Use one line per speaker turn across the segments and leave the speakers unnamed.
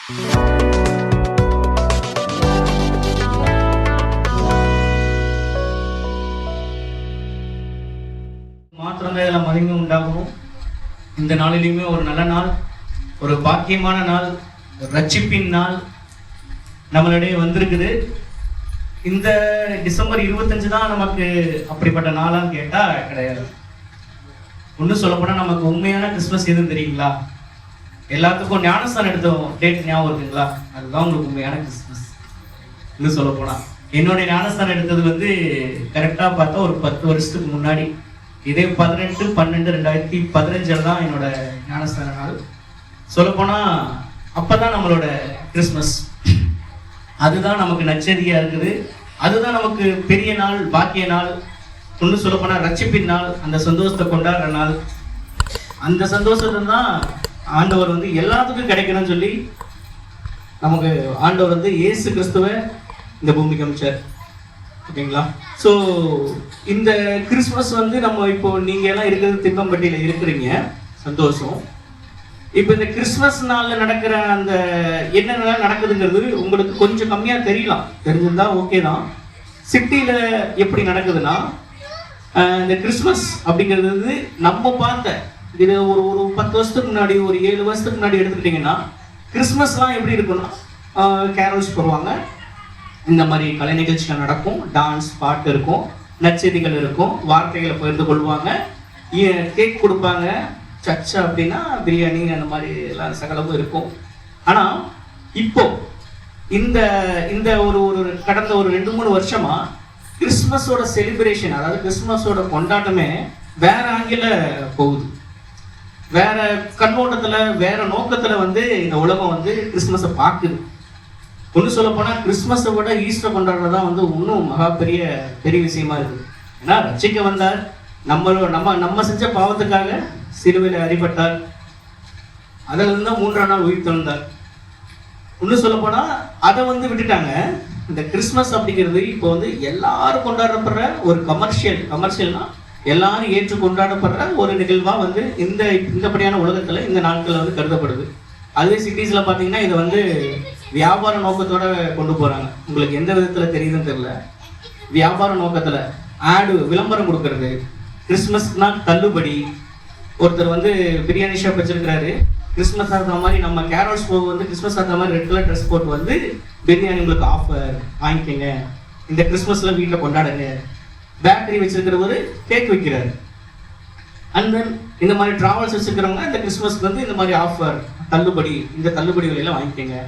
மாத்திரம் இதில் மகிமை உண்டாகும். இந்த நாளிலுமே ஒரு நல்ல நாள், ஒரு பாக்கியமான நாள், ரட்சிப்பின் நாள் நம்மளிடையே வந்திருக்குது. இந்த டிசம்பர் 25 தான் நமக்கு அப்படிப்பட்ட நாளான்னு கேட்டால் கிடையாது. ஒன்றும் சொல்லப்போனால் நமக்கு உண்மையான கிறிஸ்மஸ் எதுவும் தெரியுங்களா? எல்லாத்துக்கும் ஞானஸ்தானம் எடுத்தோம் டேட் ஞாபகம் இருக்குங்களா? அதுதான் உங்களுக்கு உண்மையான கிறிஸ்மஸ். இன்னும் சொல்லப்போனால் என்னுடைய ஞானஸ்தானம் எடுத்தது கரெக்டாக பார்த்தா ஒரு 10 வருஷத்துக்கு முன்னாடி. இதே 18/12/2015 தான் என்னோட ஞானஸ்தான நாள். சொல்லப்போனால் அப்போ தான் நம்மளோட கிறிஸ்மஸ். அதுதான் நமக்கு நச்சதியாக இருக்குது. அதுதான் நமக்கு பெரிய நாள், பாக்கிய நாள், ஒன்று சொல்லப்போனால் ரட்சிப்பின் நாள், அந்த சந்தோஷத்தை கொண்டாடுற நாள். அந்த சந்தோஷத்தை தான் ஆண்டவர் எல்லாத்துக்கும் கிடைக்கணும்னு சொல்லி நமக்கு ஆண்டவர் இயேசு கிறிஸ்துவை இந்த பூமிக்கு அமைச்சார். ஓகேங்களா? ஸோ இந்த கிறிஸ்மஸ் நம்ம இப்போ நீங்கள் எல்லாம் இருக்கிறது திம்பம்பட்டியில் இருக்கிறீங்க, சந்தோஷம். இப்போ இந்த கிறிஸ்மஸ் நாளில் நடக்கிற அந்த என்னென்ன நடக்குதுங்கிறது உங்களுக்கு கொஞ்சம் கம்மியாக தெரியலாம். தெரிஞ்சிருந்தா ஓகே தான். சிட்டியில் எப்படி நடக்குதுன்னா, இந்த கிறிஸ்மஸ் அப்படிங்கிறது நம்ம பார்த்த இது ஒரு 10 வருஷத்துக்கு முன்னாடி, ஒரு 7 வருஷத்துக்கு முன்னாடி எடுத்துக்கிட்டிங்கன்னா கிறிஸ்மஸ்லாம் எப்படி இருக்குன்னா, கேரல்ஸ் போடுவாங்க, இந்த மாதிரி கலை நிகழ்ச்சிகள் நடக்கும், டான்ஸ் பாட்டு இருக்கும், நற்செய்திகள் இருக்கும், வார்த்தைகளை பகிர்ந்து கொள்வாங்க, கேக் கொடுப்பாங்க, சர்ச் அப்படின்னா பிரியாணி, அந்த மாதிரி எல்லாம் சகலமும் இருக்கும். ஆனால் இப்போ இந்த இந்த ஒரு கடந்த ஒரு 2-3 வருஷமா கிறிஸ்மஸோட செலிப்ரேஷன், அதாவது கிறிஸ்மஸோட கொண்டாட்டமே வேற ஆங்கில போகுது. வேற கண்ணோட்டத்தில், வேற நோக்கத்தில் இந்த உலகம் கிறிஸ்மஸை பார்க்குது. ஒன்று சொல்ல போனால் கிறிஸ்மஸை விட ஈஸ்டர் கொண்டாடுறதான் இன்னும் மகா பெரிய விஷயமா இருக்குது. ஏன்னா ரட்சிக்க வந்தார், நம்ம செஞ்ச பாவத்துக்காக சிலுவையில் அடிபட்டார், அதிலிருந்து தான் 3ஆம் நாள் உயிர் தெழுந்தார். ஒன்று சொல்ல போனால் அதை விட்டுட்டாங்க. இந்த கிறிஸ்மஸ் அப்படிங்கிறது இப்போ எல்லாரும் கொண்டாடப்படுற ஒரு கமர்ஷியல்னா எல்லாரும் ஏற்று கொண்டாடப்படுற ஒரு நிகழ்வாக இந்தபடியான உலகத்தில் இந்த நாட்களில் கருதப்படுது. அதுவே சிட்டிஸில் பார்த்தீங்கன்னா இதை வியாபார நோக்கத்தோட கொண்டு போகிறாங்க. உங்களுக்கு எந்த விதத்தில் தெரியுதுன்னு தெரியல. வியாபார நோக்கத்தில் ஆடு, விளம்பரம் கொடுக்கறது, கிறிஸ்மஸ்னா தள்ளுபடி. ஒருத்தர் பிரியாணி ஷாப் வச்சிருக்கிறாரு, கிறிஸ்மஸ் ஆகிற மாதிரி நம்ம கேரல்ஸ் போக கிறிஸ்மஸ் ஆகிற மாதிரி ரெட் கலர் ட்ரெஸ் போட்டு பிரியாணி உங்களுக்கு ஆஃபர் வாங்கிக்கோங்க, இந்த கிறிஸ்மஸில் வீட்டில் கொண்டாடுங்க. பேக்கரி வச்சிருக்கிறவர் கேக் வைக்கிறாரு. அண்ட் தென் இந்த மாதிரி ட்ராவல்ஸ் வச்சுருக்கிறவங்க இந்த கிறிஸ்மஸ்க்கு இந்த மாதிரி ஆஃபர், தள்ளுபடி, இந்த தள்ளுபடி விலையெல்லாம் வாங்கிக்கோங்க.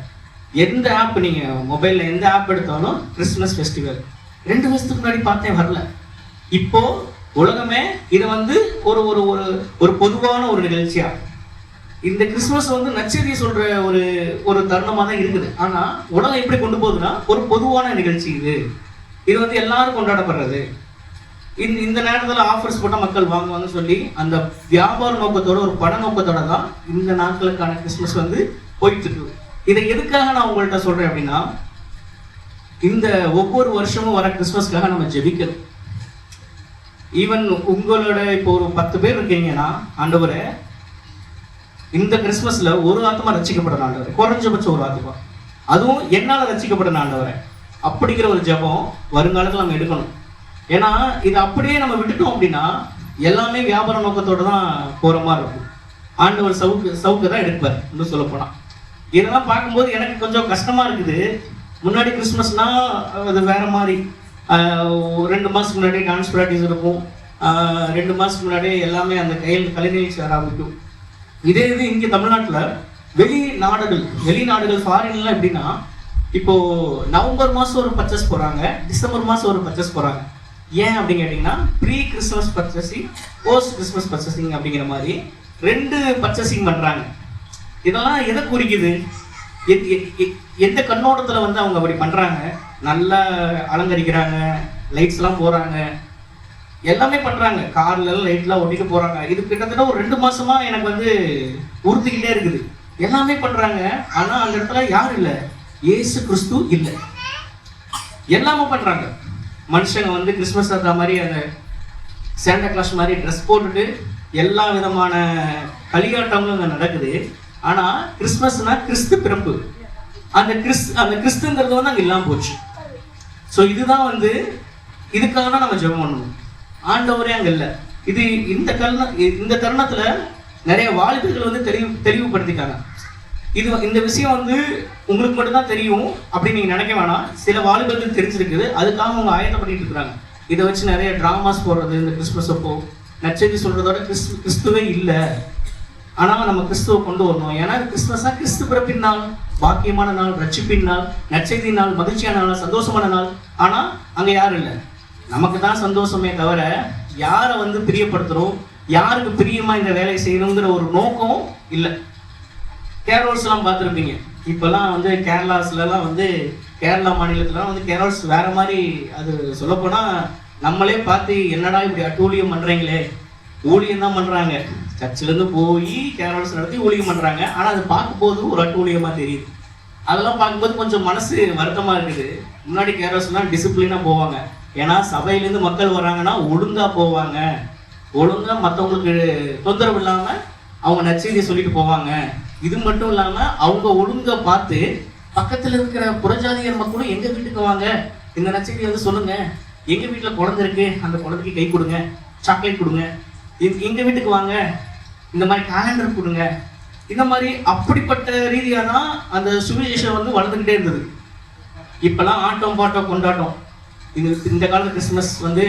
எந்த ஆப் நீங்கள் மொபைலில் எந்த ஆப் எடுத்தாலும் கிறிஸ்மஸ் ஃபெஸ்டிவல் 2 வருஷத்துக்கு முன்னாடி பார்த்தேன், வரல. இப்போ உலகமே இதை ஒரு ஒரு ஒரு பொதுவான ஒரு நிகழ்ச்சியா இந்த கிறிஸ்மஸ் நச்செய்தியை சொல்ற ஒரு தருணமாக தான் இருக்குது. ஆனால் உலகம் எப்படி கொண்டு போகுதுன்னா ஒரு பொதுவான நிகழ்ச்சி இது எல்லாரும் கொண்டாடப்படுறது. இந்த நேரத்தில் ஆஃபர்ஸ் போட்டால் மக்கள் வாங்குவாங்கன்னு சொல்லி அந்த வியாபார நோக்கத்தோட, ஒரு பண நோக்கத்தோட தான் இந்த நாட்களுக்கான கிறிஸ்மஸ் போயிட்டு இருக்கு. இதை எதுக்காக நான் உங்கள்கிட்ட சொல்றேன் அப்படின்னா, இந்த ஒவ்வொரு வருஷமும் வர கிறிஸ்மஸ்க்காக நம்ம ஜெபிக்கணும். ஈவன் உங்களோட இப்போ ஒரு 10 பேர் இருக்கீங்கன்னா, ஆண்டவரே இந்த கிறிஸ்மஸ்ல ஒரு ஆத்மா ரசிக்கப்படணும் ஆண்டவரே, குறைஞ்சபட்சம் ஒரு ஆத்மா, அதுவும் என்னால் ரசிக்கப்படணும் ஆண்டவரே, அப்படிங்கிற ஒரு ஜெபம் வருங்காலத்தில் நம்ம எடுக்கணும். ஏன்னா இது அப்படியே நம்ம விட்டுட்டோம் அப்படின்னா எல்லாமே வியாபார நோக்கத்தோடு தான் போகிற மாதிரி இருக்கும். ஆண்டவர் சவுக்கு தான் எடுப்பார். இன்னும் சொல்ல போனால் இதெல்லாம் பார்க்கும்போது எனக்கு கொஞ்சம் கஷ்டமாக இருக்குது. முன்னாடி கிறிஸ்மஸ்னால் அது வேறு மாதிரி, 2 மாதத்துக்கு முன்னாடி டான்ஸ் ப்ராக்டிஸ் இருக்கும், 2 மாதத்துக்கு முன்னாடி எல்லாமே அந்த கலை நிகழ்ச்சி ஆரம்பிக்கும். இதே இங்கே தமிழ்நாட்டில் வெளிநாடுகள் ஃபாரின்லாம் எப்படின்னா, இப்போது நவம்பர் மாதம் ஒரு பர்ச்சேஸ் போகிறாங்க, டிசம்பர் மாதம் ஒரு பர்ச்சேஸ் போகிறாங்க. ஏன் அப்படின்னு கேட்டிங்கன்னா, pre Christmas purchasing, post Christmas purchasing அப்படிங்கிற மாதிரி 2 பர்ச்சேசிங் பண்ணுறாங்க. இதெல்லாம் எதை குறிக்குது? எந்த கண்ணோட்டத்தில் அவங்க அப்படி பண்ணுறாங்க? நல்லா அலங்கரிக்கிறாங்க, லைட்ஸ்லாம் போகிறாங்க, எல்லாமே பண்ணுறாங்க, கார்லாம் லைட்லாம் ஒட்டிட்டு போகிறாங்க. இது கிட்டத்தட்ட ஒரு 2 மாதமாக எனக்கு உறுத்திக்கிட்டே இருக்குது. எல்லாமே பண்ணுறாங்க, ஆனால் அந்த இடத்துல யாரும் இல்லை, இயேசு கிறிஸ்து இல்லை. எல்லாமே பண்ணுறாங்க. மனுஷங்க கிறிஸ்மஸ் ஆகிற மாதிரி அந்த சாண்டா கிளாஸ் மாதிரி ட்ரெஸ் போட்டுட்டு எல்லா விதமான களியாட்டங்களும் அங்கே நடக்குது. ஆனால் கிறிஸ்மஸ்னா கிறிஸ்து பிறப்பு, அந்த கிறிஸ்துங்கிறது வந்து அங்கே இல்லாமல் போச்சு. ஸோ இதுதான் வந்து இதுக்காக தான் நம்ம ஜெபம் பண்ணணும். ஆண்டவரே அங்கே இல்லை. இது இந்த தருணத்தில் நிறைய வாலிபர்கள் வந்து தெளிவுபடுத்திட்டாங்க. இந்த விஷயம் வந்து உங்களுக்கு மட்டும்தான் தெரியும் அப்படின்னு நீங்கள் நினைக்க வேணாம். சில வாலிபர்கள் தெரிஞ்சிருக்குது, அதுக்காக அவங்க ஆயத்தப்பட்டு இருக்கிறாங்க. இதை வச்சு நிறைய ட்ராமாஸ் போடுறது, இந்த கிறிஸ்மஸ் அப்போ நற்செய்தி சொல்றதோட கிறிஸ்துவே இல்லை, ஆனால் நம்ம கிறிஸ்துவை கொண்டு வரணும். ஏன்னா கிறிஸ்துமஸா கிறிஸ்து பிறப்பின் நாள், பாக்கியமான நாள், ரட்சிப்பின் நாள், நற்செய்தி நாள், மகிழ்ச்சியான நாள், சந்தோஷமான நாள். ஆனால் அங்கே யாரும் இல்லை. நமக்கு தான் சந்தோஷமே தவிர யாரை வந்து பிரியப்படுத்துகிறோம், யாருக்கு பிரியமா இந்த வேலையை செய்யணுங்கிற ஒரு நோக்கம் இல்லை. கேரோல்ஸ்லாம் பார்த்துருப்பீங்க. இப்போல்லாம் வந்து கேரளாஸ்லாம் வந்து கேரளா மாநிலத்துலாம் வந்து கேரோல்ஸ் வேற மாதிரி. அது சொல்லப்போனால் நம்மளே பார்த்து என்னடா இப்படி அட்டூழியம் பண்ணுறீங்களே, ஊழியம் தான் பண்ணுறாங்க. சர்ச்சிலேருந்து போய் கேரோல்ஸ் நடத்தி ஊழியம் பண்ணுறாங்க. ஆனால் அது பார்க்கும்போது ஒரு அட்டூழியமாக தெரியுது. அதெல்லாம் பார்க்கும்போது கொஞ்சம் மனசு வருத்தமாக இருக்குது. முன்னாடி கேரோல்ஸ்லாம் டிசிப்ளினாக போவாங்க. ஏன்னா சபையிலேருந்து மக்கள் வராங்கன்னா ஒழுங்காக போவாங்க, ஒழுங்காக மற்றவங்களுக்கு தொந்தரவு இல்லாமல் அவங்க நற்செய்தியை சொல்லிட்டு போவாங்க. இது மட்டும் இல்லாமல் அவங்க ஒழுங்கா பார்த்து பக்கத்தில் இருக்கிற புறஜாதியர் மக்களும் எங்கள் வீட்டுக்கு வாங்க, இந்த நற்செய்தியை வந்து சொல்லுங்க, எங்கள் வீட்டில் குழந்தை இருக்கு, அந்த குழந்தைக்கு கை கொடுங்க, சாக்லேட் கொடுங்க, எங்கள் வீட்டுக்கு வாங்க, இந்த மாதிரி கேலண்டர் கொடுங்க. இந்த மாதிரி அப்படிப்பட்ட ரீதியாக தான் அந்த சுவிசேஷம் வந்து வளர்ந்துக்கிட்டே இருந்தது. இப்போல்லாம் ஆட்டம் பாட்டம் கொண்டாட்டம். இந்த காலத்து கிறிஸ்துமஸ் வந்து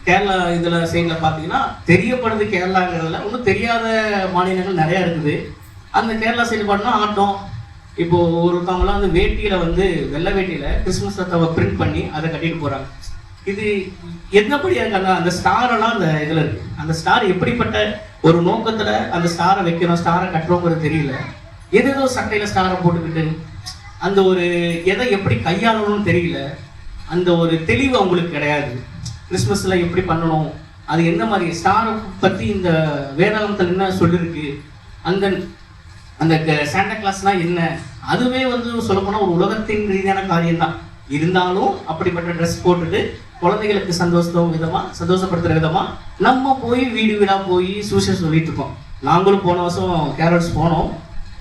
கேரளா இதில் சைடில் பார்த்தீங்கன்னா தெரியப்படுது. கேரளாங்கிறதுல ஒன்றும் தெரியாத மாநிலங்கள் நிறையா இருக்குது. அந்த கேரளா சைடு பார்த்தோம்னா ஆட்டம். இப்போது ஒருத்தவங்களாம் வந்து வேட்டியில் வந்து வெள்ளை வேட்டியில் கிறிஸ்துமஸ் தாத்தாவை பிரிண்ட் பண்ணி அதை கட்டிட்டு போகிறாங்க. இது என்னப்படியா இருக்காங்க? அந்த ஸ்டாரெல்லாம் அந்த இதில் இருக்குது. அந்த ஸ்டார் எப்படிப்பட்ட ஒரு நோக்கத்தில் அந்த ஸ்டாரை வைக்கணும், ஸ்டாரை கட்டுறோங்கிறது தெரியல. ஏதேதோ சட்டையில் ஸ்டாரை போட்டுக்கிட்டு அந்த ஒரு எதை எப்படி கையாளணும்னு தெரியல. அந்த ஒரு தெளிவு அவங்களுக்கு கிடையாது. கிறிஸ்மஸில் எப்படி பண்ணணும், அது என்ன மாதிரி ஸ்டாரை பற்றி இந்த வேதாகமத்தில் என்ன சொல்லியிருக்கு, அந்த அந்த சாண்டா கிளாஸ்னால் என்ன, அதுவே வந்து சொல்லப்போனால் ஒரு உலகத்தின் ரீதியான காரியம்தான். இருந்தாலும் அப்படிப்பட்ட ட்ரெஸ் போட்டுட்டு குழந்தைகளுக்கு சந்தோஷப்படுத்துகிற விதமாக நம்ம போய் வீடு வீடாக போய் சுவிசேஷம் சொல்லிட்டு இருக்கோம். நாங்களும் போன வருஷம் கேரள்ஸ் போனோம்.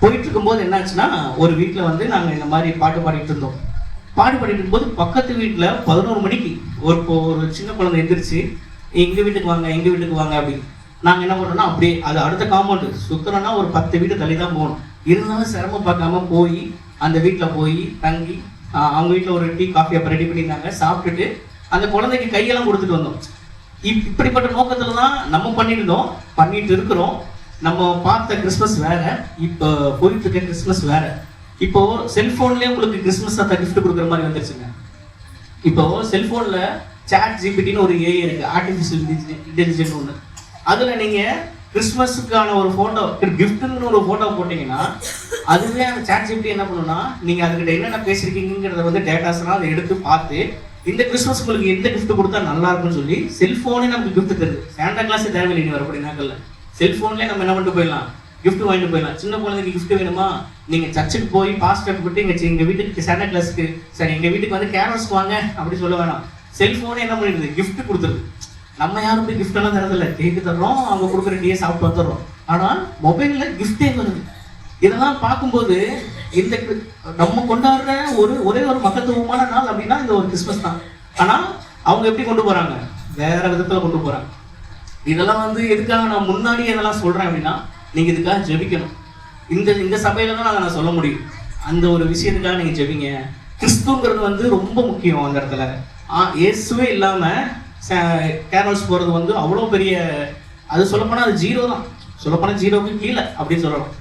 போயிட்டு இருக்கும்போது என்னாச்சுன்னா, ஒரு வீட்டில் வந்து நாங்கள் இந்த மாதிரி பாட்டு பாடிட்டு இருந்தோம். பாட்டு பாடிட்டு இருக்கும்போது பக்கத்து வீட்டில் 11 மணிக்கு ஒரு சின்ன குழந்தை எந்திரிச்சு எங்கள் வீட்டுக்கு வாங்க, எங்கள் வீட்டுக்கு வாங்க அப்படின்னு. நாங்கள் என்ன பண்ணுறோம்னா, அப்படியே அது அடுத்த காம்பவுண்டு சுற்றுறோன்னா ஒரு 10 வீடு தள்ளி தான் போகணும். இருந்தாலும் சிரமம் பார்க்காம போய் அந்த வீட்டில் போய் தங்கி அவங்க வீட்டில் ஒரு டீ காஃபி அப்போ ரெடி பண்ணியிருந்தாங்க. சாப்பிட்டுட்டு அந்த குழந்தைக்கு கையெல்லாம் கொடுத்துட்டு வந்தோம். இப்படிப்பட்ட நோக்கத்தில் தான் நம்ம பண்ணிட்டு இருக்கிறோம். நம்ம பார்த்த கிறிஸ்மஸ் வேற, இப்போ போயிட்டு இருக்க கிறிஸ்மஸ் வேற. இப்போ செல்போன்லேயே உங்களுக்கு கிறிஸ்மஸ் தாத்தா கிஃப்ட் கொடுக்குற மாதிரி வந்துருச்சுங்க. இப்போ செல்போனில் சாட் ஜிபிடின்னு ஒரு ஏஐ இருக்கு, ஆர்டிஃபிஷியல் இன்டெலிஜென்ஸ் ஒன்று. அதில் நீங்கள் கிறிஸ்மஸுக்கான ஒரு ஃபோட்டோ, கிஃப்ட்டுன்னு ஒரு ஃபோட்டோ போட்டிங்கன்னா அதுவே அந்த சாட் ஜிபிடி என்ன பண்ணுன்னா, நீங்கள் அதுக்கிட்ட என்னென்ன பேசியிருக்கீங்கிறத வந்து டேட்டாஸ்லாம் அதை எடுத்து பார்த்து இந்த கிறிஸ்மஸ் உங்களுக்கு எந்த கிஃப்ட் கொடுத்தா நல்லா இருக்குன்னு சொல்லி செல்ஃபோனே நமக்கு கிஃப்ட் தருது. சாண்டா கிளாஸே தேவையில்லை நீ வரப்படி நாட்களில். செல்ஃபோன்லேயே நம்ம என்ன பண்ணிட்டு போயிடலாம், கிஃப்ட் வாங்கிட்டு போயிடலாம். சின்ன குழந்தைக்கு கிஃப்ட் வேணுமா, நீங்கள் சர்ச்சுக்கு போய் பாஸ்டர் போட்டு எங்கள் வீட்டுக்கு சாண்டா கிளாஸுக்கு சரி எங்கள் வீட்டுக்கு வந்து கேரல்ஸ்க்கு வாங்க அப்படி சொல்ல வேணாம். செல்ஃபோனே என்ன பண்ணிடுது, கிஃப்ட் கொடுத்துருது. நம்ம யாரும் போய் கிஃப்டெல்லாம் தரதில்லை, கேக்கு தர்றோம், அவங்க கொடுக்குற டீயை சாப்பிட்டு வந்துடுறோம். ஆனால் மொபைலில் கிஃப்டே வருது. இதெல்லாம் பார்க்கும்போது இந்த நம்ம கொண்டாடுற ஒரே ஒரு மகத்துவமான நாள் அப்படின்னா இந்த ஒரு கிறிஸ்மஸ் தான். ஆனால் அவங்க எப்படி கொண்டு போகிறாங்க, வேற விதத்தில் கொண்டு போகிறாங்க. இதெல்லாம் வந்து எதுக்காக நான் முன்னாடியே இதெல்லாம் சொல்கிறேன் அப்படின்னா, நீங்கள் இதுக்காக ஜெபிக்கணும். இந்த சபையில தான் நான் சொல்ல முடியும். அந்த ஒரு விஷயத்துக்காக நீங்கள் ஜெபிங்க. கிறிஸ்துங்கிறது வந்து ரொம்ப முக்கியம் அந்த இடத்துல. இயேசுவே இல்லாமல் கேரல்ஸ் போகிறது வந்து அவ்வளோ பெரிய, அது சொல்லப்போனால் அது ஜீரோ தான். சொல்லப்போனால் ஜீரோவுக்கு கீழே அப்படின்னு சொல்லலாம்.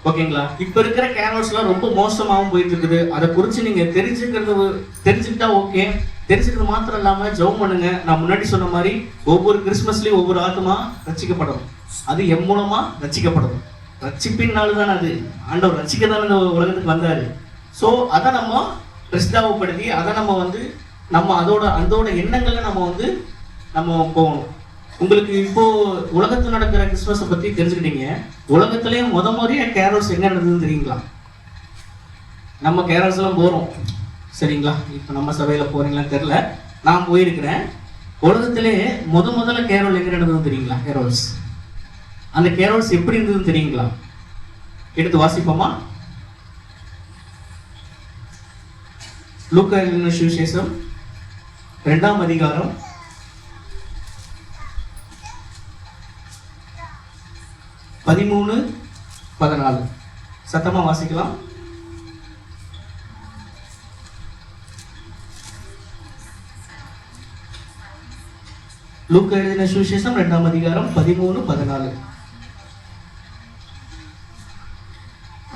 ஓகேங்களா? இப்போ இருக்கிற கேரல்ஸ்லாம் ரொம்ப மோசமாகவும் போயிட்டு இருக்குது. அதை குறித்து நீங்கள் தெரிஞ்சுக்கிட்டா ஓகே. தெரிஞ்சுக்கிறது மாத்திரம் இல்லாமல் ஜெபம் பண்ணுங்க. நான் முன்னாடி சொன்ன மாதிரி ஒவ்வொரு கிறிஸ்மஸ்லேயும் ஒவ்வொரு ஆத்மா ரட்சிக்கப்படணும். அது என் மூலமாக ரட்சிக்கப்படணும். ரட்சிப்பின் நாள் தானே அது. ஆண்டவர் ரட்சிக்க தானே இந்த உலகத்துக்கு வந்தார். ஸோ அதை நம்ம பிரஸ்தாபப்படுத்தி அதை நம்ம அதோட எண்ணங்களை நம்ம போகணும். உங்களுக்கு இப்போ உலகத்தில் நடக்கிற கிறிஸ்மஸை பற்றி தெரிஞ்சுக்கிட்டீங்க. உலகத்திலேயே முறையா கேரல்ஸ் எங்கே நடந்ததுன்னு தெரியுங்களா? நம்ம கேரல்ஸ் எல்லாம் போகிறோம் சரிங்களா? இப்போ நம்ம சபையில் போகிறீங்களான்னு தெரில, நான் போயிருக்கிறேன். உலகத்திலே முதல்ல கேரல் எங்கே நடந்ததுன்னு தெரியுங்களா? கேரல்ஸ், அந்த கேரல்ஸ் எப்படி இருந்ததுன்னு தெரியுங்களா? எடுத்து வாசிப்போமா? லூக்கா எழுதின சுவிசேஷம் 2ஆம் அதிகாரம் 13-14 சத்தமா வாசிக்கலாம். லூக்கா எழுதின சுவிசேஷம் 2ஆம் அதிகாரம் 13-14.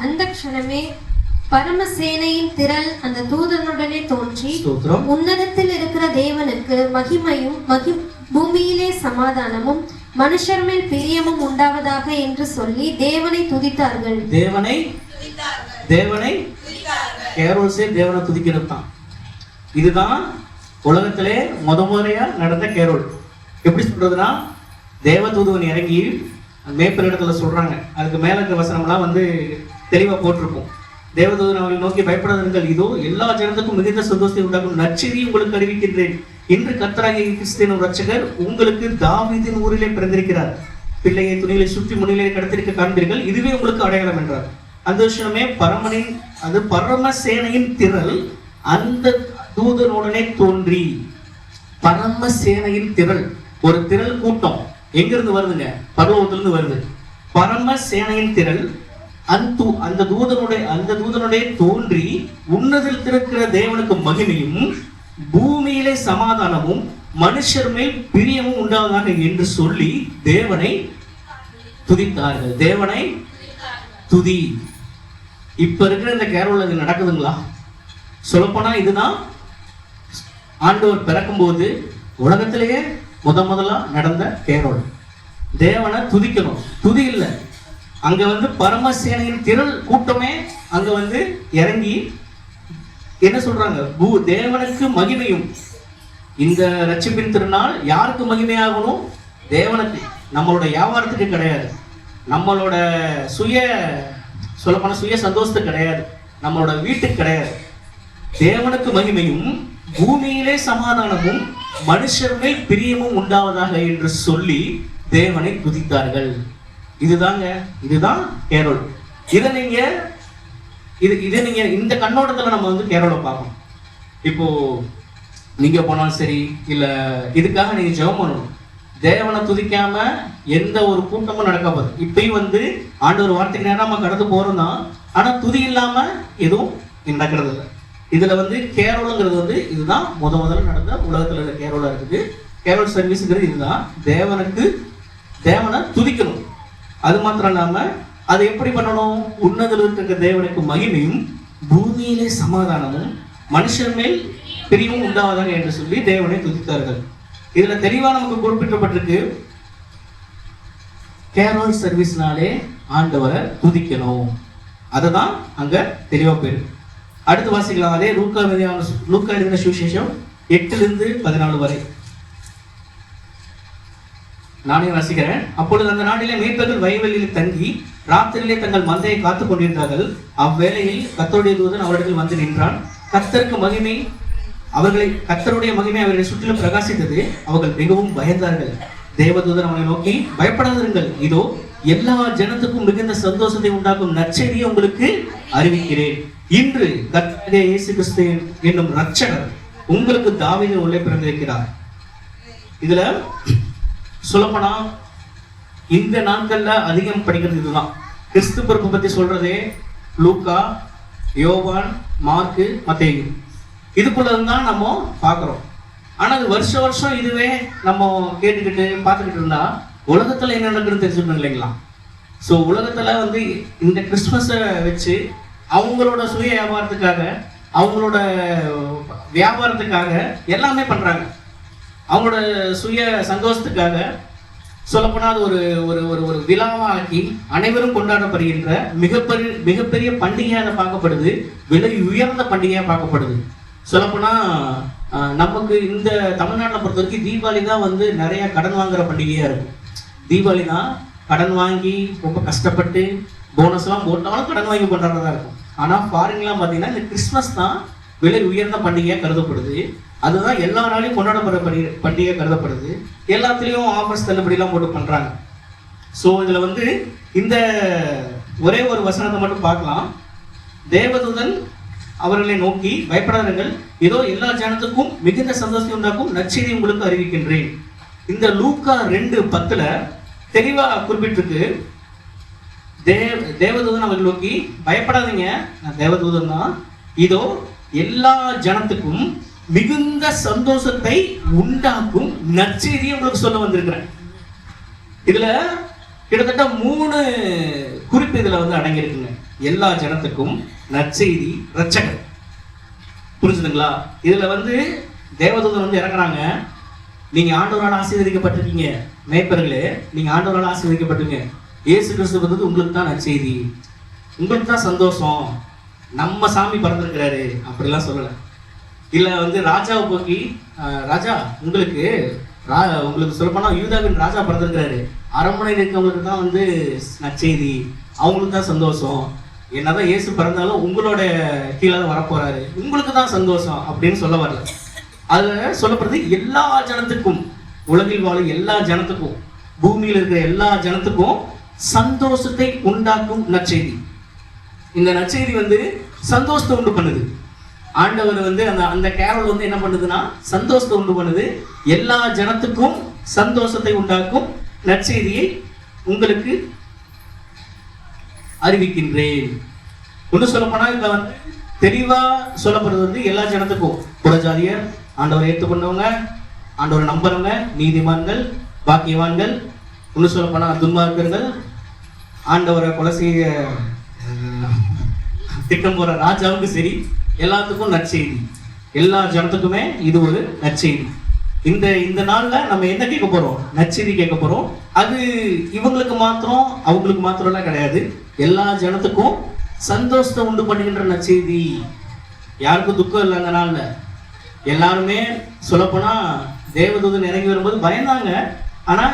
அந்த க்ஷணமே பரமசேனையின் திரள் அந்த தூதனுடனே தோன்றி, உன்னதத்தில் இருக்கிற தேவனுக்கு மகிமையும் பூமியிலே சமாதானமும் மனுஷர் மேல் பிரியமும் உண்டாவதாக என்று சொல்லி தேவனை துதித்தார்கள்.
தேவனை கேரோல்ஸே தேவனை துதிக்கிறது தான். இதுதான் உலகத்திலே முறையா நடந்த கேரோல். எப்படி சொல்றதுன்னா, தேவதூதன் இறங்கி மேய்ப்பர் இடத்துல சொல்றாங்க. அதுக்கு மேல இருக்க வசனம்லாம் வந்து தெளிவா போட்டிருக்கும். தேவதூதன் அவர்களை நோக்கி, பயப்படாதீர்கள், இதோ எல்லா ஜனத்துக்கும் மிகுந்த சந்தோஷத்தை உண்டாகும் நற்செய்தி உங்களுக்கு அறிவிக்கின்றேன். இன்று கர்த்தராகிய கிறிஸ்து ரட்சகர் உங்களுக்கு தாவீதின் ஊரிலே பிறந்திருக்கிறார். பிள்ளையை துணிகளை சுற்றி முன்னிலை கடத்திருக்க காண்பீர்கள், இதுவே உங்களுக்கு அடையாளம் என்றார். அந்த விஷயமே பரமசேனையின் திரள் அந்த தூதனுடனே தோன்றி. பரமசேனையின் திரள், ஒரு திரள் கூட்டம் எங்கிருந்து வருதுங்க? பரலோகத்திலிருந்து வருது. பரமசேனையின் திரள் அந்த தூதனுடைய தோன்றி, உன்னதத்தில் இருக்கிற தேவனுக்கு மகிமையும் பூமியிலே சமாதானமும் மனுஷர் மேல் பிரியமும் உண்டாவதாக என்று சொல்லி தேவனை துதித்தார்கள். தேவனை துதி. இப்ப இருக்கிற இந்த கேரோல் அது நடக்குதுங்களா? சொல்லப்போனா இதுதான் ஆண்டவர் பிறக்கும் போது உலகத்திலேயே முதலா நடந்த கேரோல். தேவனை துதிக்கணும். துதி இல்லை, அங்க வந்து பரமசேனையின் திரள் கூட்டமே அங்க வந்து இறங்கி என்ன சொல்றாங்க? தேவனுக்கு மகிமையும். இந்த ரட்சிப்பின் திருநாள் யாருக்கு மகிமையாகணும்? தேவனுக்கு. நம்மளோட வியாபாரத்துக்கு கிடையாது, நம்மளோட சொல்லப்போன சுய சந்தோஷத்துக்கு கிடையாது, நம்மளோட வீட்டுக்கு கிடையாது. தேவனுக்கு மகிமையும் பூமியிலே சமாதானமும் மனுஷர் மேல் பிரியமும் உண்டாவதாக என்று சொல்லி தேவனை துதித்தார்கள். இதுதான் கேரோல். இதை நீங்க இந்த கண்ணோட்டத்துல நம்ம வந்து கேரோலை பார்க்கணும். இப்போ நீங்க போனாலும் சரி, இல்ல இதுக்காக நீங்க ஜெபம் பண்ணணும். தேவனை துதிக்காம எந்த ஒரு கூட்டமும் நடக்காது. இப்பயும் வந்து ஆண்டவர் வார்த்தைக்கு நேரம் நம்ம கடந்து போறோம் தான், ஆனா துதி இல்லாம எதுவும் நடக்கிறது இல்லை. இதுல வந்து கேரோலுங்கிறது வந்து இதுதான் முதல்ல நடந்த உலகத்துல இருக்க கேரோலா இருக்குது. கேரோல் சர்வீஸ்ங்கிறது இதுதான். தேவனை துதிக்கணும். அது மாத்திரம் இல்லாம அதை எப்படி பண்ணணும்? உன்னதில் இருக்கிற தேவனுக்கு மகிமையும் பூமியிலே சமாதானமும் மனுஷன் மேல் பிரியமும் உண்டாவதாக என்று சொல்லி தேவனை துதித்தார்கள். இதுல தெளிவா நமக்கு குறிப்பிட்டப்பட்டிருக்கு, கேரோல் சர்வீஸ்னாலே ஆண்டவரை துதிக்கணும். அதுதான் அங்க தெளிவா போயிருக்கு. அடுத்து வாசிக்கலாம். அதே லூக்கா எழுதின சுவிசேஷம் 8-14 வரை நானே வாசிக்கிறேன். அப்பொழுது அந்த நாட்டிலே மேய்ப்பர்கள் வயல்வெளியில் தங்கி ராத்திரியிலே தங்கள் மந்தையை காத்துக் கொண்டிருந்தார்கள். அவ்வேளையில் கர்த்தருடைய தூதன் அவர்கள் வந்து நின்றான். கர்த்தருடைய மகிமை அவர்களை சுற்றிலும் பிரகாசித்தது. அவர்கள் மிகவும் பயந்தார்கள். தேவதூதன் அவனை நோக்கி, பயப்படாதிருங்கள், இதோ எல்லா ஜனத்துக்கும் மிகுந்த சந்தோஷத்தை உண்டாக்கும் நற்செய்தியை உங்களுக்கு அறிவிக்கிறேன். இன்று கர்த்தராகிய இயேசு கிறிஸ்து என்னும் ரட்சகர் உங்களுக்கு தாவீதின் உள்ளே பிறந்திருக்கிறார். இதுல சொல்லப்போனா இந்த நாட்கள்ல அதிகம் படிக்கிறது இதுதான். கிறிஸ்து பிறப்பு பத்தி சொல்றதே லூக்கா, யோவான், மார்க்கு, மத்தேயு. இதுக்குள்ளதான் நம்ம பார்க்கிறோம். ஆனா அது வருஷம் இதுவே நம்ம கேட்டுக்கிட்டு பார்த்துக்கிட்டு இருந்தா உலகத்துல என்ன நடக்குதுன்னு தெரிஞ்சுக்கணும் இல்லைங்களா? ஸோ உலகத்துல வந்து இந்த கிறிஸ்துமஸை வச்சு அவங்களோட சுய வியாபாரத்துக்காக, அவங்களோட வியாபாரத்துக்காக எல்லாமே பண்றாங்க. அவங்களோட சுய சந்தோஷத்துக்காக சொல்லப்போனால் ஒரு ஒரு ஒரு விழாவாக்கி அனைவரும் கொண்டாடப்படுகின்ற மிகப்பெரிய பண்டிகையாக பார்க்கப்படுது. விலை உயர்ந்த பண்டிகையாக பார்க்கப்படுது. சொல்லப்போனா நமக்கு இந்த தமிழ்நாட்டில் பொறுத்த வரைக்கும் தீபாவளி தான் வந்து நிறைய கடன் வாங்குற பண்டிகையா இருக்கும். தீபாவளி தான் கடன் வாங்கி ரொம்ப கஷ்டப்பட்டு போனஸ்லாம் போட்டாலும் கடன் வாங்கி கொண்டாடுறதா இருக்கும். ஆனால் ஃபாரின்லாம் பார்த்தீங்கன்னா இந்த கிறிஸ்மஸ் தான் விலை உயர்ந்த பண்டிகையாக கருதப்படுது. அதுதான் எல்லா நாளையும் கொண்டாடப்படுற பண்டிகை கருதப்படுது. எல்லாத்துலேயும் ஆஃபர்ஸ் தள்ளுபடிலாம் போட்டு பண்ணுறாங்க. ஸோ இதில் வந்து இந்த ஒரே ஒரு வசனத்தை மட்டும் பார்க்கலாம். தேவதூதன் அவர்களை நோக்கி பயப்படாதீர்கள், இதோ எல்லா ஜனத்துக்கும் மிகுந்த சந்தோஷத்தை உண்டாக்கும் நற்செய்தி உங்களுக்கு அறிவிக்கின்றேன். இந்த லூக்கா 2:10 தெளிவா குறிப்பிட்டிருக்கு. தேவதூதன் அவர்கள் நோக்கி பயப்படாதீங்க, நான் தேவதூதன் தான், இதோ எல்லா ஜனத்துக்கும் மிகுந்த சந்தோஷத்தை உண்டாக்கும் நற்செய்தியை உங்களுக்கு சொல்ல வந்திருக்கிறேன். இதுல கிட்டத்தட்ட 3 குறிப்பு இதுல அடங்கியிருக்குங்க. எல்லா ஜனத்துக்கும் நற்செய்தி, ரட்சகர். புரிஞ்சுதுங்களா? இதுல தேவதூதன் இறங்குறாங்க. நீங்க ஆண்டவரால் ஆசீர்வதிக்கப்பட்டிருக்கீங்க மேய்ப்பர்களே, நீங்க ஆண்டவரால் ஆசீர்வதிக்கப்பட்டிருங்க. இயேசு கிறிஸ்து உங்களுக்கு தான் நற்செய்தி, உங்களுக்கு தான் சந்தோஷம், நம்ம சாமி பிறந்திருக்கிறாரு அப்படிலாம் சொல்லல. இல்ல ராஜாவை போக்கி, ராஜா உங்களுக்கு சொல்லப்போனா யூதாவின் ராஜா பிறந்திருக்கிறாரு, அரண்மனையில் இருக்கவங்களுக்கு தான் நற்செய்தி, அவங்களுக்கு தான் சந்தோஷம், என்னதான் இயேசு பிறந்தாலும் உங்களோட கீழே தான் வரப்போறாரு, உங்களுக்கு தான் சந்தோஷம் அப்படின்னு சொல்ல வரல. அதுல சொல்லப்படுறது எல்லா ஜனத்துக்கும், உலகில் வாழும் எல்லா ஜனத்துக்கும், பூமியில் இருக்கிற எல்லா ஜனத்துக்கும் சந்தோஷத்தை உண்டாக்கும் நற்செய்தி. இந்த நற்செய்தி சந்தோஷத்தை உண்டு பண்ணுது. ஆண்டவர் அந்த கேரல் என்ன பண்ணுதுன்னா சந்தோஷத்தை உண்டு பண்ணுது. எல்லா ஜனத்துக்கும் சந்தோஷத்தை உண்டாக்கும் நற்செய்தியை உங்களுக்கு அறிவிக்கின்றேன். ஒன்று சொல்ல போனா இதுல தெளிவா சொல்லப்படுறது எல்லா ஜனத்துக்கும், புறஜாதியர், ஆண்டவரை ஏற்றுக்கொண்டவங்க, ஆண்டவரை நம்புறவங்க, நீதிமான்கள், பாக்கியவான்கள், ஒன்று சொல்ல போனா துன்மார்க்கர்கள், ஆண்டவரை கொலை செய்ய திட்டம் போற ராஜாவுக்கு சரி, எல்லாத்துக்கும் நற்செய்தி. எல்லா ஜனத்துக்குமே இது ஒரு நற்செய்தி. இந்த நாள்ல நம்ம என்ன கேட்க போறோம்? நற்செய்தி கேட்க போறோம். அது இவங்களுக்கு மாத்திரம் அவங்களுக்கு மாத்திரம் எல்லாம் கிடையாது, எல்லா ஜனத்துக்கும் சந்தோஷத்தை உண்டு பண்ணுகின்ற நற்செய்தி. யாருக்கும் துக்கம் இல்லை அந்த நாள்ல. எல்லாருமே சொல்லப்போனா தேவதூதன் இறங்கி வரும்போது பயந்தாங்க, ஆனா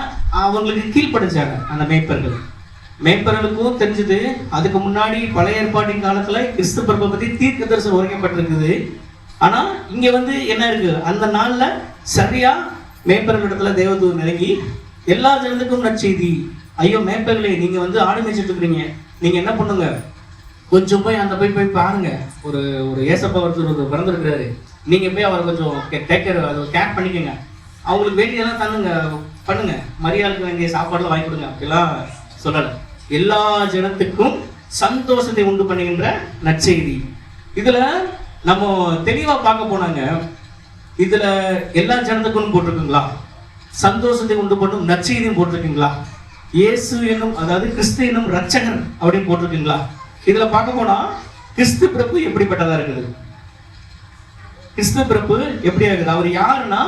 அவங்களுக்கு கீழ்ப்படிச்சாங்க. அந்த மேய்ப்பர்களுக்கும் தெரிஞ்சது. அதுக்கு முன்னாடி பழைய ஏற்பாட்டின் காலத்துல கிறிஸ்து பிறப்பை பத்தி தீர்க்க தரிசனம் உரைக்கப்பட்டிருக்குது. ஆனா இங்க என்ன இருக்கு? அந்த நாள்ல சரியா மேய்ப்பர்களிடத்துல தேவதூதன் இறங்கி எல்லா ஜனத்துக்கும் நற்செய்தி. ஐயோ மேய்ப்பர்களே, நீங்க ஆடு மேய்ச்சிட்டு இருக்கிறீங்க, நீங்க என்ன பண்ணுங்க, கொஞ்சம் போய் அந்த போய் பாருங்க, ஒரு ஏசப்பா ஒருத்தர் பிறந்திருக்கிறாரு, நீங்க போய் அவரை கொஞ்சம் கேர் பண்ணிக்கோங்க, அவங்களுக்கு வேண்டியதெல்லாம் தந்துங்க, பண்ணுங்க, மரியாதைக்கு வேண்டிய சாப்பாடுலாம் வாங்கி கொடுங்க அப்படிலாம் சொல்லல. எல்லா ஜனத்துக்கும் சந்தோஷத்தை உண்டு பண்ணுகின்ற நற்செய்தி. இதுல நம்ம தெளிவா பார்க்க போனாங்க. இதுல எல்லா ஜனத்துக்கும் போட்டிருக்குங்களா? சந்தோஷத்தை உண்டு பண்ணும் நற்செய்தியும் போட்டிருக்கீங்களா? இயேசு என்னும், அதாவது கிறிஸ்து என்னும் ரட்சகர் அப்படின்னு போட்டிருக்கீங்களா? இதுல பார்க்க போனா கிறிஸ்து பிறப்பு எப்படிப்பட்டதா இருக்குது? கிறிஸ்து பிறப்பு எப்படியா இருக்குது? அவர் யாருன்னா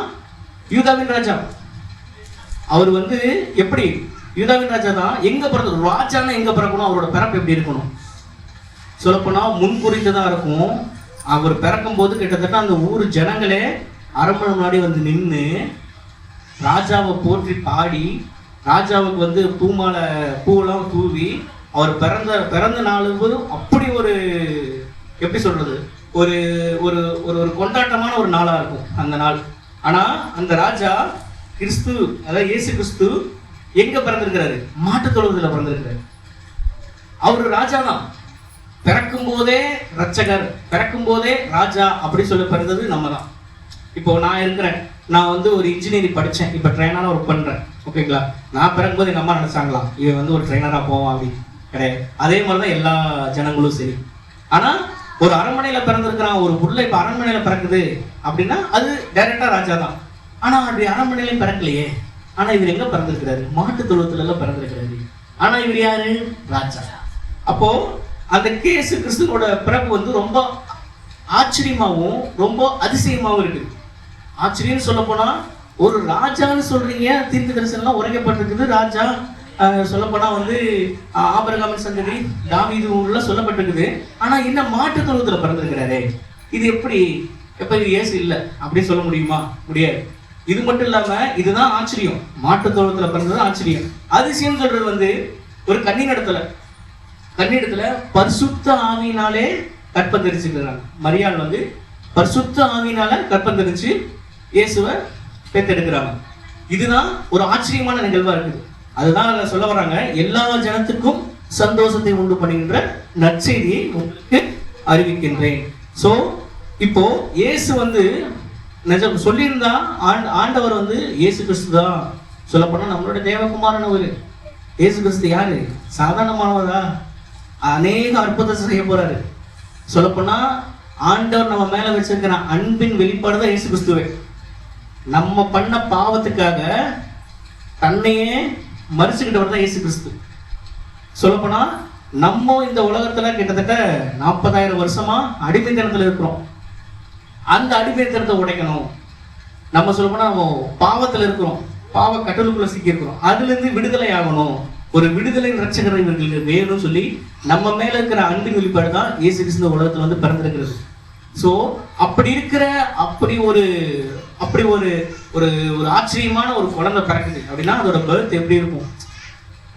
யூதாவின் ராஜா. அவர் எப்படி? யூதாவின் ராஜா தான். எங்க பிறந்த ராஜான்னா எங்க பிறக்கணும்? அவரோட பிறப்பு எப்படி இருக்கணும்? சொல்லப்போனா முன்குறித்ததா இருக்கும். அவர் பிறக்கும் போது கிட்டத்தட்ட அந்த ஊர் ஜனங்களே அரண்மனை முன்னாடி நின்று ராஜாவை போற்றி பாடி, ராஜாவுக்கு பூமாலை பூவெல்லாம் தூவி, அவர் பிறந்த நாள் போது அப்படி ஒரு எப்படி சொல்றது, ஒரு ஒரு ஒரு கொண்டாட்டமான ஒரு நாளா இருக்கும் அந்த நாள். ஆனா அந்த ராஜா கிறிஸ்து, அதாவது இயேசு கிறிஸ்து எங்க பிறந்திருக்கிறாரு? மாட்டுத் தொழுவத்துல பிறந்திருக்கிறாரு. அவரு ராஜா தான். பிறக்கும் போதே ரட்சகர், பிறக்கும் போதே ராஜா அப்படி சொல்லி பிறந்தது நம்ம தான். இப்போ நான் இருக்கிறேன், நான் ஒரு இன்ஜினியரிங் படித்தேன், இப்போ ட்ரைனராக ஒர்க் பண்ணுறேன், ஓகேங்களா? நான் பிறக்கும்போது எங்கள் அம்மா நினச்சாங்களா இவன் ஒரு ட்ரைனராக போவான் அப்படின்னு? கிடையாது. அதே மாதிரி தான் எல்லா ஜனங்களும் சரி. ஆனால் ஒரு அரண்மனையில் பிறந்திருக்கிறான் ஒரு புள்ள, இப்போ அரண்மனையில் பிறக்குது அப்படின்னா அது டைரக்டாக ராஜா தான். ஆனால் அப்படி அரண்மனையிலையும் பிறக்கலையே. ஆனால் இவர் எங்கே பிறந்திருக்கிறாரு? மாட்டு தொழுவத்துலலாம் பிறந்திருக்கிறாரு. ஆனால் இவர் யாரு? ராஜா. அப்போ அந்த இயேசு கிறிஸ்துவோட பிறப்பு ரொம்ப ஆச்சரியமாகவும் ரொம்ப அதிசயமாகவும் இருக்கு. ஆச்சரியம்னு சொல்ல போனா, ஒரு ராஜான்னு சொல்றீங்க, தீர்க்க தரிசனம்லாம் உரைக்கப்பட்டிருக்குது. ராஜா சொல்ல போனா ஆபிரகாமின் சந்ததி, தாவீது உள்ள சொல்லப்பட்டிருக்குது. ஆனா என்ன மாட்டு தொழுவத்துல பிறந்திருக்கிறாரே, இது எப்படி இது இயேசு இல்லை அப்படின்னு சொல்ல முடியுமா? முடியாது. இது மட்டும் இல்லாம இதுதான் ஆச்சரியம், மாட்டு தொழுவத்துல பிறந்தது ஆச்சரியம். அதிசயம் சொல்றது ஒரு கன்னிடத்துல பரிசுத்த ஆவியினாலே கற்பம் தெரிச்சுக்கிறாங்க. மரியாள் பரிசுத்த ஆவியினால கற்பம் தெரிச்சு இயேசுவை பெற்றெடுக்கிறாங்க. இதுதான் ஒரு ஆச்சரியமான நிகழ்வா இருக்குது. அதுதான் சொல்ல வர்றாங்க, எல்லா ஜனத்துக்கும் சந்தோஷத்தை உண்டு பண்ணுகின்ற நற்செய்தியை உங்களுக்கு அறிவிக்கின்றேன். ஸோ இப்போ இயேசு வந்து நிஜம் சொல்லியிருந்தா ஆண்டவர் வந்து இயேசு கிறிஸ்து தான். சொல்லப்போனால் நம்மளோட தேவகுமாரன் அவர். இயேசு கிறிஸ்து யாரு? சாதாரணமானவரா? அநேக அற்புதத்தை செய்ய போறாரு. சொல்லப்போனா ஆண்டவர் நம்ம மேல வச்சிருக்கிற அன்பின் வெளிப்பாடு தான் இயேசு கிறிஸ்துவே. நம்ம பண்ண பாவத்துக்காக தன்னையே மறிச்சுக்கிட்டவர் தான் இயேசு கிறிஸ்து. சொல்லப்போனா நம்ம இந்த உலகத்துல கிட்டத்தட்ட 40,000 வருஷமா அடிமைத்தனத்துல இருக்கிறோம். அந்த அடிமைத்தனத்தை உடைக்கணும். நம்ம சொல்லப்போனா நம்ம பாவத்துல இருக்கிறோம், பாவ கட்டலுக்குள்ள சிக்கி இருக்கிறோம். அதுல இருந்து விடுதலை ஆகணும். ஒரு விடுதலை ரட்சகர் இவர்களுக்கு வேணும்னு சொல்லி நம்ம மேல இருக்கிற அன்பின் வெளிப்பாடு தான் இயேசு கிறிஸ்து உலகத்துல வந்து பிறந்திருக்கிறது. ஸோ அப்படி இருக்கிற அப்படி ஒரு ஒரு ஒரு ஆச்சரியமான ஒரு குழந்தை பிறக்குது அப்படின்னா அதோட பர்த் எப்படி இருக்கும்?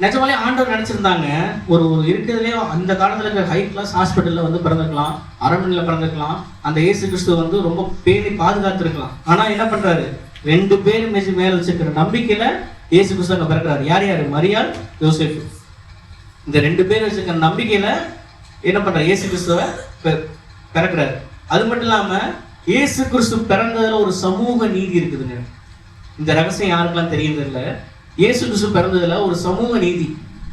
நிஜமாலே ஆண்டவர் நினைச்சிருந்தாங்க ஒரு இருக்கிறதுலேயே அந்த காலத்துல இருக்கிற ஹை கிளாஸ் ஹாஸ்பிட்டல்ல வந்து பிறந்திருக்கலாம், அரண்மனையில பிறந்திருக்கலாம், அந்த இயேசு கிறிஸ்து வந்து ரொம்ப பேணி பாதுகாத்துருக்கலாம். ஆனா என்ன பண்றாரு? 2 பேர் மேல வச்சிருக்கிற நம்பிக்கையில இயேசு கிறிஸ்து அங்க பிறக்கிறாரு. யார் யாரு? மரியாள், யோசேப்பு. இந்த 2 பேர் வச்சிருக்கிற நம்பிக்கையில என்ன பண்றாரு? இயேசு கிறிஸ்துவ பிறக்கிறாரு. அது மட்டும் இல்லாம இயேசு கிறிஸ்து பிறந்ததுல ஒரு சமூக நீதி இருக்குதுங்க. இந்த ரகசியம் யாருக்கெல்லாம் தெரியுது இல்ல. இயேசு கிறிஸ்து பிறந்ததுல ஒரு சமூக நீதி.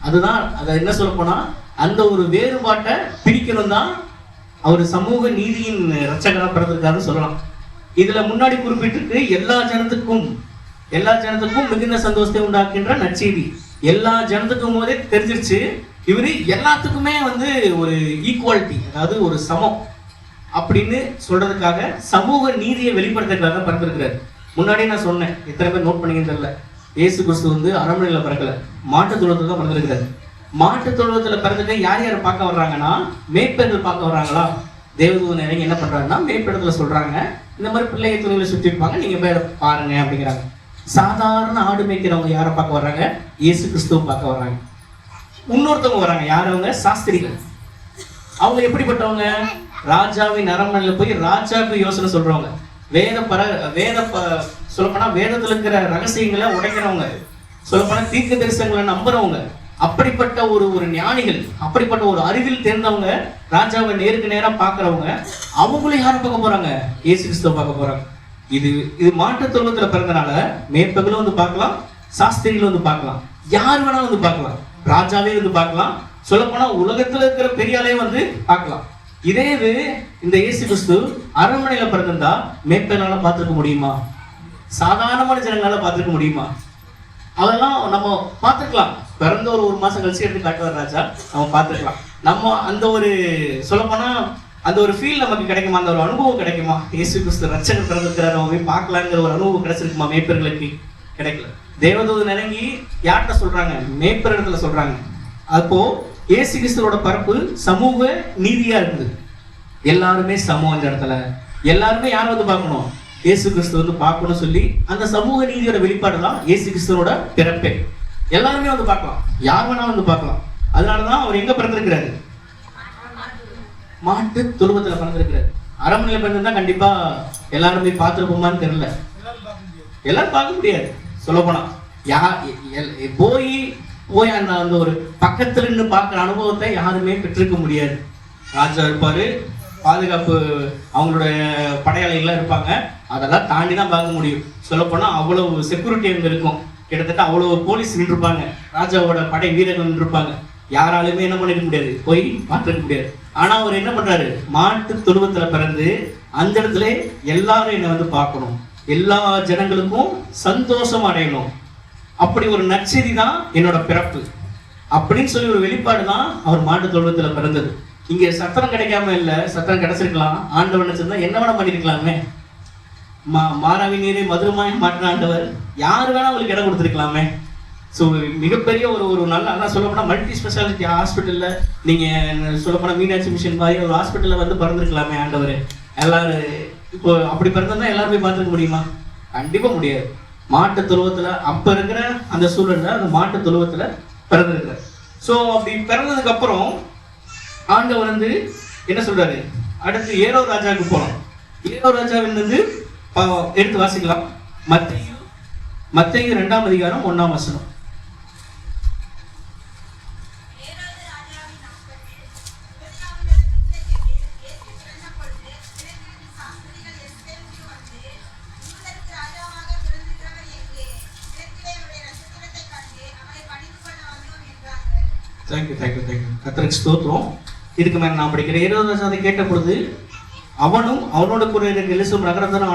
அதுதான் அதை என்ன சொல்ல போனா அந்த ஒரு வேறுபாட்டை பிரிக்கணும் தான் அவர் சமூக நீதியின் ரட்சகரா பிறந்திருக்காருன்னு சொல்லலாம். இதுல முன்னாடி குறிப்பிட்டிருக்கு எல்லா ஜனத்துக்கும் மிகுந்த சந்தோஷத்தை உண்டாக்குகின்ற நற்செய்தி. எல்லா ஜனத்துக்கும் போதே தெரிஞ்சிருச்சு இவரு எல்லாத்துக்குமே வந்து ஒரு ஈக்குவாலிட்டி, அதாவது ஒரு சமம் அப்படின்னு சொல்றதுக்காக சமூக நீதியை வெளிப்படுத்துறதுக்காக பிறந்திருக்கிறாரு. முன்னாடி நான் சொன்னேன், எத்தனை பேர் நோட் பண்ணீங்கன்னு தெரியல. இயேசு கிறிஸ்து வந்து அரண்மனையில பிறக்கல, மாட்டு தொழுவத்துல தான் பிறந்திருக்கிறாரு. மாட்டு தொழுவத்துல பிறந்துட்டு யார் யார் பார்க்க வர்றாங்கன்னா மேய்ப்பர்கள் பார்க்க வர்றாங்களா? தேவதூதன் இறங்கி என்ன பண்றாங்கன்னா மேய்ப்பிடத்துல சொல்றாங்க இந்த மாதிரி பிள்ளைய துணியில சுற்றி இருப்பாங்க, நீங்க போய் பாருங்க அப்படிங்கிறாங்க. சாதாரண ஆடு மேய்க்கிறவங்க யாரை பார்க்க வர்றாங்க? இயேசு கிறிஸ்துவை பார்க்க வர்றாங்க. இன்னொருத்தவங்க வர்றாங்க. யார் அவங்க? சாஸ்திரிகள். அவங்க எப்படிப்பட்டவங்க? ராஜாவின் அரண்மனையில போய் ராஜாவுக்கு யோசனை சொல்றவங்க, சொல்லப்போனா வேதத்துல இருக்கிற ரகசியங்களை உடைக்கிறவங்க, சொல்லப்போனா தீர்க்க தரிசனங்களை நம்புறவங்க, அப்படிப்பட்ட ஒரு ஞானிகள், அப்படிப்பட்ட ஒரு அறிவில் தேர்ந்தவங்க, ராஜாவை நேருக்கு நேரா பாக்குறவங்க. அவங்களும் யாரை பார்க்க போறாங்க? இயேசு கிறிஸ்துவை பார்க்க போறாங்க. இது மாட்டு தொழுவத்துல பிறந்தனால மேற்பகளும் வந்து பார்க்கலாம், சாஸ்திரிகளும் வந்து பார்க்கலாம், யார் வேணாலும் வந்து பார்க்கலாம், ராஜாவே வந்து பார்க்கலாம், சொல்லப்போனா உலகத்துல இருக்கிற பெரியாலே வந்து பார்க்கலாம். இதே இது இந்த இயேசு கிறிஸ்து அரண்மனையில பிறந்திருந்தா மேற்பனால பார்த்துருக்க முடியுமா? சாதாரணமான ஜனங்களால பார்த்துருக்க முடியுமா? அதெல்லாம் நம்ம பார்த்துக்கலாம். பிறந்த ஒரு மாசம் கழிச்சு எடுத்து காட்டுவார் ராஜா, நம்ம பார்த்துக்கலாம். நம்ம அந்த ஒரு சொல்லப்போனா அந்த ஒரு ஃபீல் நமக்கு கிடைக்குமா? அந்த ஒரு அனுபவம் கிடைக்குமா? இயேசு கிறிஸ்து ரட்சகர் பிறந்திருக்கிறார், அவங்க போய் பார்க்கலாங்கிற ஒரு அனுபவம் கிடைச்சிருக்குமா? மேய்ப்பர்களுக்கு கிடைக்கல. தேவதூதன் இறங்கி யார்கிட்ட சொல்றாங்க? மேய்ப்பர் இடத்துல சொல்றாங்க. அப்போ இயேசு கிறிஸ்துவோட பரப்பு சமூக நீதியா இருக்குது. எல்லாருமே சமம். அந்த இடத்துல எல்லாருமே யாரை வந்து பார்க்கணும்? இயேசு கிறிஸ்து வந்து பார்க்கணும் சொல்லி அந்த சமூக நீதியோட வெளிப்பாடு தான் இயேசு கிறிஸ்துவோட பிறப்பே. எல்லாருமே வந்து பார்க்கலாம், யார் வேணா வந்து பார்க்கலாம். அதனாலதான் அவர் எங்க பிறந்திருக்கிறாரு? மாட்டு தொழுவத்துல பிறந்திருக்கிறாரு. அரண்மனையில பிறந்திருந்தா கண்டிப்பா எல்லாருமே பார்த்துருப்போமான்னு தெரியல. எல்லாரும் பார்க்க முடியாது. சொல்ல போனா போய் அந்த ஒரு பக்கத்துல இருந்து பார்க்குற அனுபவத்தை யாருமே பெற்றிருக்க முடியாது. ராஜா இருப்பாரு, பாதுகாப்பு அவங்களுடைய படையாளிகள்லாம் இருப்பாங்க, அதெல்லாம் தாண்டி தான் பார்க்க முடியும். சொல்லப்போனா அவ்வளவு செக்யூரிட்டி அங்கே இருக்கும். கிட்டத்தட்ட அவ்வளவு போலீஸ் நின்றுருப்பாங்க, ராஜாவோட படை வீரர்கள் நின்றுருப்பாங்க. யாராலுமே என்ன பண்ணிருக்க முடியாது, போய் பார்த்துருக்க முடியாது. ஆனா அவர் என்ன பண்றாரு? மாட்டு தொழுவத்துல பிறந்து அந்த இடத்துல எல்லாரும் என்னை வந்து பார்க்கணும், எல்லா ஜனங்களுக்கும் சந்தோஷம் அடையணும், அப்படி ஒரு நற்செய்தி தான் என்னோட பிறப்பு அப்படின்னு சொல்லி ஒரு வெளிப்பாடு தான் அவர் மாட்டு தொழுவத்துல பிறந்தது. இங்க சத்திரம் கிடைக்காம இல்ல, சத்திரம் கிடைச்சிருக்கலாம். ஆண்டவர் நினைச்சிருந்தா என்ன வேணா பண்ணிருக்கலாமே. மாறாவி நீரை மதுரமாய் மாற்றின ஆண்டவர் யாரு வேணா உங்களுக்கு இடம் கொடுத்துருக்கலாமே. ஸோ மிகப்பெரிய ஒரு நல்ல, அதான் சொல்லப்போனா மல்டி ஸ்பெஷாலிட்டி ஹாஸ்பிட்டல்ல நீங்க சொல்லப்போனா மீனாட்சி மிஷன் மாதிரி ஒரு ஹாஸ்பிட்டல்ல வந்து பிறந்திருக்கலாமே ஆண்டவர். எல்லாரும் இப்போ அப்படி பிறந்தா எல்லாரும் போய் பார்த்துருக்க முடியுமா? கண்டிப்பா முடியாது. மாட்டு தொழுவத்துல அப்ப இருக்கிற அந்த சூழல்ல அந்த மாட்டு தொழுவத்துல பிறந்திருக்கிற. ஸோ அப்படி பிறந்ததுக்கு அப்புறம் ஆண்டவர் வந்து என்ன சொல்றாரு? அடுத்து ஏரோ ராஜாவுக்கு போகலாம். ஏரோ ராஜாவின் வந்து எடுத்து வாசிக்கலாம். மத்தேயு 2ஆம் அதிகாரம் 1ஆம் வசனம். தேங்க்யூ. கர்த்தருக்கு ஸ்தோத்திரம். இதுக்கு மேலே நான் படிக்கிறேன். ஏரோது அதை கேட்ட பொழுது அவனும் அவனோட கூட இருக்கிற எலிசபெத் நகரத்தார்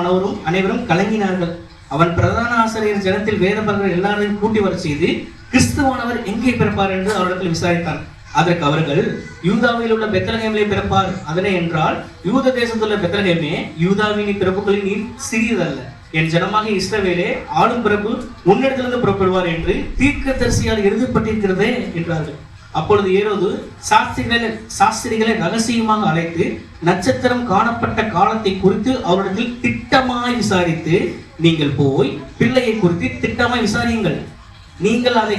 அனைவரும் கலங்கினார்கள். அவன் பிரதான ஆசிரியர் ஜனத்தில் வேதபர்கள் எல்லாரையும் கூட்டி வர செய்து கிறிஸ்துவானவர் எங்கே பிறப்பார் என்று அவரிடத்தில் விசாரித்தான். அதற்கு அவர்கள், யூதாவில் உள்ள பெத்லகேமிலே பிறப்பார். அதனை என்றால், யூத தேசத்துள்ள பெத்லகேமே, யூதாவின் பிறப்புகளில் நீ சிறியதல்ல. என் ஜனமாக இஸ்ரவேலே, ஆளும் பிறப்பு உன்னிடத்திலிருந்து புறப்படுவார் என்று தீர்க்கதரிசியால் எழுதப்பட்டிருக்கிறதே என்றார்கள். அப்பொழுது ஏரோது சாஸ்திரிகளை ரகசியமாக அழைத்து நட்சத்திரம் காணப்பட்ட காலத்தை குறித்து அவரிடத்தில் திட்டமாய் விசாரித்து, நீங்கள் போய் பிள்ளையை குறித்து திட்டமாய் விசாரியுங்கள். நீங்கள் அதை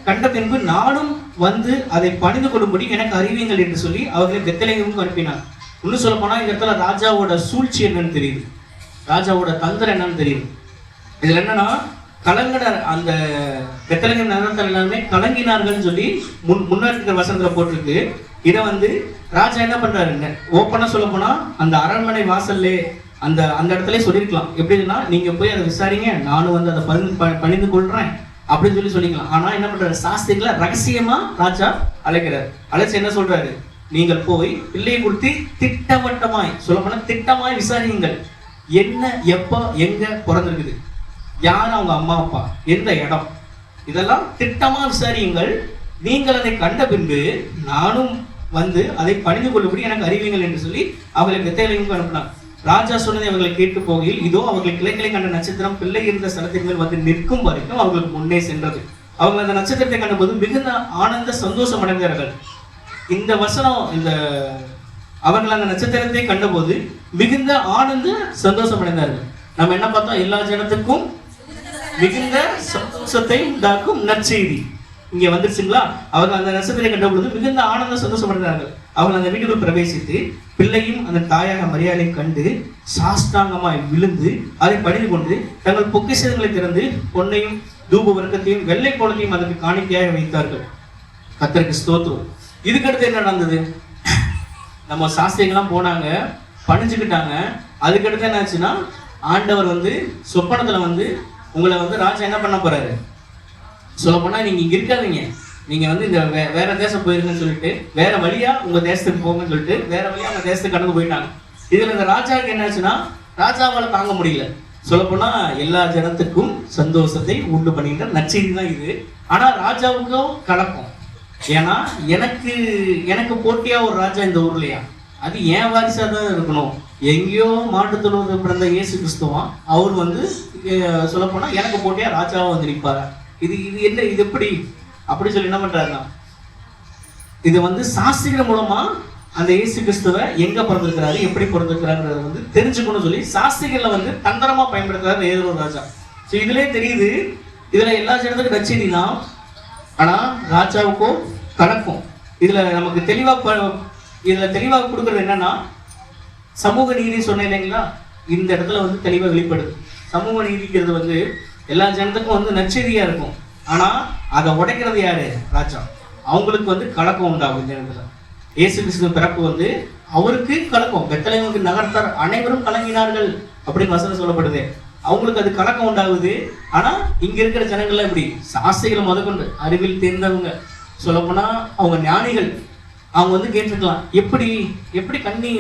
கண்ட பின்பு நானும் வந்து அதை பணிந்து கொள்ளும்படி எனக்கு அறிவியுங்கள் என்று சொல்லி அவர்களை பெத்லகேமுக்கு அனுப்பினார். இன்னும் சொல்ல போனா இந்த இடத்துல ராஜாவோட சூழ்ச்சி என்னன்னு தெரியுது, ராஜாவோட தந்திரம் என்னன்னு தெரியுது. இதுல என்னன்னா, கலங்கினார். அந்த பெத்லகேம் நகரத்தில் எல்லாருமே கலங்கினார்கள் சொல்லி முன்னாடி வசனத்துல போட்டிருக்கு. இதை வந்து ராஜா என்ன பண்றாரு, ஓப்பனா சொல்ல போனா அந்த அரண்மனை வாசல்ல அந்த இடத்துல சொல்லியிருக்கலாம். எப்படின்னா, நீங்க போய் அதை விசாரிங்க, நானும் வந்து அதை பணிந்து கொள்றேன் அப்படின்னு சொல்லிக்கலாம். ஆனா என்ன பண்றாரு, சாஸ்திரிகளை ரகசியமா ராஜா அழைக்கிறார். அழைச்சு என்ன சொல்றாரு, நீங்கள் போய் பிள்ளையை குறித்து திட்டவட்டமாய் சொல்ல போனா திட்டமாய் விசாரியுங்கள். என்ன, எப்போ, எங்க பிறந்திருக்குது, யார் அவங்க அம்மா அப்பா, எந்த இடம், இதெல்லாம் திட்டமா விசாரியுங்கள். நீங்கள் அதை கண்ட பின்பு நானும் வந்து அதை பணிந்து கொள்ளும்படி எனக்கு அறிவியுங்கள் என்று சொல்லி அவர்களை பெத்லகேமுக்கு அனுப்பினார். ராஜா சொன்னதை அவர்களை கேட்டு போகையில், இதோ அவர்கள் கிளைகளை கண்ட நட்சத்திரம் பிள்ளை இருந்த ஸ்தலத்தின் மேல் வந்து நிற்கும் வரைக்கும் அவர்களுக்கு முன்னே சென்றது. அவங்க அந்த நட்சத்திரத்தை கண்டபோது மிகுந்த ஆனந்த சந்தோஷம் அடைந்தார்கள். இந்த வசனம், இந்த அவர்கள் அந்த நட்சத்திரத்தை கண்டபோது மிகுந்த ஆனந்த சந்தோஷம் அடைந்தார்கள். நம்ம என்ன பார்த்தோம், எல்லா ஜனத்துக்கும் மிகுந்த சந்தோஷத்தை உண்டாக்கும் நற்செய்தி இங்க வந்துருச்சுங்களா. அவர்கள் அந்த நட்சத்திரத்தை கண்ட பொழுது மிகுந்த ஆனந்த சந்தோஷம் அடைந்தார்கள். அவர்கள் அந்த வீட்டுக்குள் பிரவேசித்து பிள்ளையும் அந்த தாயாக மரியாதையும் கண்டு சாஷ்டாங்கமாய் விழுந்து அதை பணிந்து கொண்டு தங்கள் பொக்கிஷங்களை திறந்து பொன்னையும் தூப வர்க்கத்தையும் வெள்ளை கோலத்தையும் அதற்கு காணிக்கையாக வைத்தார்கள். கர்த்தருக்கு ஸ்தோத்திரம். இதுக்கடுத்து என்ன நடந்தது, நம்ம சாஸ்திரிகள்லாம் போனாங்க, பணிஞ்சுக்கிட்டாங்க. அதுக்கடுத்து என்ன ஆச்சுன்னா, ஆண்டவர் வந்து சொப்பனத்துல வந்து உங்களை வந்து ராஜா என்ன பண்ண போறாரு, சொல்ல போனா நீங்க இங்க இருக்காதீங்க, நீங்க வந்து இந்த வேற தேசம் போயிருங்கன்னு சொல்லிட்டு வேற வழியா உங்க தேசத்துக்கு போங்கன்னு சொல்லிட்டு வேற வழியா உங்க தேசத்துக்கு கடந்து போயிட்டாங்க. இதுல இந்த ராஜாவுக்கு என்ன ஆச்சுன்னா, ராஜாவால தாங்க முடியல. சொல்ல போனா எல்லா ஜனத்துக்கும் சந்தோஷத்தை உண்டு பண்ணிக்கிட்ட நற்செய்தி தான் இது. ஆனா ராஜாவுக்கும் கலக்கம். ஏன்னா எனக்கு போட்டியா ஒரு ராஜா இந்த ஊர்லயா, அது ஏன் வாரிசா தான் இருக்கணும். எங்கேயோ மாட்டுத்தொழுவத்தில் பிறந்த இயேசு கிறிஸ்துவா அவர் வந்து சொல்ல போனா எனக்கு போட்டியா ராஜாவா வந்து நிற்பாரு. இது என்ன, இது எப்படி அப்படி சொல்லி என்ன பண்றாருன்னா, இது வந்து சாஸ்திரிகள் மூலமா அந்த இயேசு கிறிஸ்துவ எங்க பிறந்திருக்கிறாரு, எப்படி பிறந்திருக்கிறாருன்றத வந்து தெரிஞ்சுக்கணும் சொல்லி சாஸ்திரிகளை வந்து தந்திரமா பயன்படுத்துறாரு ஏதோ ஒரு ராஜா. ஸோ இதுலயே தெரியுது, இதுல எல்லா ஜனத்துக்கும் நற்செய்தி தான், ஆனா ராஜாவுக்கும் கணக்கும். இதுல நமக்கு தெளிவாக கொடுக்கறது என்னன்னா, சமூக நீதி சொன்னேன் இல்லைங்களா, இந்த இடத்துல வந்து தெளிவாக வெளிப்படுது. சமூக நீதிங்கிறது வந்து எல்லா ஜனத்துக்கும் வந்து நற்செய்தியா இருக்கும், ஆனா அதை உடைக்கிறது யாரு, ராஜா. அவங்களுக்கு வந்து கலக்கம் உண்டாகும். இந்த இடத்துல இயேசு கிறிஸ்து பிறப்பு வந்து அவருக்கு கலக்கம். பெத்லகேமுக்கு நகரத்தார் அனைவரும் கலங்கினார்கள் அப்படின்னு வசனம் சொல்லப்படுது. அவங்களுக்கு அது கலக்கம் உண்டாகுது. ஆனா இங்க இருக்கிற ஜனங்கள்லாம் எப்படி, சாஸ்திரிகளை முதற்கொண்டு அறிவில் தேர்ந்தவங்க, சொல்ல போனா அவங்க ஞானிகள், அவங்க வந்து கேட்டிருக்கலாம், எப்படி கண்ணி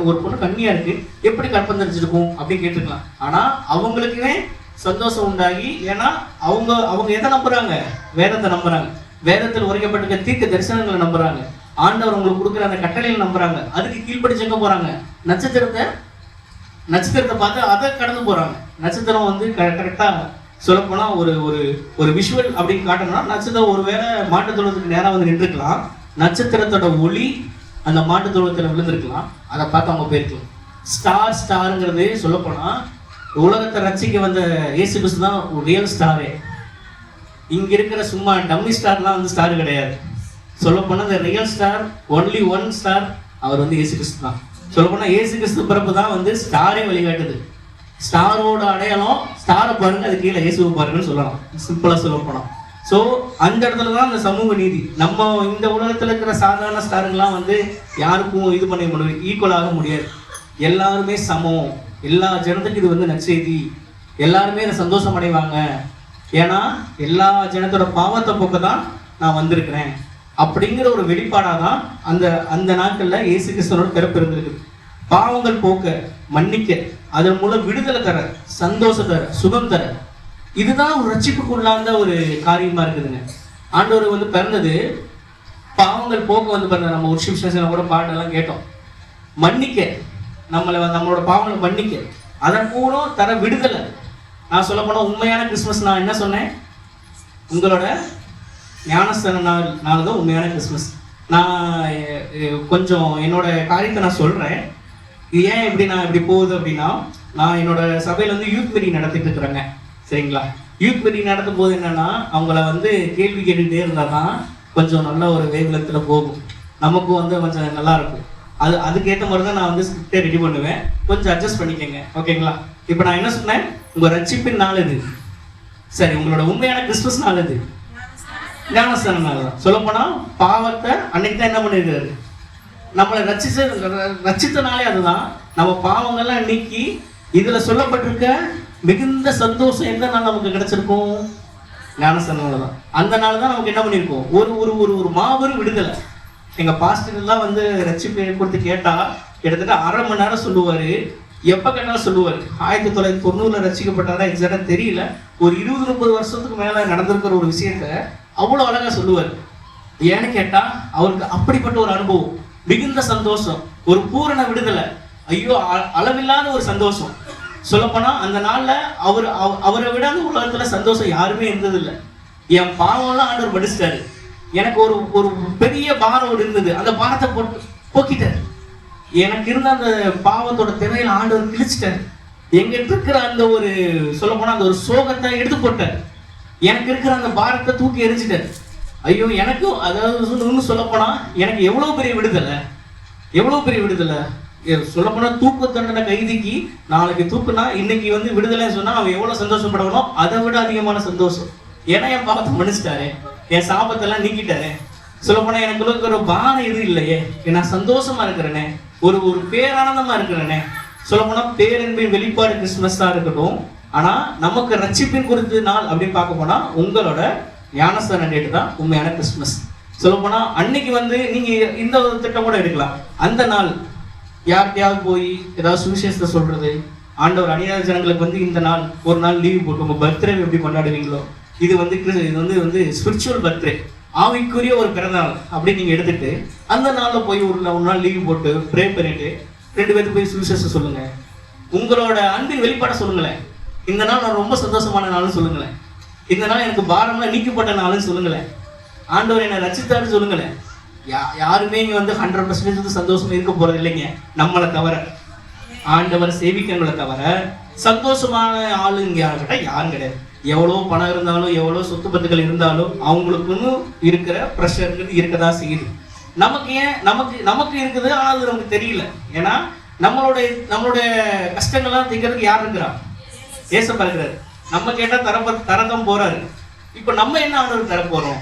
ஒரு பொண்ணு கண்ணியா இருக்கு, எப்படி கற்பம் தெரிஞ்சிருக்கும் அப்படின்னு கேட்டிருக்கலாம். ஆனா அவங்களுக்குமே சந்தோஷம் உண்டாகி, ஏன்னா அவங்க எதை நம்புறாங்க, வேதத்தை நம்புறாங்க, வேதத்தில் உரைக்கப்பட்டிருக்க தீர்க்க தரிசனங்களை நம்புறாங்க, ஆண்டவர் உங்களுக்கு கொடுக்குற அந்த கட்டளைகளை நம்புறாங்க, அதுக்கு கீழ்ப்படிச்சு எங்க போறாங்க, நட்சத்திரத்தை பார்த்து அதை கடந்து போறாங்க. நட்சத்திரம் வந்து கரெக்டா சொல்ல போனா ஒரு விஷுவல் அப்படின்னு காட்டணும்னா, நட்சத்திரம் ஒருவேளை மாட்டுத்தொழுவத்துக்கு நேரம் வந்து நின்றுக்கலாம், நட்சத்திரத்தோட ஒளி அந்த மாட்டுத்தொழுவத்துல விழுந்திருக்கலாம், அதை பார்த்து அவங்க போயிருக்கலாம். ஸ்டாருங்கிறது சொல்ல போனா உலகத்தை ரசிக்க வந்த இயேசு கிறிஸ்து தான் ரியல் ஸ்டாரே. இங்க இருக்கிற சும்மா டம்மி ஸ்டார்லாம் வந்து ஸ்டார் கிடையாது. சொல்ல போனா இந்த real star, only one star, அவர் வந்து இயேசு கிறிஸ்து தான். சொல்ல போனா இயேசு கிறிஸ்து பிறப்பு தான் வந்து ஸ்டாரே வழிகாட்டுது. ஸ்டாரோட அடையாளம், ஸ்டாரை பாருங்க, அது கீழே இயேசுவை பாருங்கன்னு சொல்லலாம், சிம்பிளா சொல்ல போனா. ஸோ அந்த இடத்துல தான் அந்த சமூக நீதி. நம்ம இந்த உலகத்துல இருக்கிற சாதாரண ஸ்டாருங்கெல்லாம் வந்து யாருக்கும் இது பண்ண முடியும், ஈக்குவலாக முடியாது. எல்லாருமே சமம், எல்லா ஜனத்துக்கும் இது வந்து நற்செய்தி, எல்லாருமே இதை சந்தோஷம் அடைவாங்க. ஏன்னா எல்லா ஜனத்தோட பாவத்தை போக்க தான் நான் வந்திருக்கிறேன். அப்படிங்கிற ஒரு வெளிப்பாடாதான் அந்த அந்த நாட்கள்ல இயேசு கிறிஸ்துவோட பிறப்பு இருந்திருக்கு. பாவங்கள் போக்க, மன்னிக்க, அதன் மூலம் விடுதலை தர, சந்தோஷம் தர, சுகம் தர, இதுதான் ஒரு ரட்சிப்புக்குள்ளார்ந்த ஒரு காரியமா இருக்குதுங்க. ஆண்டவர் வந்து பிறந்தது பாவங்கள் போக்க வந்து பிறந்த, நம்ம ஒரு கூட பாட்டெல்லாம் கேட்டோம். மன்னிக்க, நம்மளோட பாவங்களை மன்னிக்க, அதன் மூலம் தர விடுதலை. நான் சொல்ல போனா உண்மையான கிறிஸ்துமஸ் நான் என்ன சொன்னேன், உங்களோட ஞானஸ்தான நாள் தான் உண்மையான கிறிஸ்துமஸ். நான் கொஞ்சம் என்னோட காரியத்தை நான் சொல்றேன். இது ஏன் இப்படி நான் இப்படி போகுது அப்படின்னா, நான் என்னோட சபையில வந்து யூத் மீட்டிங் நடத்திட்டு இருக்கிறேங்க. சரிங்களா? யூத் மீட்டிங் நடத்தும் போது என்னன்னா, அவங்கள வந்து கேள்வி கேட்டுக்கிட்டே இருந்தால் தான் கொஞ்சம் நல்ல ஒரு வேகலத்தில் போகும், நமக்கும் வந்து கொஞ்சம் நல்லா இருக்கும். அதுக்கேற்ற மாதிரி தான் நான் வந்து ஸ்கிரிப்டை ரெடி பண்ணுவேன். கொஞ்சம் அட்ஜஸ்ட் பண்ணிக்கோங்க, ஓகேங்களா? இப்போ நான் என்ன சொன்னேன், உங்கள் ரட்சிப்பின் நாள் இது. சரி, உங்களோட உண்மையான கிறிஸ்துமஸ் நாள் இது ஞானஸ்தான நாள் தான். சொல்லப்போனால் பாவத்தை அன்னைக்கு தான் என்ன பண்ணியிருக்காரு, நம்மளை ரட்சித்த நாளே அதுதான். நம்ம பாவங்கள்லாம் நீக்கி இதில் சொல்லப்பட்டிருக்க மிகுந்த சந்தோஷம் எந்த நாள் நமக்கு கிடைச்சிருக்கும், ஞானஸ்தான நாள் தான். அந்த நாள் தான் நமக்கு என்ன பண்ணியிருக்கோம், ஒரு ஒரு ஒரு ஒரு மாபெரும் விடுதலை. எங்கள் பாஸ்டர்லாம் வந்து ரட்சிப்பு கொடுத்து கேட்டால் கிட்டத்தட்ட 1/2 மணி நேரம் சொல்லுவார். எப்போ கேட்டாலும் சொல்லுவார். 1990 ரசிக்கப்பட்டாரா எக்ஸாக்டாக தெரியல, ஒரு 20-30 வருஷத்துக்கு மேலே நடந்திருக்கிற ஒரு விஷயத்த அவ்வளோ அழகாக சொல்லுவார். ஏன்னு கேட்டால் அவருக்கு அப்படிப்பட்ட ஒரு அனுபவம், மிகுந்த சந்தோஷம், ஒரு பூரண விடுதலை, ஐயோ அளவில்லாத ஒரு சந்தோஷம். சொல்லப்போனால் அந்த நாளில் அவரை விட அந்த உலகத்தில் சந்தோஷம் யாருமே இருந்ததில்லை. என் பாவம்லாம் ஆண்டவர் படிச்சிட்டாரு. எனக்கு ஒரு ஒரு பெரிய பாரம் இருந்தது, அந்த பாரத்தை போக்கிட்டார். எனக்கு இருந்த அந்த பாவத்தோட திரையில ஆண்டவர் கிழிச்சிட்டார். எங்கிட்ட இருக்கிற அந்த ஒரு சொல்ல போனா அந்த ஒரு சோகத்தை எடுத்து போட்டார். எனக்கு இருக்கிற அந்த பாரத்தை தூக்கி எரிஞ்சிட்டார். ஐயோ, எனக்கும் அதாவது சொல்ல போனா எனக்கு எவ்வளவு பெரிய விடுதலை, எவ்வளவு பெரிய விடுதலை. சொல்ல போனா தூக்கு தண்டனை கைதிக்கு நாளைக்கு தூக்குனா இன்னைக்கு வந்து விடுதலை சொன்னா அவன் எவ்வளவு சந்தோஷப்படணும், அதை விட அதிகமான சந்தோஷம். ஏன்னா என் பாவத்தை மன்னிச்சிட்டாரு, என் சாபத்தெல்லாம் நீக்கிட்டாரு. சொல்ல போனா எனக்கு ஒரு பாரம் இது இல்லையே, நான் சந்தோஷமா இருக்கிறேனே, ஒரு ஒரு பேரானந்தமா இருக்கிறேனே. சொல்ல போனா பேரன்பின் வெளிப்பாடு கிறிஸ்துமஸ் தான் இருக்கட்டும். ஆனா நமக்கு ரட்சிப்பின் குறித்த நாள் அப்படின்னு பார்க்க போனா உங்களோட ஞானஸ்தான டேட்டு தான் உண்மையான கிறிஸ்துமஸ். சொல்ல போனா அன்னைக்கு வந்து நீங்க இந்த ஒரு திட்டம் கூட எடுக்கலாம். அந்த நாள் யார்கிட்டயாவது போய் ஏதாவது சுவிசேஷத்தை சொல்றது, ஆண்டவர் அநியாய ஜனங்களுக்கு வந்து இந்த நாள் ஒரு நாள் லீவ் போட்டு உங்க பர்த்டே எப்படி கொண்டாடுவீங்களோ, இது வந்து ஸ்பிரிச்சுவல் பர்த்டே, ஆவிக்குரிய ஒரு பிறந்தநாள் அப்படின்னு நீங்க எடுத்துட்டு அந்த நாள்ல போய் ஒரு நாள் லீவ் போட்டு ப்ரே பண்ணிட்டு 2 பேருக்கு போய் சுவிசேஷம் சொல்லுங்க. உங்களோட அன்பின் வெளிப்பாட சொல்லுங்களேன். இந்த நாள் நான் ரொம்ப சந்தோஷமான நாள்னு சொல்லுங்களேன். இந்த நாள் எனக்கு பாரம்லாம் நீக்கப்பட்ட நாள்னு சொல்லுங்களேன். ஆண்டவர் என்னை ரட்சித்தாருன்னு சொல்லுங்களேன். யாருமே இங்க வந்து 100% சந்தோஷமா இருக்க போறது இல்லைங்க, நம்மளை தவிர. ஆண்டவர் சேவிக்கங்களை தவிர சந்தோஷமான ஆளு இங்க யாருக்கிட்ட யாரும் கிடையாது. எவ்வளோ பணம் இருந்தாலும் எவ்வளோ சொத்து பத்துக்கள் இருந்தாலும் அவங்களுக்குன்னு இருக்கிற ப்ரெஷர் இருக்கதான் செய்யுது. நமக்கு இருக்குது, ஆனால் அது நமக்கு தெரியல. ஏன்னா நம்மளுடைய கஷ்டங்கள்லாம் திங்கிறதுக்கு யார் இருக்கிறா, ஏசப்பா இருக்கிறாரு. நம்ம கேட்டால் தரதான் போறாரு. இப்போ நம்ம என்ன ஆண்டவருக்கு தர போறோம்.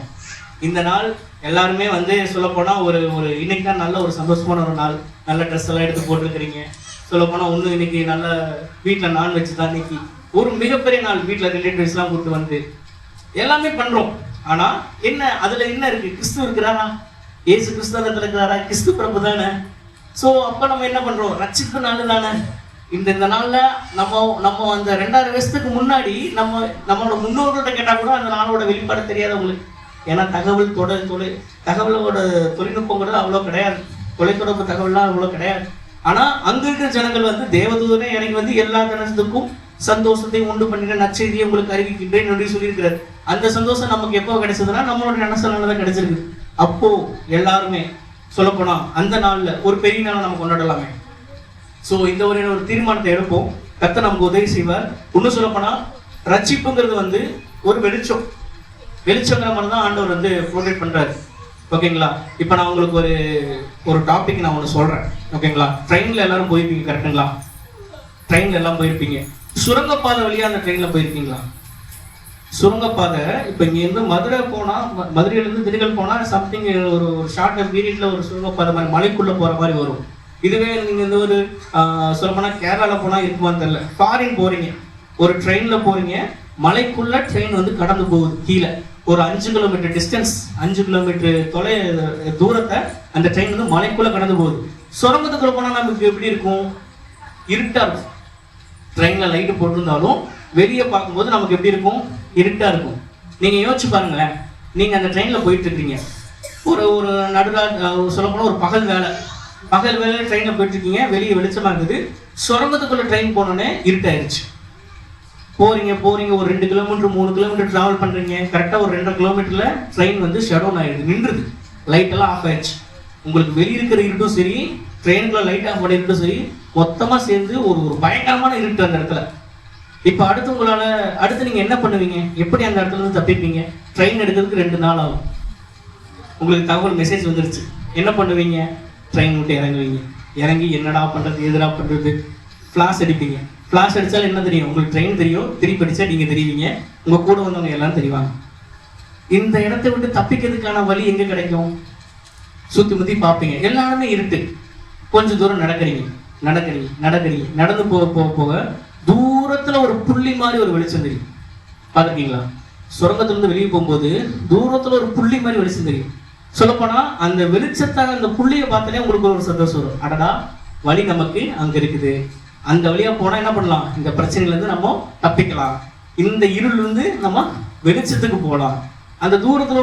இந்த நாள் எல்லாருமே வந்து சொல்ல போனா ஒரு இன்னைக்கு தான் நல்ல ஒரு சந்தோஷமான ஒரு நாள். நல்ல ட்ரெஸ் எல்லாம் எடுத்து போட்டுருக்கிறீங்க. சொல்ல போனா ஒன்றும் இன்னைக்கு நல்ல வீட்டில் நான்வெஜ் தான். இன்னைக்கு ஒரு மிகப்பெரிய நாள், வீட்டில் ரிலேட்டிவ்ஸ்லாம் கூப்பிட்டு வந்து எல்லாமே பண்றோம். ஆனா என்ன அதுல என்ன இருக்கு, கிறிஸ்து இருக்கிறாரா, ஏசு கிறிஸ்துவத்துல இருக்கிறாரா, கிறிஸ்து பிரபு தானே. ஸோ அப்ப நம்ம என்ன பண்றோம், ரட்சிப்பு நாள் தானே. இந்த நாள்ல நம்ம அந்த 2000 வருஷத்துக்கு முன்னாடி நம்மளோட முன்னோர்கள்ட்ட கேட்டா கூட அந்த நாளோட வெளிப்பாடு தெரியாது உங்களுக்கு. ஏன்னா தகவலோட தொழில்நுட்பங்கிறது அவ்வளோ கிடையாது, தொலைத்தொடர்பு தகவல்லாம் அவ்வளோ கிடையாது. ஆனா அங்க இருக்கிற ஜனங்கள் வந்து தேவதூதனே எனக்கு வந்து எல்லா ஜனத்துக்கும் சந்தோஷத்தை உண்டு பண்ணிட்டு நற்செய்தியை உங்களுக்கு அறிவிக்கின்றேன் என்று சொல்லியிருக்கிறார். அந்த சந்தோஷம் நமக்கு எப்போ கிடைச்சதுன்னா நம்மளோட ஞானஸ்தானால தான் கிடைச்சிருக்கு. அப்போ எல்லாருமே சொல்லப்போனா அந்த நாள்ல ஒரு பெரிய நாளை நம்ம கொண்டாடலாமே. ஸோ இந்த ஒரு தீர்மானத்தை எடுப்போம். கர்த்தர் நமக்கு உதவி செய்வார். இன்னும் சொல்லப்போனா ரட்சிப்புங்கிறது வந்து ஒரு வெளிச்சங்கிற மாதிரி தான் ஆண்டவர் வந்து ப்ரொவைட் பண்றாரு. ஓகேங்களா? இப்போ நான் உங்களுக்கு ஒரு டாபிக் நான் ஒன்று சொல்றேன். ஓகேங்களா? ட்ரெயின்ல எல்லாரும் போயிருப்பீங்க, கரெக்டுங்களா? ட்ரெயின்ல எல்லாம் போயிருப்பீங்க. சுரங்கப்பாதை வழியா அந்த ட்ரெயின்ல போயிருக்கீங்களா? சுரங்கப்பாதை இப்போ இங்க இருந்து மதுரை போனா, மதுரையிலிருந்து திண்டுக்கல் போனா சம்திங் ஒரு ஷார்ட் பீரியட்ல ஒரு சுரங்கப்பாதை மாதிரி மலைக்குள்ள போற மாதிரி வரும். இதுவே நீங்க இந்த ஒரு சொல்லப்போனா கேரளால போனா இருக்குமான்னு தெரியல, ஃபாரின் போறீங்க, ஒரு ட்ரெயின்ல போறீங்க, மலைக்குள்ள ட்ரெயின் வந்து கடந்து போகுது கீழே. ஒரு 5 கிலோமீட்டர் டிஸ்டன்ஸ், 5 கிலோமீட்டர் தூரத்தை அந்த ட்ரெயின் வந்து மலைக்குள்ள கடந்து போகுது. சுரங்கத்துக்குள்ள போனா நமக்கு எப்படி இருக்கும்? இருட்டா இருக்கும். ட்ரெயின்ல லைட்டு போட்டிருந்தாலும் வெளியே பார்க்கும்போது நமக்கு எப்படி இருக்கும்? இருட்டா இருக்கும். நீங்க யோசிச்சு பாருங்களேன், நீங்க அந்த ட்ரெயின்ல போயிட்டு இருக்கீங்க, ஒரு சொல்லப்போனா ஒரு பகல் வேலை ட்ரெயின்ல போயிட்டு இருக்கீங்க, வெளியே வெளிச்சமா இருக்குது. சுரங்கத்துக்குள்ள ட்ரெயின் போனோடனே இருட்டாயிருச்சு. போறீங்க ஒரு 2 கிலோமீட்டர் 3 கிலோமீட்டர் டிராவல் பண்றீங்க. கரெக்டா ஒரு 2.5 கிலோமீட்டர்ல ட்ரெயின் வந்து ஷட் டவுன் ஆயிடுது, நின்றுது, லைட் எல்லாம் ஆஃப் ஆயிடுச்சு. உங்களுக்கு வெளியே இருக்கிற இருட்டும் சரி, ட்ரெயினுக்குள்ள லைட் ஆஃப் பண்ண இருட்டும் சரி, மொத்தமா சேர்ந்து ஒரு பயங்கரமான இருட்டு அந்த இடத்துல. இப்ப அடுத்து நீங்க என்ன பண்ணுவீங்க? எப்படி அந்த இடத்துல இருந்து தப்பிப்பீங்க? ட்ரெயின் எடுக்கிறதுக்கு 2 நாள் ஆகும். உங்களுக்கு தகவல் மெசேஜ் வந்துருச்சு, என்ன பண்ணுவீங்க? ட்ரெயின் விட்டு இறங்கி என்னடா பண்றது, எதிரா பண்றது, ஃபிளாஷ் அடிப்பீங்க. ஃபிளாஷ் அடிச்சாலும் என்ன தெரியும்? உங்களுக்கு ட்ரெயின் தெரியும், திருப்பி அடிச்சா நீங்க தெரிவிங்க, உங்க கூட வந்தவங்க எல்லாம் தெரிவாங்க. இந்த இடத்தை விட்டு தப்பிக்கிறதுக்கான வழி எங்க கிடைக்கும்? சுத்தி முத்தி பார்ப்பீங்க, எல்லாருமே இருட்டு. கொஞ்சம் தூரம் நடக்கிறீங்க, நடந்து போக தூரத்துல ஒரு புள்ளி மாதிரி ஒரு வெளிச்சம் தெரியும். பார்த்துருக்கீங்களா? சுரங்கத்துல இருந்து வெளியே போகும்போது தூரத்துல ஒரு புள்ளி மாதிரி வெளிச்சம் தெரியும். சொல்லப்போனா அந்த வெளிச்சத்தை, அந்த புள்ளியை பார்த்தாலே உங்களுக்கு ஒரு சந்தோஷம் வரும். அடடா, வழி நமக்கு அங்க இருக்குது, அந்த வழியா போனா என்ன பண்ணலாம்? இந்த பிரச்சனையில இருந்து நம்ம தப்பிக்கலாம், இந்த இருள் இருந்து நம்ம வெளிச்சத்துக்கு போகலாம். அந்த தூரத்துல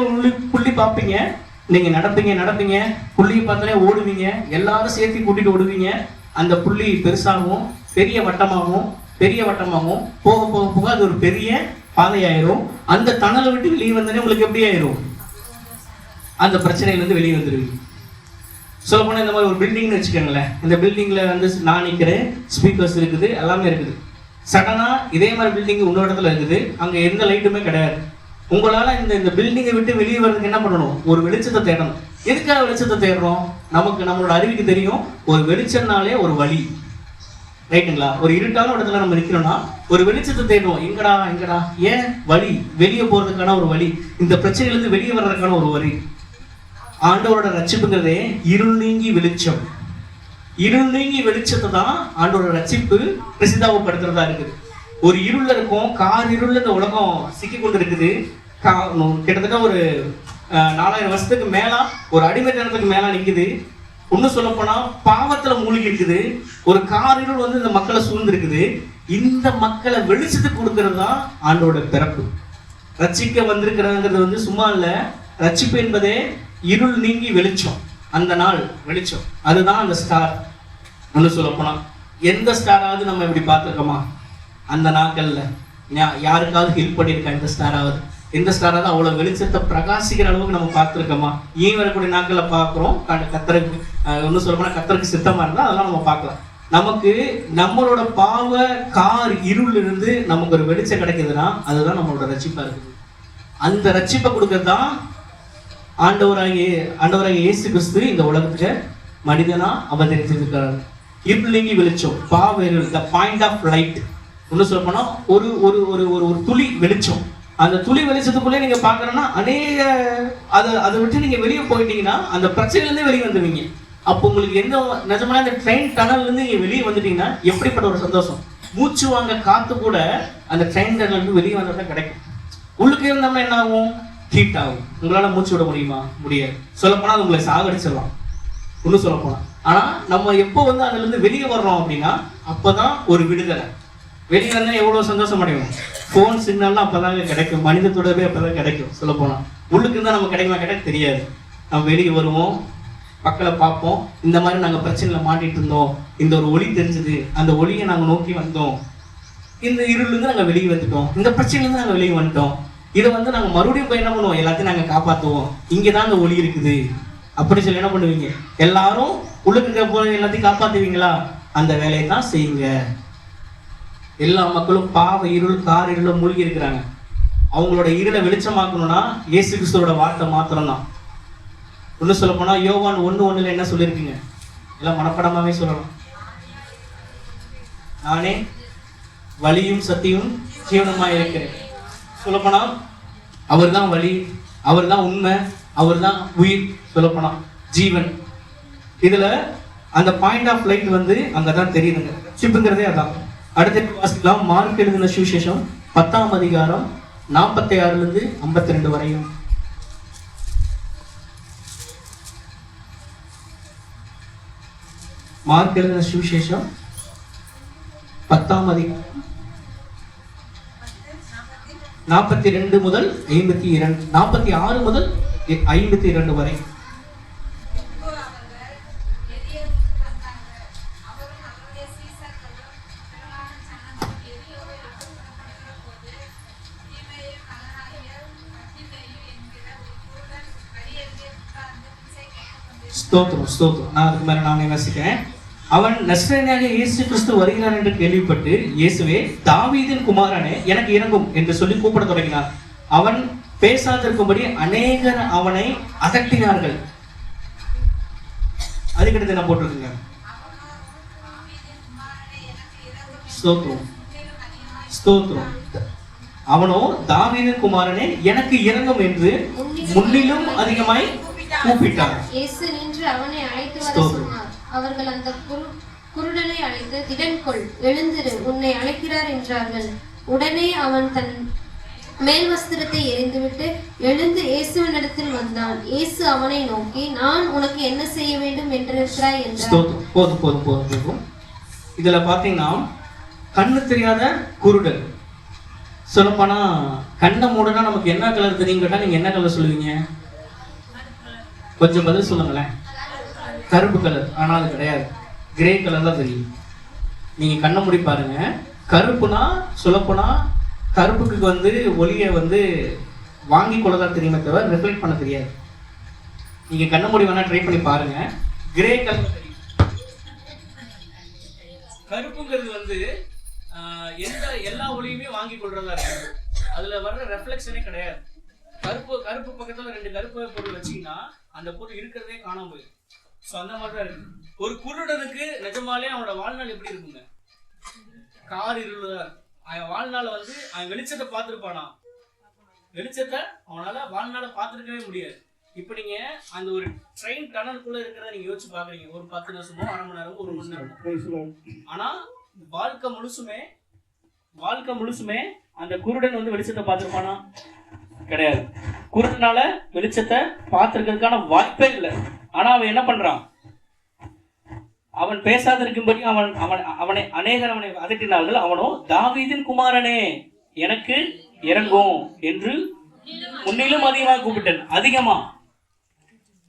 புள்ளி பார்ப்பீங்க, நீங்க நடப்பீங்க, புள்ளியை பார்த்தாலே ஓடுவீங்க, எல்லாரும் சேர்த்து கூட்டிட்டு ஓடுவீங்க. அந்த புள்ளி பெருசாகவும் பெரிய வட்டமாகவும் போக அது ஒரு பெரிய பாதையாயிரும். அந்த தணலை விட்டு வெளியே வந்தோடனே உங்களுக்கு எப்படி ஆயிரும்? அந்த பிரச்சனையில இருந்து வெளியே வந்துருவீங்க. சொல்ல போனா இந்த மாதிரி ஒரு பில்டிங்னு வச்சுக்கோங்களேன். இந்த பில்டிங்ல வந்து நான் நிற்கிறேன், ஸ்பீக்கர்ஸ் இருக்குது, எல்லாமே இருக்குது. சடனா இதே மாதிரி பில்டிங் இன்னொரு இடத்துல இருக்குது, அங்க எந்த லைட்டுமே கிடையாது. உங்களால இந்த பில்டிங்கை விட்டு வெளியே வர்றதுக்கு என்ன பண்ணணும்? ஒரு வெளிச்சத்தை தேடணும். எதுக்காக வெளிச்சத்தை தேடுறோம்? நம்மளோட அறிவுக்கு தெரியும், ஒரு வெளிச்சம்னாலே ஒரு வழி, ரைட்டுங்களா? ஒரு இருட்டான இடத்துல நம்ம நிற்கிறோம்னா ஒரு வெளிச்சத்தை தேடுவோம். எங்கடா ஏன் வழி, வெளியே போறதுக்கான ஒரு வழி, இந்த பிரச்சனையிலிருந்து வெளியே வர்றதுக்கான ஒரு வழி. ஆண்டவரோட ரட்சிப்புங்கிறதே இருள் நீங்கி வெளிச்சத்தை தான் ஆண்டவரோட ரட்சிப்பு பிரசித்தாவப்படுத்துறதா இருக்குது. ஒரு இருள்ல இருக்கும், கார் இருள்ல இந்த உலகம் சிக்கி கொண்டு இருக்குது. கிட்டத்தட்ட ஒரு 4000 வருஷத்துக்கு மேல ஒரு அடிமைத்தனத்துக்கு மேல நிக்குது. ஒன்னும் சொல்ல போனா பாவத்துல மூழ்கி இருக்குது. ஒரு கார் இருள் வந்து இந்த மக்களை சூழ்ந்து இருக்குது. இந்த மக்களை வெளிச்சத்துக்கு கொடுக்கறது தான் ஆண்டோட பிறப்பு. ரட்சிக்க வந்திருக்கிறாங்கிறது வந்து சும்மா இல்ல. ரட்சிப்பு என்பதே இருள் நீங்கி வெளிச்சம், அந்த நாள் வெளிச்சம், அதுதான் அந்த ஸ்டார். ஒன்று சொல்ல போனா எந்த ஸ்டாராவது நம்ம இப்படி பார்த்துருக்கோமா? அந்த நாட்கள்ல யாருக்காவது ஹெல்ப் பண்ணியிருக்கா இந்த ஸ்டாராவது? எந்த ஸ்டாராவது அவ்வளவு வெளிச்சத்தை பிரகாசிக்கிற அளவுக்கு நம்ம பார்த்துருக்கோமா? ஏன் வரக்கூடிய நாட்கள்ல பார்க்குறோம். கத்தருக்கு ஒன்று சொல்ல போனா கத்தருக்கு சித்தமா இருந்தா அதெல்லாம் நம்ம பார்க்கலாம். நமக்கு நம்மளோட பாவ கார் இருள் இருந்து நமக்கு ஒரு வெளிச்சம் கிடைக்குதுன்னா அதுதான் நம்மளோட ரட்சிப்பா இருக்குது. அந்த ரட்சிப்பை கொடுக்கறது தான் ஆண்டவராகிய இயேசு கிறிஸ்து இந்த உலகத்துக்கு மனிதனா அவதரித்திருக்கிறார். இருள் நீங்கி வெளிச்சம், பாவ இருள், த பாயிண்ட் ஆஃப் லைட். ஒன்று சொல்ல போனா ஒரு ஒரு ஒரு ஒரு துளி வெளிச்சம். அந்த துளி வெளிச்சத்துக்குள்ளே நீங்க பாக்குறோம்னா அதை விட்டு நீங்க வெளியே போயிட்டீங்கன்னா அந்த பிரச்சனையிலேருந்து வெளியே வந்துடுவீங்க. அப்போ உங்களுக்கு எந்த நிஜமான இந்த ட்ரெயின் டனல்ல இருந்து நீங்க வெளியே வந்துட்டீங்கன்னா எப்படிப்பட்ட ஒரு சந்தோஷம்! மூச்சு வாங்க காத்து கூட அந்த ட்ரெயின் டனல் இருந்து வெளியே வந்தா கிடைக்கும். உள்ளுக்கு இருந்தோம்னா என்ன ஆகும்? ஹீட் ஆகும். உங்களால மூச்சு விட முடியாது. சொல்லப்போனா அது உங்களை சாகடிச்சிடலாம், ஒன்றும் சொல்ல போனா. ஆனா நம்ம எப்போ வந்து அதுல இருந்து வெளியே வர்றோம் அப்படின்னா அப்பதான் ஒரு விடுதலை. வெளியே வந்தா எவ்வளவு சந்தோஷம் அடையும். போன் சிக்னல்லாம் அப்பதாங்க கிடைக்கும், மனித தொடர்பே அப்பதான் கிடைக்கும். சொல்ல போனா உள்ளுக்கு இருந்தா நம்ம கிடைக்க தெரியாது. நம்ம வெளியே வருவோம், மக்களை பார்ப்போம், இந்த மாதிரி நாங்க பிரச்சனையில மாட்டிட்டு இருந்தோம், இந்த ஒரு ஒளி தெரிஞ்சது, அந்த ஒளியை நாங்க நோக்கி வந்தோம், இந்த இருள்ல இருந்து நாங்க வெளியே வந்துட்டோம், இந்த பிரச்சனையில இருந்து நாங்க வெளியே வந்துட்டோம், இதை வந்து நாங்க மறுபடியும் போய் என்ன பண்ணுவோம்? எல்லாத்தையும் நாங்க காப்பாற்றுவோம், இங்கதான் அந்த ஒளி இருக்குது அப்படி சொல்லி என்ன பண்ணுவீங்க? எல்லாரும் உள்ளுக்கு போல எல்லாத்தையும் காப்பாத்துவீங்களா? அந்த வேலையை தான் செய்யுங்க. எல்லா மக்களும் பாவ இருள் கார் இருள மூழ்கி இருக்கிறாங்க. அவங்களோட இருளை வெளிச்சமாக்கணும்னா இயேசு கிறிஸ்துவோட வார்த்தை மாத்திரம் தான். ஒண்ணு சொல்ல போனா யோவான் 1:1 என்ன சொல்லியிருக்கீங்க? எல்லாம் மனப்படமாவே சொல்லலாம். நானே வழியும் சத்தியும் ஜீவனுமாய் இருக்கிறேன். சொல்லப்போனா அவர் தான் வழி, அவர் தான் உண்மை, அவர் தான் உயிர், சொல்லப்போனா ஜீவன். இதுல அந்த பாயிண்ட் ஆஃப் லைட் வந்து அங்கதான் தெரியுதுங்க. சிப்புங்கிறதே அதான். அடுத்த வாசிக்கலாம். மார்க் எழுதின சுவிசேஷம் 10ஆம் அதிகாரம் 46 52 வரையும். மார்க் எழுதின சுவிசேஷம் 10ஆம் அதிகாரம் 42 முதல் 52, 46 முதல் 52 வரை. ஸ்தோத்திரம் ஸ்தோத்திரம். நான் அதுக்கு மேல நானே வாசிக்கிறேன். அவன் நஸ்ரேயனாகிய இயேசு கிறிஸ்து வருகிறார் என்று கேள்விப்பட்டு, இயேசுவே தாவீதின் குமாரனே எனக்கு இறங்கும் என்று சொல்லி கூப்பிட தொடங்கினார். அவன் பேசாதிருக்கும்படி அநேகர் அவனை அதட்டினார்கள். அதுக்கடுத்து என்ன போட்டிருக்குங்க? ஸ்தோத்திரம் ஸ்தோத்திரம். அவனோ தாவீதின் குமாரனே எனக்கு இறங்கும் என்று முன்னிலும் அதிகமாய் கூப்பிட்டார்.
இயேசு நின்று அவனை அழைத்து வர சொன்னார். அவர்கள் அந்த குருடனை அழைத்து, திடன் கொள், எழுந்திரு, உன்னை அழைக்கிறார் என்றார்கள். உடனே அவன் தன் மேல் வஸ்திரத்தை எறிந்துவிட்டு எழுந்து இயேசுவினிடத்தில் வந்தான். இயேசு அவனை நோக்கி, நான் உனக்கு என்ன செய்ய வேண்டும் என்று இருக்கிறாய் என்றார்.
போதும் போதும் போதும் போதும். இதுல பாத்தீங்கன்னா கண்ணு தெரியாத குருடன். சொல்லப்போனா கண்ணை மூடனா நமக்கு என்ன கலர் தெரியும் கேட்டா நீங்க என்ன கலர் சொல்லுவீங்க? கொஞ்சம் பதில் சொல்லுங்களேன். கருப்பு கலர். ஆனால் அது கிடையாது, கிரே கலர் தான் தெரியும். நீங்க கண்ணை மூடி பாருங்க. கருப்புனா சொல்லப்போனா கருப்புக்கு ஒளியை வாங்கி கொள்ளதான் தெரியுமே தவிர ரிஃப்ளெக்ட் பண்ண தெரியாது. நீங்க கண்ணை மூடி வேணா ட்ரை பண்ணி பாருங்க. கிரே கலர் தெரியும். கருப்புங்கிறது எல்லா ஒளியுமே வாங்கி கொள்றதா இருக்கு. அதுல வர்ற ரெஃப்ளெக்ஷனே கிடையாது. கருப்பு பக்கத்துல 2 கருப்பு பொருள் வச்சீங்கன்னா அந்த பொருள் இருக்கிறதே காணாம போயிடும். ஸோ அந்த மாதிரி தான் இருக்கு. ஒரு குருடனுக்கு நிஜமாலே அவனோட வாழ்நாள் எப்படி இருக்குங்க? கார் இருளுதான். அவன் வாழ்நாள் அவன் வெளிச்சத்தை பார்த்துருப்பானா? வெளிச்சத்தை அவனால வாழ்நாளை பார்த்துருக்கவே முடியாது. இப்போ நீங்க அந்த ஒரு ட்ரெயின் டனலுக்குள்ள இருக்கிறத நீங்க யோசிச்சு பாக்குறீங்க. ஒரு 10 நிமிஷமோ 1/2 மணி நேரமோ 1 மணி நேரம். ஆனா வாழ்க்கை முழுசுமே அந்த குருடன் வெளிச்சத்தை பார்த்துருப்பானா? கிடையாது. குருடனால வெளிச்சத்தை பார்த்திருக்கிறதுக்கான வாய்ப்பே இல்லை. ஆனா அவன் என்ன பண்றான்? அவன் பேசாதிருக்கும்படி அவனை அநேகர் அவனை அதட்டினார்கள். அவனோ தாவீதின் குமாரனே எனக்கு இறங்கும் என்று முன்னிலும் அதிகமாக கூப்பிட்டான். அதிகமா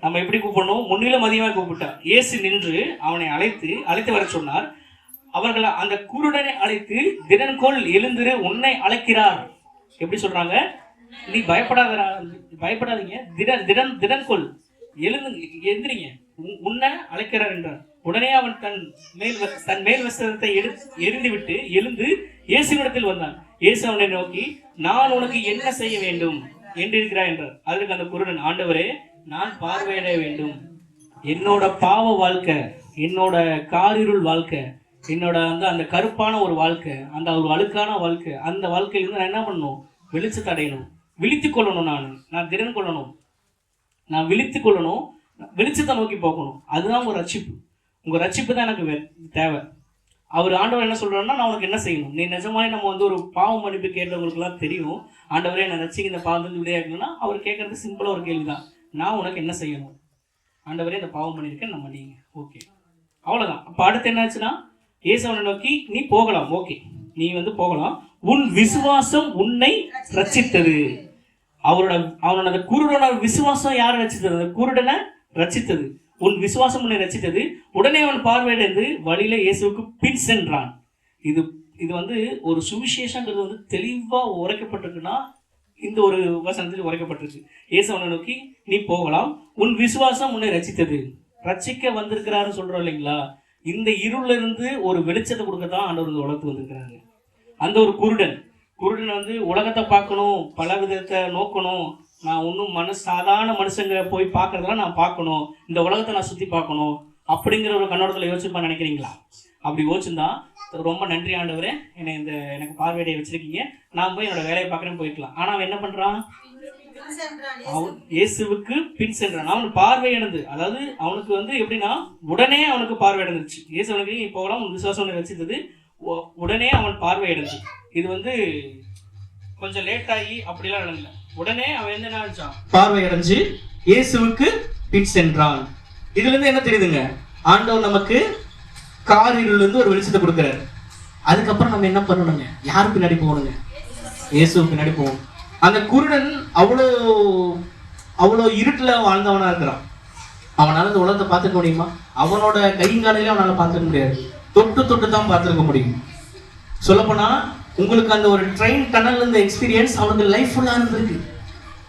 நம்ம எப்படி கூப்பிடணும்? முன்னிலும் அதிகமாக கூப்பிட்டான். இயேசு நின்று அவனை அழைத்து வர சொன்னார். அவர்கள் அந்த குருடனை அழைத்து, திடன்கொள், எழுந்திரு, உன்னை அழைக்கிறார். எப்படி சொல்றாங்க? நீ பயப்படாதீங்க, திடன்கொள், எந்திரிங்க, உன்னை அழைக்கிறார் என்றார். உடனே அவன் தன் மேல் வஸ்திரத்தை எறிந்துவிட்டு எழுந்து இயேசுவிடத்தில் வந்தான். இயேசு அவனை நோக்கி, நான் உனக்கு என்ன செய்ய வேண்டும் என்று இருக்கிறாய் என்றார். அதற்கு அந்த குருடன், ஆண்டவரே, நான் பார்வையிட வேண்டும். என்னோட பாவ வாழ்க்கை, என்னோட காரிருள் வாழ்க்கை, என்னோட அந்த கருப்பான ஒரு வாழ்க்கை, அந்த ஒரு அழுக்கான வாழ்க்கை, அந்த வாழ்க்கையிலிருந்து நான் என்ன பண்ணணும்? வெளிச்சத்தை அடையணும், விழித்துக் கொள்ளணும். நான் திறன் கொள்ளணும், நான் விழித்துக் கொள்ளணும், வெளிச்சத்தை நோக்கி போகணும். அதுதான் உங்க ரட்சிப்பு. உங்க ரட்சிப்பு தான் எனக்கு தேவை. அவர் ஆண்டவர் என்ன சொல்றாருன்னா, நான் உனக்கு என்ன செய்யணும்? நீ நிஜமாவே நம்ம ஒரு பாவ மன்னிப்பு கேட்டவங்களுக்குலாம் தெரியும். ஆண்டவரே நான் ரட்சிக்க இந்த பாவத்திலிருந்து விடையாக்கணும்னா அவர் கேட்கறது சிம்பிளா ஒரு கேள்விதான். நான் உனக்கு என்ன செய்யணும்? ஆண்டவரே இந்த பாவம் பண்ணியிருக்கேன், நம்ம நீங்க ஓகே, அவ்வளவுதான். அப்ப அடுத்து என்னாச்சுன்னா, இயேசுவை நோக்கி நீ போகலாம். ஓகே, நீ போகலாம். உன் விசுவாசம் உன்னை ரட்சித்தது. அவனோட குருடனோட விசுவாசம் யாரை ரட்சித்தது? அந்த குருடனை ரட்சித்தது. உன் விசுவாசம் உன்னை ரட்சித்தது. உடனே அவன் பார்வையிடந்து வழியில இயேசுவுக்கு பின் சென்றான். இது ஒரு சுவிசேஷங்கிறது தெளிவா உரைக்கப்பட்டிருக்குன்னா இந்த ஒரு வசனத்தில் உரைக்கப்பட்டிருக்கு. இயேசு அவனை நோக்கி நீ போகலாம், உன் விசுவாசம் உன்னை ரட்சித்தது. ரட்சிக்க வந்திருக்கிறாருன்னு சொல்றோம் இல்லைங்களா? இந்த இருள்ல இருந்து ஒரு வெளிச்சத்தை கொடுக்கத்தான் ஆண்டவர் உலகத்துக்கு வந்திருக்கிறாங்க. அந்த ஒரு குருடன் உலகத்தை பார்க்கணும், பல விதத்தை நோக்கணும். நான் ஒன்றும் சாதாரண மனுஷங்க போய் பார்க்கறதெல்லாம் நான் பார்க்கணும், இந்த உலகத்தை நான் சுற்றி பார்க்கணும் அப்படிங்கிற ஒரு கண்ணோட்டத்தில் யோசிச்சுப்பான்னு நினைக்கிறீங்களா? அப்படி யோசிச்சுருந்தா ரொம்ப நன்றி ஆண்டவரே, எனக்கு பார்வையிடைய வச்சிருக்கீங்க, நான் போய் என்னோட வேலையை பார்க்குறேன்னு போய்க்கலாம். ஆனால் அவன் என்ன பண்ணுறான்? அவன் இயேசுவுக்கு பின் சென்றான். அவன் பார்வை இழந்து, அதாவது அவனுக்கு எப்படின்னா உடனே அவனுக்கு பார்வை இழந்துருச்சு. இயேசு அவனுக்கு இப்போலாம் விசுவாசம் ரசித்தது. உடனே அவன் பார்வை இழந்து. இது கொஞ்சம் லேட் ஆகி அப்படிலாம் நடக்கல. உடனே அவன் என்ன நினைச்சான், பார்வை அடைஞ்சு இயேசுவுக்கு பின் சென்றான். இதுல இருந்து என்ன தெரியுதுங்க, ஆண்டவர் நமக்கு காரிருள்ல இருந்து ஒரு வெளிச்சத்தை கொடுக்குறாரு. அதுக்கப்புறம் நம்ம என்ன பண்ணணுங்க, யாரு பின்னாடி போகணுங்க, இயேசு பின்னாடி போகணும். அந்த குருடன் அவ்வளோ இருட்டுல வாழ்ந்தவனா இருக்கிறான். அவனால இந்த உலகத்தை பார்த்துக்க முடியுமா? அவனோட கைங்காலையில அவனால பார்த்துக்க முடியாது, தொட்டு தான் பார்த்துருக்க முடியும். சொல்லப்போனா உங்களுக்கு அந்த ஒரு ட்ரெயின் டனல் இந்த எக்ஸ்பீரியன்ஸ் அவனுக்கு லைஃப் ஃபுல்லா இருந்திருக்கு.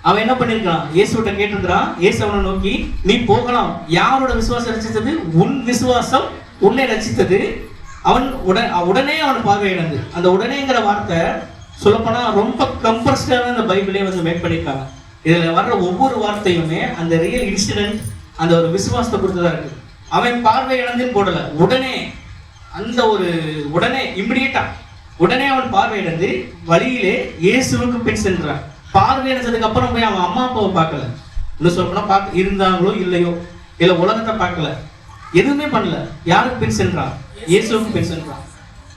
அவன் என்ன பண்ணிருக்கான், இயேசுகிட்ட கேட்டிருக்கிறான். இயேசு அவனை நோக்கி, நீ போகலாம். யாரோட விசுவாசம் ரசித்தது? உன் விசுவாசம் உன்னை ரசித்தது. அவன் உடனே அவன் பார்வையிடந்து. அந்த உடனேங்கிற வார்த்தை சொல்லப்போனா ரொம்ப கம்ப்ரஸ்டான இந்த பைபிளே வந்து மேக் பண்ணியிருக்காங்க. இதுல வர்ற ஒவ்வொரு வார்த்தையுமே அந்த ரியல் இன்சிடென்ட், அந்த ஒரு விசுவாசத்தை பொறுத்துதான் இருக்கு. அவன் பார்வை இழந்துன்னு போடல, உடனே அந்த ஒரு உடனே இம்மிடியேட்டா உடனே அவன் பார்வை இழந்து வழியிலே இயேசுவுக்கு பின் சென்றான். பார்வை இழந்ததுக்கு அப்புறம் போய் அவன் அம்மா அப்பாவை பார்க்கல, இன்னும் சொல்லப்போனா பார்க்க இருந்தாங்களோ இல்லையோ, இல்ல உலகத்தை பார்க்கல, எதுவுமே பண்ணல. யாருக்கு பின் சென்றான்? இயேசுவுக்கு பின் சென்றான்.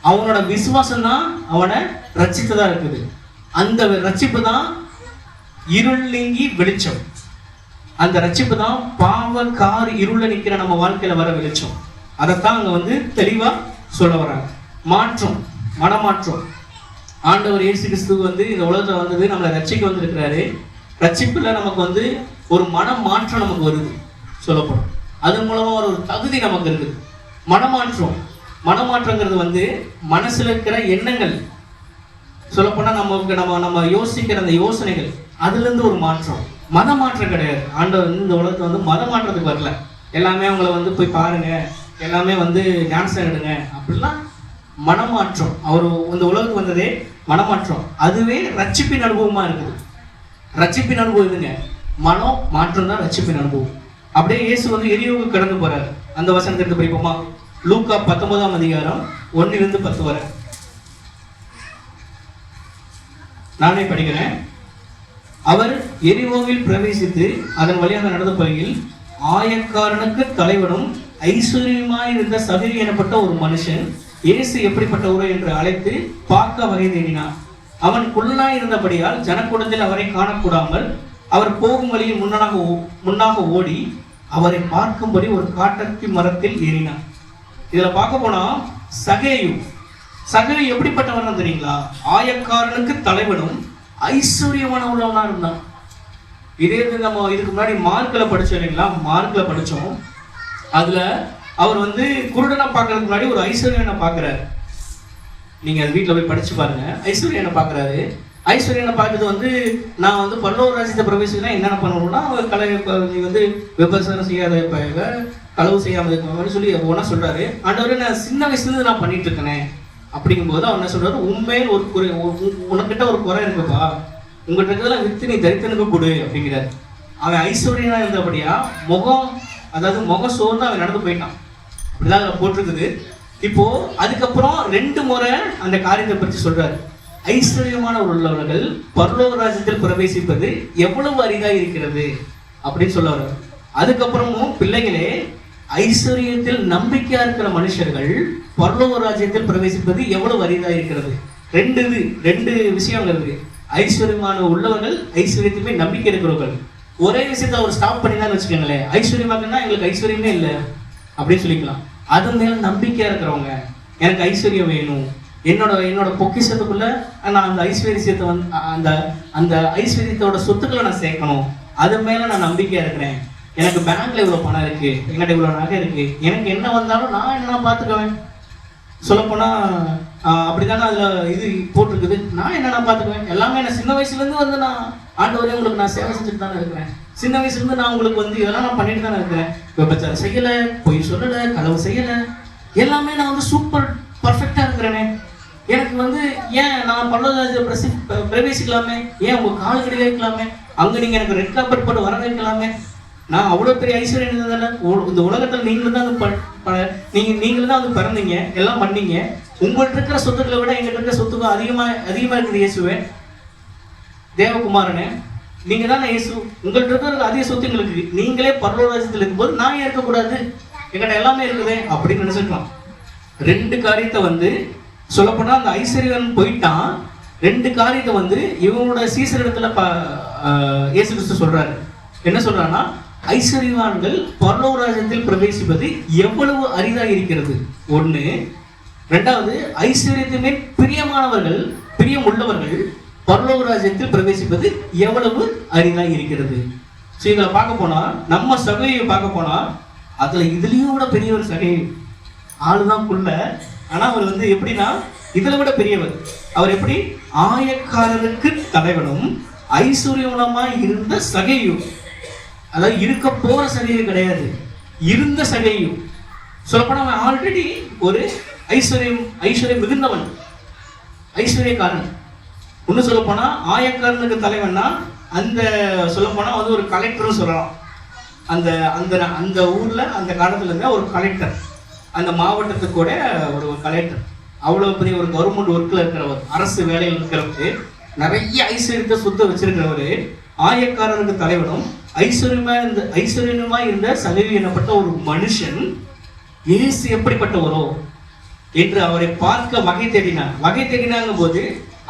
அவனோட விசுவாசம் தான் அவனை ரட்சித்ததா இருக்குது. அந்த ரட்சிப்பு தான் இருள் நீங்கி வெளிச்சம். அந்த ரட்சிப்பு தான் பாவ கார் இருள நிக்கிற நம்ம வாழ்க்கையில வர வெளிச்சம். அதைத்தான் அங்க வந்து தெளிவா சொல்ல வராங்க. மாற்றம், மனமாற்றம். ஆண்டவர் இயேசு கிறிஸ்து வந்து இந்த உலகத்துல வந்தது நம்மளை ரட்சிக்க வந்திருக்கிறாரு. ரட்சிப்புல நமக்கு வந்து ஒரு மனமாற்றம் நமக்கு வருது சொல்லப்படும். அதன் மூலமா ஒரு தகுதி நமக்கு இருக்குது. மனமாற்றங்கிறது வந்து மனசுல இருக்கிற எண்ணங்கள், சொல்லப்போனா நம்ம யோசிக்கிற அந்த யோசனைகள், அதுல இருந்து ஒரு மாற்றம். மத மாற்றம் கிடையாது. ஆண்டவர் வந்து இந்த உலகத்தை வந்து மத மாற்றத்துக்கு வரல. எல்லாமே அவங்கள வந்து போய் பாருங்க, எல்லாமே வந்து டான்ஸ் எடுங்க அப்படிலாம் மனமாற்றம். அவர் இந்த உலகத்துக்கு வந்ததே மனமாற்றம். அதுவே ரட்சிப்பின் அனுபவமா இருக்குது. ரட்சிப்பின் அனுபவம் இதுங்க, மனம் மாற்றம் தான் ரட்சிப்பின் அனுபவம். அப்படியே இயேசு வந்து எரியோவுக்கு கடந்து போறாரு. அந்த வசனத்தை எடுத்து படிப்போமா? லூக்கா 19ஆம் அதிகாரம் 1-10 வரை நானே படிக்கிறேன். அவர் எரிவோவில் பிரவேசித்து அதன் வழியாக நடந்த பகுதியில் ஆயக்காரனுக்கு தலைவனும் ஐஸ்வர்யமாயிருந்த சகரி எனப்பட்ட ஒரு மனுஷன் இயேசு எப்படிப்பட்டவரோ என்று அழைத்து பார்க்க வகை தேடினான். அவன் குள்ளனாய் இருந்தபடியால் ஜனக்கூடத்தில் அவரை காணக்கூடாமல் அவர் போகும் வழியில் முன்னாக ஓடி அவரை பார்க்கும்படி ஒரு காட்டத்தி மரத்தில் ஏறினான். இதுல பார்க்க போனா சகேயு எப்படிப்பட்டவன் தெரியுங்களா? ஆயக்காரனுக்கு தலைவனும் ஐஸ்வர்யமான உள்ளவனா இருந்தான். இதே நம்ம இதுக்கு முன்னாடி மார்க்ல படிச்சோம் இல்லைங்களா? மார்க்ல படிச்சோம். அதுல அவர் வந்து குருடனை பார்க்கறதுக்கு முன்னாடி ஒரு ஐஸ்வர்யனை பார்க்கிறாரு. நீங்க அது வீட்டுல போய் படிச்சு பாருங்க. ஐஸ்வர்யனை பார்க்கறாரு. ஐஸ்வர்யனை பார்க்கறது வந்து நான் வந்து பல்லவ ராஜ்யத்தை பிரவேசிக்கனா என்னென்ன பண்ணணும்னா, நீ வந்து விபசாரம் செய்யாத களவு செய்யாம இருக்க சொல்லி ஒன்னா சொல்றாரு. ஆண்டவரே, நான் சின்ன வயசுல இருந்து நான் பண்ணிட்டு இருக்கேனே அப்படிங்கும்போது அவர் என்ன சொல்றாரு, உண்மையில் ஒரு குறை, உனக்கிட்ட ஒரு குறை இருக்குப்பா, உங்கள்கிட்ட இருக்கிறதெல்லாம் வித்து நீ தரித்தனுக்கு கொடு அப்படிங்கிறாரு. அவன் ஐஸ்வர்யனா இருந்தபடியா முகம் சோர்ந்து அவன் நடந்து போயிட்டான். அப்படிதான் அதில் போட்டிருக்குது. இப்போ அதுக்கப்புறம் 2 முறை அந்த காரியத்தை பற்றி சொல்றாரு. ஐஸ்வர்யமான உள்ளவர்கள் பரலோக ராஜ்யத்தில் பிரவேசிப்பது எவ்வளவு அரிதா இருக்கிறது அப்படின்னு சொல்ல வர்றாரு. அதுக்கப்புறமும் பிள்ளைகளே, ஐஸ்வர்யத்தில் நம்பிக்கையா இருக்கிற மனுஷர்கள் பரலோக ராஜ்யத்தில் பிரவேசிப்பது எவ்வளவு அரிதா இருக்கிறது. 2 விஷயம் இருக்கு. ஐஸ்வர்யமான உள்ளவர்கள், ஐஸ்வர்யத்துமே நம்பிக்கை இருக்கிறவர்கள். ஒரே விஷயத்த அவர் ஸ்டாப் பண்ணிதான் வச்சுக்கோங்களேன். ஐஸ்வர்யமாக்குன்னா எங்களுக்கு ஐஸ்வர்யமே இல்லை அப்படின்னு சொல்லிக்கலாம். அது மேல நம்பிக்கையா இருக்கிறவங்க, எனக்கு ஐஸ்வர்யம் வேணும், என்னோட பொக்கிஷத்துக்குள்ள நான் அந்த ஐஸ்வர்யத்தை வந்து அந்த ஐஸ்வர்யத்தோட சொத்துக்களை நான் சேர்க்கணும், அது மேல நான் நம்பிக்கையா இருக்கிறேன். எனக்கு பேங்க்ல இவ்வளவு பணம் இருக்கு, என்கிட்ட இவ்வளவு நகை இருக்கு, எனக்கு என்ன வந்தாலும் நான் என்ன பார்த்துக்குவேன். சொல்லப்போனா அப்படித்தானே அதுல இது போட்டிருக்குது. நான் என்ன பார்த்துக்குவேன், எல்லாமே நான் சின்ன வயசுல இருந்து வந்து நான் ஆண்டவரே உங்களுக்கு நான் சேவை செஞ்சுட்டு தானே இருக்கிறேன். சின்ன வயசுல இருந்து நான் உங்களுக்கு வந்து இதெல்லாம் நான் பண்ணிட்டு தானே இருக்கிறேன். விபச்சாரம் செய்யல, பொய் சொல்லல, களவு செய்யல, எல்லாமே நான் வந்து சூப்பர் பர்ஃபெக்டா இருக்கிறேனே. எனக்கு வந்து ஏன் நான் பல்லவராஜ்ய பிரவேசிக்கலாமே, ஏன் உங்க கால் கடியில இருக்கலாமே, அங்க நீங்க எனக்கு ரெட் கார்பெட் போட்டு வர வைக்கலாமே. நான் அவ்வளவு பெரிய ஐஸ்வர்யம் இருந்ததானே. இந்த உலகத்துல நீங்களும் தான் வந்து பிறந்தீங்க, எல்லாம் பண்ணீங்க. உங்கள்கிட்ட இருக்கிற சொத்துக்களை விட எங்கிட்ட இருக்கிற சொத்துக்கள் அதிகமா இருக்குது. இயேசுவே, தேவகுமாரனே, நீங்க தானே இயேசு. உங்கள்கிட்ட இருக்கிற அதிக சொத்து எங்களுக்கு, நீங்களே பரலோகராஜ்யத்தில் இருக்கும்போது நான் ஏன் இருக்கக்கூடாது, எங்கிட்ட எல்லாமே இருக்குதே அப்படின்னு நினைச்சிருக்கலாம். 2 காரியத்தை வந்து சொல்லப்போனா அந்த ஐஸ்வர்யன் போயிட்டான். 2 காரியத்தை வந்து இவங்களோட சீசரிடத்துல இயேசு கிறிஸ்து சொல்றாரு. என்ன சொல்றாருன்னா, ஐஸ்வர்யவான்கள் பரலோக ராஜ்யத்தில் பிரவேசிப்பது எவ்வளவு அரிதாக இருக்கிறது 1. 2வது, ஐஸ்வர்யத்தின் மேல் பிரியமானவர்கள், பிரியம் உள்ளவர்கள் பரலோக ராஜ்யத்தில் பிரவேசிப்பது எவ்வளவு அரிதாக இருக்கிறது. ஸோ இதில் பார்க்க போனா, நம்ம சகையை பார்க்க போனா, அதுல இதுலயும் விட பெரிய ஒரு சகை ஆளுதான் புள்ள. ஆனா அவர் வந்து எப்படின்னா இதுல விட பெரியவர். அவர் எப்படி? ஆயக்காரருக்கு தலைவனும் ஐஸ்வர்யமாய் இருந்த சகையும், அதாவது இருக்க போற சகையும் கிடையாது, இருந்த சகையும். சொல்லப்போனா அவன் ஆல்ரெடி ஒரு ஐஸ்வர்யம் மிகுந்தவன், ஐஸ்வர்யக்காரன். இன்னும் சொல்ல போனா ஆயக்காரனுக்கு தலைவன்னா அந்த சொல்ல போனா வந்து ஒரு கலெக்டர்னு சொல்லலாம். அந்த அந்த அந்த ஊர்ல அந்த காலத்துல இருந்த ஒரு கலெக்டர், அந்த மாவட்டத்துக்கு கூட ஒரு கலெக்டர், அவ்வளவு பெரிய ஒரு கவர்மெண்ட் ஒர்க்ல இருக்கிறவர், அரசு வேலையில் இருக்கிறவரு, நிறைய ஐஸ்வர்யத்தை சுத்த வச்சிருக்கிறவரு, ஆயக்காரனுக்கு தலைவனும் ஐஸ்வர்யமா இருந்த சகவி எனப்பட்ட ஒரு மனுஷன் இயேசு எப்படிப்பட்டவரோ என்று அவரை பார்க்க வகை தேடினாங்க போது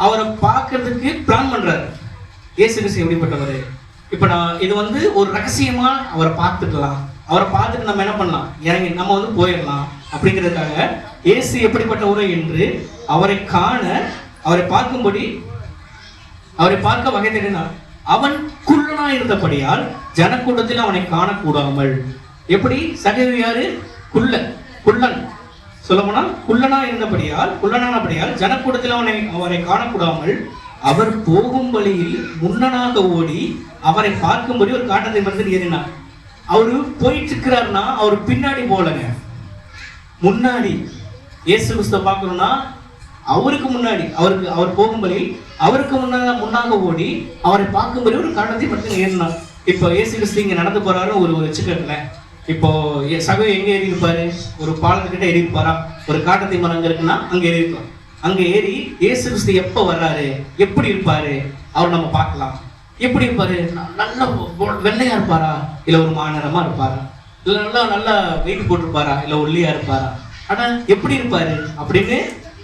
அவரை பார்க்கறதுக்கு பிளான் பண்றாரு. இயேசு கிறிஸ்து எப்படிப்பட்டவர்? இப்ப நான் இது வந்து ஒரு ரகசியமா அவரை பார்த்துக்கலாம், அவரை பார்த்துட்டு நம்ம என்ன பண்ணலாம், இறங்கி நம்ம வந்து போயிடலாம் அப்படிங்கிறதுக்காக இயேசு எப்படிப்பட்டவரோ என்று அவரை காண, அவரை பார்க்கும்படி, அவரை பார்க்க வகை தேடினார். அவன் குள்ளனா இருந்தபடியால் ஜனக்கூட்டத்தில் அவனை காணக்கூடாமல். எப்படி? சகவி யாரு? குள்ளன். சொல்லப்போனா குள்ளனானபடியால் ஜனக்கூட்டத்தில் அவரை காணக்கூடாமல் அவர் போகும் வழியில் முன்னனாக ஓடி அவரை பார்க்கும்படி ஒரு காட்டத்தை மரத்தில் ஏறினார். அவரு போயிட்டு இருக்கிறாருன்னா அவர் பின்னாடி போலங்க, முன்னாடி. இயேசு கிறிஸ்துவை பார்க்கணும்னா அவருக்கு முன்னாடி, அவர் போகும் வழியில் அவருக்கு முன்னாக ஓடி அவரை பார்க்கும்படி ஒரு காட்டத்தை மரத்தில் ஏறினார். இப்போ இயேசு கிறிஸ்து இங்க நடந்து போறாரு ஒரு வச்சுக்கல. இப்போ சகோ எங்க ஏறி இருப்பாரு? ஒரு பாலத்துக்கிட்ட ஏறி இருப்பாரா? ஒரு காட்டத்தை மரம் அங்க இருக்குன்னா அங்க ஏறி இருக்கலாம். அங்க ஏறி இயேசு கிறிஸ்து எப்ப வர்றாரு, எப்படி இருப்பாரு, அவர் நம்ம பார்க்கலாம். எப்படி இருப்பாரு? நல்ல வெள்ளையா இருப்பாரா, இல்ல ஒரு மாநிறமா இருப்பாரா, இல்ல நல்லா வெயிட் போட்டிருப்பாரா, இல்ல ஒல்லியா இருப்பாரா, ஆனா எப்படி இருப்பாரு அப்படின்னு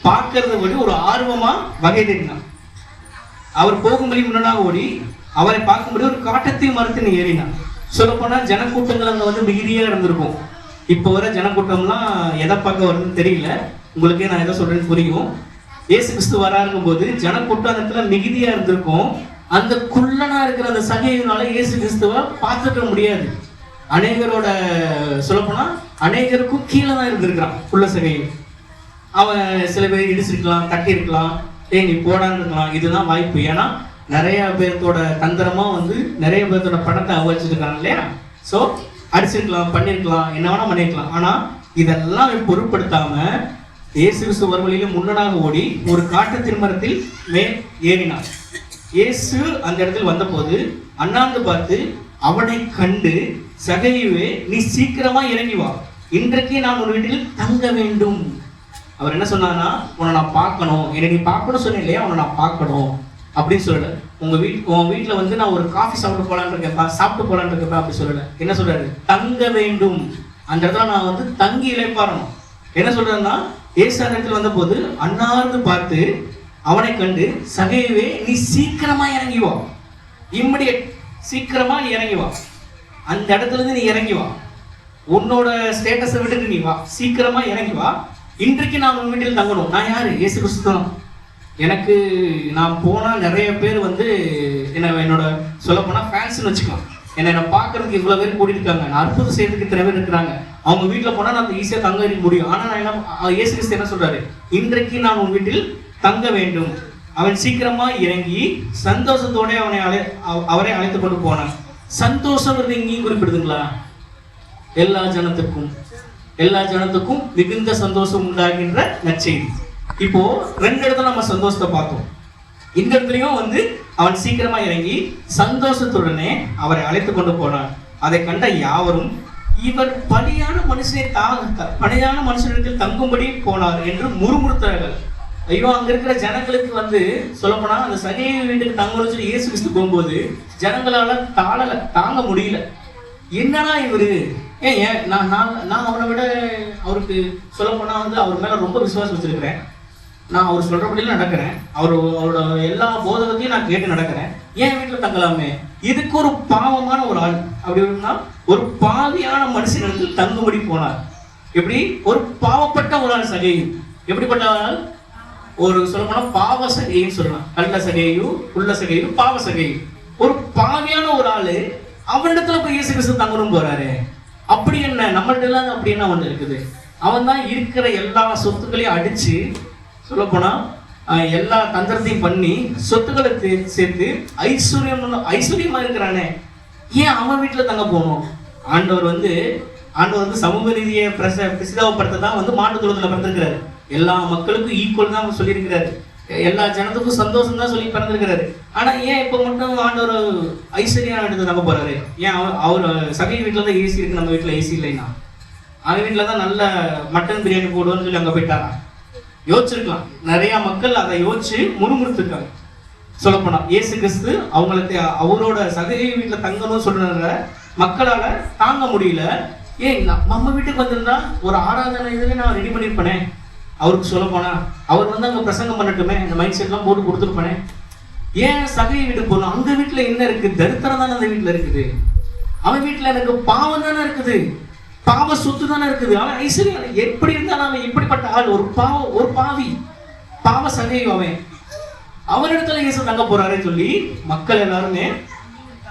பார்க்கறத விட ஒரு ஆர்வமா வகை தேடினான். அவர் போகும்படி முன்னாக ஓடி அவரை பார்க்கும்படி ஒரு காட்டத்தை மரத்தின் ஏறினான். சொல்ல போனா ஜனக்கூட்டங்கள் அங்க வந்து மிகுதியா இருந்திருக்கும். இப்போ வர ஜனக்கூட்டம்லாம் எதை பார்க்க வருதுன்னு தெரியல, உங்களுக்கே நான் எதை சொல்றேன்னு புரியும். இயேசு கிறிஸ்து வராருங்கும் போது ஜனக்கூட்டம் அந்த இடத்துல மிகுதியா இருந்திருக்கும். அந்த குள்ளனா இருக்கிற அந்த சகையினால இயேசு கிறிஸ்துவ பார்த்துக்க முடியாது. அநேகரோட சொல்லப்போனா அநேகருக்கும் கீழே தான் இருந்திருக்கிறான் குள்ள சகை. அவன் சில பேர் இடிச்சிருக்கலாம், தட்டி இருக்கலாம், நீ போடான்னு இருக்கலாம். இதுதான் வாய்ப்பு. ஏன்னா நிறைய பேர்த்தோட தந்திரமா வந்து நிறைய பேர்த்தோட பணத்தை அவச்சிருக்காங்க இல்லையா. ஸோ அடிச்சிருக்கலாம், பண்ணிருக்கலாம், என்ன வேணா பண்ணிருக்கலாம். ஆனா இதெல்லாம் பொருட்படுத்தாம இயேசு கிறிஸ்து வழியில முன்னனாக ஓடி ஒரு காட்டுத்தின் மரத்தில் மேல் ஏறினார். இயேசு அந்த இடத்தில் வந்த போது அண்ணாந்து பார்த்து அவனை கண்டு, சகையுவே நீ சீக்கிரமா இறங்கி வா, இன்றைக்கு நான் உன் வீட்டில் தங்க வேண்டும். அவர் என்ன சொன்னார்னா, உன்னை நான் பார்க்கணும், என்னை நீ பார்க்கணும் சொன்னேன் இல்லையா, உன்னை நான் பார்க்கணும் அப்படின்னு சொல்லல. உன் வீட்டுல வந்து நான் ஒரு காஃபி சாப்பிட்டு போலான்னு இருக்கேன் அப்படி சொல்லல. என்ன சொல்றாரு? தங்க வேண்டும். அந்த இடத்துல நான் வந்து தங்கி இளைப்பாறணும். என்ன சொல்றாருன்னா, இயேசு அந்த இடத்துல வந்த போது அண்ணாந்து பார்த்து அவனை கண்டு, சகையவே நீ சீக்கிரமா இறங்கி வா, இம்மிடியட், சீக்கிரமா நீ இறங்கி வா, அந்த இடத்துல இருந்து நீ இறங்கி வா, உன்னோட ஸ்டேட்டஸை விட்டுட்டு நீ வா, சீக்கிரமா இறங்கி வா, இன்றைக்கு நான் உன் வீட்டில் தங்கணும். நான் யாரு? இயேசு கிறிஸ்து தான். எனக்கு நான் போனா நிறைய பேர் வந்து என்னோட சொல்ல போனா ஃபேன்ஸ்னு வச்சுக்கலாம். என்னை பார்க்கறதுக்கு இவ்வளவு பேர் கூட்டிருக்காங்க, நான் அற்புதம் செய்யறதுக்கு இத்தனை பேர் இருக்கிறாங்க. அவங்க வீட்டுல போனா நான் ஈஸியா தங்க முடியும். ஆனா நான் என்ன, இயேசு கிறிஸ்து என்ன சொல்றாரு? இன்றைக்கு நான் உன் வீட்டில் தங்க வேண்டும். அவன் சீக்கிரமா இறங்கி சந்தோஷத்தோட அவரை அழைத்து கொண்டு போனான். சந்தோஷம் இங்கேயும் குறிப்பிடுதுங்களா? எல்லா ஜனத்துக்கும் மிகுந்த சந்தோஷம் உண்டாகின்ற நற்செய்தி. இப்போ 2 இடத்துல நம்ம சந்தோஷத்தை பார்த்தோம். இந்த இடத்துலயும் வந்து அவன் சீக்கிரமா இறங்கி சந்தோஷத்துடனே அவரை அழைத்து கொண்டு போனான். அதை கண்ட யாவரும், இவர் பலியான மனுஷனிடத்தில் தங்கும்படி போனார் என்று முறுமுறுத்தார்கள். ஐயோ, அங்க இருக்கிற ஜனங்களுக்கு வந்து சொல்லப்போனா அந்த சகையை வீட்டுக்கு தங்கணும்னு சொல்லி இயேசு கிறிஸ்து போகும்போது ஜனங்களால தாங்க முடியல. என்னன்னா இவரு ஏன் நான் அவனை விட அவருக்கு சொல்ல போனா வந்து அவர் மேல ரொம்ப விசுவாசம் வச்சிருக்கிறேன். நான் அவர் சொல்றபடியெல்லாம் நடக்கிறேன், அவரோட எல்லா போதகத்தையும் நான் கேட்டு நடக்கிறேன், என் வீட்டில் தங்கலாமே. இதுக்கு ஒரு பாவமான ஒரு ஆள் அப்படின்னா ஒரு பாவியான மனுஷனுக்கு தங்கும்படி போனார். எப்படி? ஒரு பாவப்பட்ட ஒரு ஆள் சகேயு. எப்படிப்பட்ட ஆள்? ஒரு சொல்ல போனா பாவ சகைன்னு சொல்லலாம். கள்ள சகையு, உள்ள சகையு, பாவ சகையு. ஒரு பாவியான ஒரு ஆளு அவனிடத்துல போய் இயேசு கிறிஸ்து தங்கணும் போறாரு. அப்படி என்ன நம்மள்ட்ட எல்லாம் அப்படி என்ன ஒண்ணு இருக்குது? அவன் தான் இருக்கிற எல்லா சொத்துக்களையும் அடிச்சு சொல்ல போனா எல்லா தந்திரத்தையும் பண்ணி சொத்துக்களை சேர்த்து ஐஸ்வர்யமா இருக்கிறானே, ஏன் அவன் வீட்டுல தங்க போகணும்? ஆண்டவர் வந்து சமூக நீதியை பிரசிதாவப்படுத்த தான் வந்து மாட்டு தொழுத்துல பிறந்திருக்கிறாரு. எல்லா மக்களுக்கும் ஈக்குவல் தான் சொல்லியிருக்கிறாரு. எல்லா ஜனத்துக்கும் சந்தோஷம் தான் சொல்லி பிறந்திருக்கிறாரு. ஆனா ஏன் இப்ப மட்டும் ஆண்டவர் ஐஸ்வர்யா எடுத்து தங்க போறாரு? ஏன் அவர் சகை வீட்டுல தான் ஏசி இருக்கு, நம்ம வீட்டுல ஏசி இல்லைன்னா? அவன் வீட்டுல தான் நல்ல மட்டன் பிரியாணி போடுவோம்னு சொல்லி அங்க போயிட்டாரா? யோசிச்சிருக்கலாம். நிறைய மக்கள் அதை யோசிச்சு முறுமுறுத்துருக்காங்க. சொல்லப்போனா இயேசு கிறிஸ்து அவங்களுக்கு அவரோட சகை வீட்டுல தங்கணும்னு சொல்ற மக்களால தாங்க முடியல. ஏன் நம்ம வீட்டுக்கு வந்திருந்தா ஒரு ஆராதனை இதுவே நான் ரெடி பண்ணிருப்பேனே, அவருக்கு சொல்ல போனா அவர் வந்து அங்க பிரசங்கம் பண்ணட்டுமே, இந்த மைண்ட் செட் எல்லாம் போட்டு கொடுத்துருப்பேனே. ஏன் சகை வீட்டுக்கு போகணும்? அங்க வீட்டுல என்ன இருக்கு? தரித்திரம் தானே அந்த வீட்டுல இருக்குது. அவன் வீட்டுல எனக்கு பாவம் தானே இருக்குது, பாவ சொத்து தானே இருக்குது. அவன் ஐஸ்வர்யம் எப்படி இருந்தாலும் அவன் எப்படிப்பட்ட ஆள்? ஒரு பாவி, பாவ சகையும். அவனிடத்துல இயேசு தங்க போறாருன்னு சொல்லி மக்கள் எல்லாருமே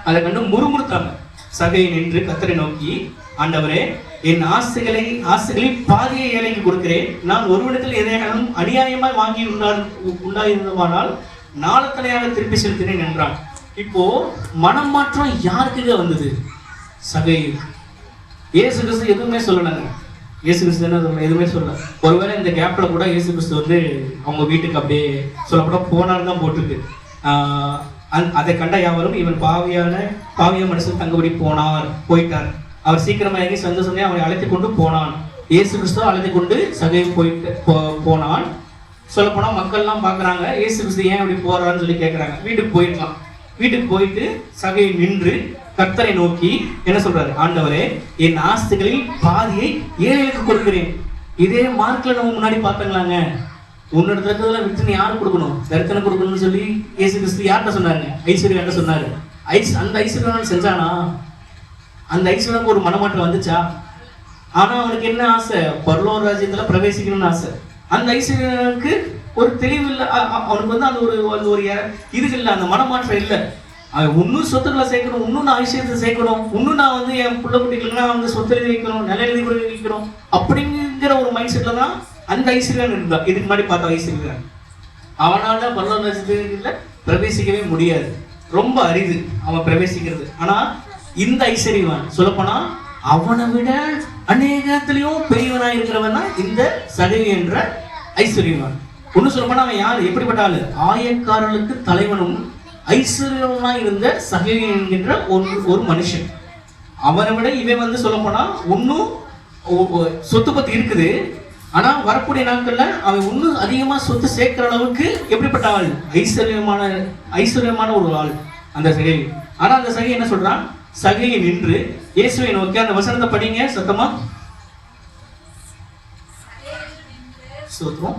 அதை கண்டு முறுமுறுத்தாங்க. சகை நின்று கர்த்தரை நோக்கி, ஆண்டவரே, என் ஆசைகளை பாதியை ஏழைக்கு கொடுக்கிறேன். நான் ஒருவனிடத்தில் எதையாலும் அநியாயமாய் வாங்கி உண்டாயிருந்தவானால் நாளத்தனையாக திருப்பி செலுத்தினேன் என்றான். இப்போ மனம் மாற்றம் யாருக்குங்க வந்தது? சகை. இயேசு கிறிஸ்து எதுவுமே சொல்லலைங்க. இயேசு கிறிஸ்து என்ன சொல்ல? எதுவுமே சொல்லல. ஒருவேளை இந்த கேப்ல கூட இயேசு கிறிஸ்து வந்து அவங்க வீட்டுக்கு அப்படியே சொல்லப்பட போனான்னு தான் போட்டிருக்கு. அதை கண்ட யாவரும் இவன் பாவிய மனுஷன் தங்கபடி போயிட்டார். அவர் சீக்கிரமா இறங்கி சந்தோஷமே அவரை அழைத்து கொண்டு போனான். இயேசு கிறிஸ்துவ அழைத்து கொண்டு சகை போனான். சொல்ல போனா மக்கள்லாம் பாக்குறாங்க, இயேசு கிறிஸ்து ஏன் இப்படி போறான்னு சொல்லி கேட்கறாங்க. வீட்டுக்கு போயிடலாம். வீட்டுக்கு போயிட்டு சகை நின்று கர்த்தரை நோக்கி என்ன சொல்றாரு? ஆண்டவரே, என் ஆஸ்திகளில் பாதியை ஏழைகளுக்கு கொடுக்கிறேன். இதே மார்க்ல நம்ம முன்னாடி பார்த்தாங்களாங்க. உன்னோட தரத்துல விட்டு யாரு கொடுக்கணும்? தரித்தனை கொடுக்கணும்னு சொல்லி இயேசு கிறிஸ்து யார்கிட்ட சொன்னாருங்க? ஐஸ்வர்யாட்ட சொன்னாரு. அந்த ஐஸ்வர்யம் செஞ்சானா? அந்த ஐஸ்வர்யாவுக்கு ஒரு மனமாற்றம் வந்துச்சா? ஆனா அவனுக்கு என்ன ஆசை? பரலோக ராஜ்யத்துல பிரவேசிக்கணும்னு ஆசை. அந்த ஐஸ்வர்யாவுக்கு ஒரு தெளிவு இல்லை. அவனுக்கு வந்து அந்த ஒரு இது இல்லை, அந்த மனமாற்றம் இல்லை. அவன் இன்னும் சொத்துக்களை சேர்க்கணும், இன்னும் நான் ஐஸ்வர்யத்தை சேர்க்கணும், இன்னும் நான் வந்து என் பிள்ளை குட்டிகளுக்கு நான் வந்து சொத்து எழுதி வைக்கணும், நில எழுதி கூட வைக்கணும் அப்படிங்கிற ஒரு மைண்ட் செட்ல தான் அந்த ஐஸ்வர்யன் இருந்தான். இதுக்கு முன்னாடி பார்த்த ஐஸ்வர்யன் அவனால பரலோக ராஜ்யத்துல பிரவேசிக்கவே முடியாது. ரொம்ப அரிது அவன் பிரவேசிக்கிறது. ஆனா இந்த ஐஸ்வர்யவான் சொல்லப்போனா அவனை விட அநேகத்திலையும் பெரியவனா இருக்கிறவன் தான் இந்த சகை என்ற ஐஸ்வர்யவான். ஒண்ணு சொல்லப்போனா அவன் யாரு? எப்படிப்பட்ட ஆளு? ஆயக்காரர்களுக்கு தலைவனும் ஐஸ்வர்யவனா இருந்த சகை என்கின்ற ஒரு மனுஷன். அவனை விட இவன் வந்து சொல்லப்போனா இன்னும் சொத்து பத்தி இருக்குது. ஆனா வரக்கூடிய நாட்கள்ல அவன் இன்னும் அதிகமா சொத்து சேர்க்கிற அளவுக்கு எப்படிப்பட்ட ஆள்? ஐஸ்வர்யமான ஒரு ஆள் அந்த சகை. ஆனா அந்த சகை என்ன சொல்றான்? சகையை நின்று இயேசுவை நோக்கி, அந்த வசனத்தை படிங்க சத்தமா. ஸ்தோத்திரம்.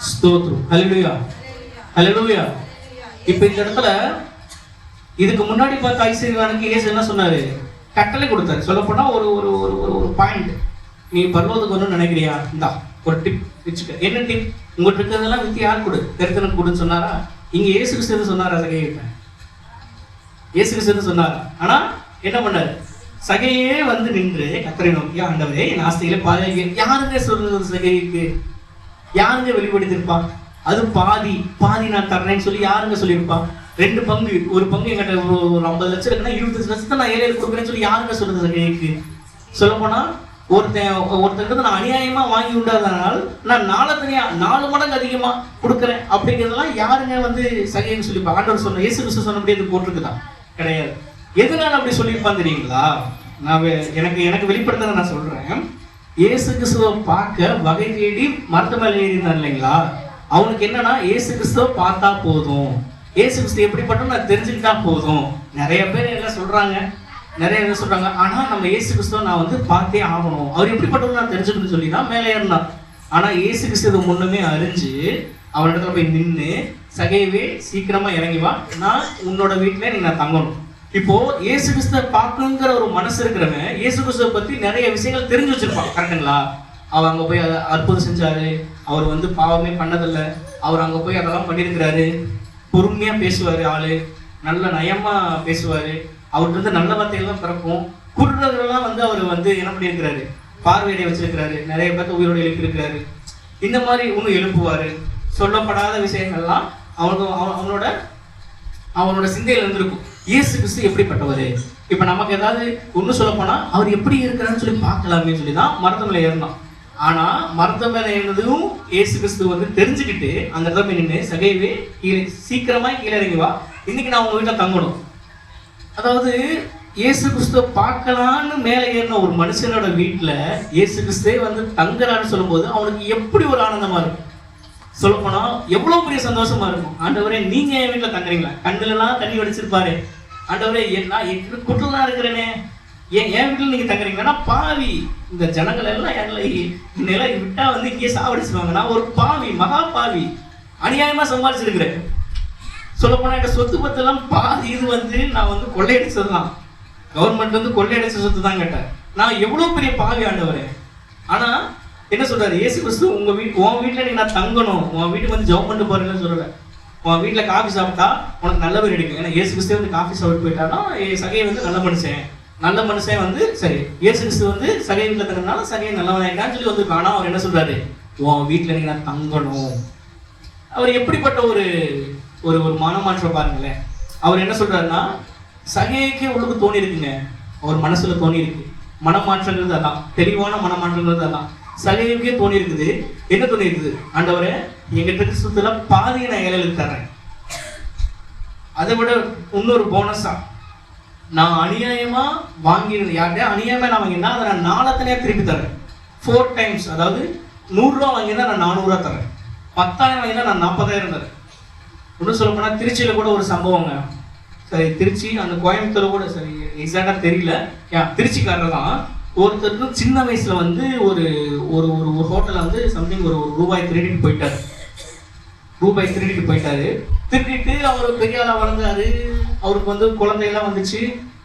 ஸ்தோத்திரம். ஹல்லேலூயா, ஹல்லேலூயா. இப்ப இந்த இடத்துல இதுக்கு முன்னாடி பார்த்த ஐஸ்வர்யவானுக்கு இயேசு என்ன சொன்னாரு? கட்டளை கொடுத்தாரு. சொல்ல போனா ஒரு ஒரு ஒரு பாயிண்ட். நீ பரலோகத்துக்கு வரணும்னு நினைக்கிறியா? இந்தா ஒரு டிப் வச்சுக்க. என்ன டிப்? உங்கள்கிட்ட இருக்கிறதெல்லாம் வித்து யார் கொடு? தரித்தனுக்கு கொடுன்னு சொன்னாரா? இங்க இயேசு கிறிஸ்து சொன்னாரா? சகையை இயேசு கிறிஸ்து சொன்னாரா? ஆனா என்ன பண்ணாரு? சகையே வந்து நின்று கர்த்தரை நோக்கி, ஆண்டவரே, என் ஆஸ்திகளை பாதி. யாருங்க சொல்றது? சகைக்கு யாருங்க வெளிப்படுத்திருப்பான்? அது பாதி நான் தர்றேன்னு சொல்லி யாருங்க சொல்லியிருப்பான்? 2 பங்கு. ஒரு பங்கு எங்கிட்ட ஒரு 50 லட்சம் இருக்குன்னா 25 லட்சத்தை நான் ஏழைகளுக்கு கொடுக்குறேன்னு சொல்லி யாருங்க சொல்றது? சகைக்கு சொல்ல போனா ஒருத்தர் நான் அநியாயமா வாங்கி உண்டாதனால் நான் 4 மடங்கு அதிகமா கொடுக்குறேன் அப்படிங்கிறதெல்லாம் யாருங்க வந்து சகைன்னு சொல்லியிருப்பாங்க? ஆண்டவர் சொன்ன இயேசு கிறிஸ்து சொன்னபடி அது போட்டிருக்குதான் கிடையாது. எதனால அப்படி சொல்லியிருப்பான்னு தெரியுங்களா? நான் எனக்கு வெளிப்படுத்த நான் சொல்றேன். இயேசு கிறிஸ்துவை பார்க்க வகை தேடி மரத்து மேலே ஏறினான் இல்லைங்களா? அவனுக்கு என்னன்னா இயேசு கிறிஸ்துவை பார்த்தா போதும், இயேசு கிறிஸ்து எப்படிப்பட்டோம் நான் தெரிஞ்சுக்கிட்டா போதும். நிறைய பேர் எல்லாம் சொல்றாங்க, நிறைய பேர் சொல்றாங்க, ஆனா நம்ம இயேசு கிறிஸ்துவ நான் வந்து பார்த்தே ஆகணும், அவர் எப்படிப்பட்டவங்க நான் தெரிஞ்சுக்கணும்னு சொல்லி தான் மேலே ஏறினான். ஆனா இயேசு கிறிஸ்து முன்னமே அறிஞ்சு அவனிடத்துல போய் நின்று, சகையவே சீக்கிரமா இறங்கி வா, நான் உன்னோட வீட்டுல நீ நான் தங்கணும். இப்போ இயேசு கிறிஸ்துவ பார்க்கணுங்கிற ஒரு மனசு இருக்கிறவன் இயேசு கிறிஸ்துவ பத்தி நிறைய விஷயங்கள் தெரிஞ்சு வச்சிருப்பான். கரெக்டுங்களா? அவர் அங்க போய் அற்புதம் செஞ்சாரு, அவர் வந்து பாவமே பண்ணதில்லை, அவர் அங்க போய் அதெல்லாம் பண்ணியிருக்கிறாரு, பொறுமையா பேசுவாரு, ஆளு நல்ல நயமா பேசுவாரு, அவர்கிட்ட இருந்து நல்ல வார்த்தைகள்லாம் பிறக்கும். குருடர்கள்லாம் வந்து அவர் வந்து என்ன பண்ணியிருக்கிறாரு, பார்வையடைய வச்சிருக்கிறாரு, நிறைய பேர்த்த உயிரோடு எழுப்பியிருக்கிறாரு. இந்த மாதிரி இன்னும் எழுப்புவாரு. சொல்லப்படாத விஷயங்கள்லாம் அவனோட சிந்தையில இருந்திருக்கும். இயேசு கிறிஸ்து எப்படிப்பட்டவர், இப்ப நமக்கு ஏதாவது ஒண்ணு சொல்ல போனா அவர் எப்படி இருக்கிறான்னு சொல்லி பார்க்கலாமே சொல்லி தான் மரத்து மேல ஏறினான். ஆனா மரத்து மேல ஏறினதும் இயேசு கிறிஸ்து வந்து தெரிஞ்சுக்கிட்டு அந்த இடத்துல போய் நின்று, சகையவே சீக்கிரமா கீழே இறங்கி வா, இன்னைக்கு நான் உங்க வீட்டுல தங்கணும். அதாவது இயேசு கிறிஸ்துவ பார்க்கலான்னு மேலே ஏறின ஒரு மனுஷனோட வீட்டுல இயேசு கிறிஸ்துவே வந்து தங்குறான்னு சொல்லும் போது அவனுக்கு எப்படி ஒரு ஆனந்தமா இருக்கும். சொல்ல போனா எவ்வளவு பெரிய சந்தோஷமா இருக்கும். ஆண்டவரே நீங்க என் வீட்டுல தங்குறீங்களா? கண்ணுல எல்லாம் தண்ணி வடிச்சிருப்பாரு. ஆண்டவரே நான் குற்றலாம் இருக்கிறேனே, என் வீட்டுல நீங்க தங்குறீங்களா? பாவி, இந்த ஜனங்கள் எல்லாம் என்னெல்லாம் விட்டா வந்து இங்கே சாவடிச்சிருவாங்க. நான் ஒரு பாவி, மகா பாவி, அநியாயமா சம்பாதிச்சிருக்கிறேன். சொல்ல போனா என் சொத்து பத்து எல்லாம் பாதி இது வந்து நான் வந்து கொள்ளையடிச்சதுதான், கவர்மெண்ட் வந்து கொள்ளையடிச்ச சொத்து தான் கேட்டேன். நான் எவ்வளவு பெரிய பாவி ஆண்டவரே. ஆனா என்ன சொல்றாரு இயேசு கிறிஸ்து, உன் வீட்டுல நீ நான் தங்கணும், உன் வீட்டுக்கு வந்து ஜெபம் பண்ணிட்டு போறேன்னு சொல்லல. உன் வீட்டுல காஃபி சாப்பிட்டா உனக்கு நல்ல பேர் எடுக்கும். ஏன்னா இயேசு கிறிஸ்து வந்து காஃபி சாப்பிட்டு போயிட்டானா சகையை வந்து நல்ல மனுஷன் வந்து சரி, இயேசு கிறிஸ்து வந்து சகையை வீட்டுல தங்கினால சகையை நல்லவனாயிட்டான்னு சொல்லி வந்துருக்கான். ஆனா அவர் என்ன சொல்றாரு, உன் வீட்டுல நீ நான் தங்கணும். அவர் எப்படிப்பட்ட ஒரு ஒரு ஒரு மனமாற்றம் பாருங்களேன். அவர் என்ன சொல்றாருன்னா, சகையைக்கே உள்ளுக்கு தோணி இருக்குங்க, அவர் மனசுல தோணி இருக்கு. மனமாற்றங்கிறது அதான், தெளிவான மனமாற்றங்கிறது அதான். சகையைக்கே தோணி இருக்குது. என்ன தோணி இருக்குது, ஆண்டவரே எங்கிட்ட கிறிஸ்துவத்துல பாதியை நான் ஏழைகளுக்கு தர்றேன். அதை விட இன்னொரு போனஸா, நான் அநியாயமா வாங்கியிருந்தேன், யார்கிட்ட அநியாயமா நான் வாங்கினா அதை நான் 4 திருப்பி தரேன். 4 times. அதாவது 100 ரூபா வாங்கினா நான் 400 ரூபா தரேன், 10,000 வாங்கினா நான் 40,000 தரேன். இன்னும் சொல்ல போனா திருச்சியில கூட ஒரு சம்பவங்க. சரி, திருச்சி அந்த கோயம்புத்தூர் கூட சரி எக்ஸாக்டா தெரியல, திருச்சிக்காரர் தான். ஒருத்தருக்கு சின்ன வயசுல வந்து ஒரு ஒரு ஒரு ஹோட்டல்ல வந்து சம்திங் ஒரு ரூபாய் திருடிட்டு போயிட்டாரு. திருடிட்டு அவர் பெரிய ஆளா வளர்ந்தாரு. அவருக்கு வந்து குழந்தையெல்லாம் வந்துச்சு,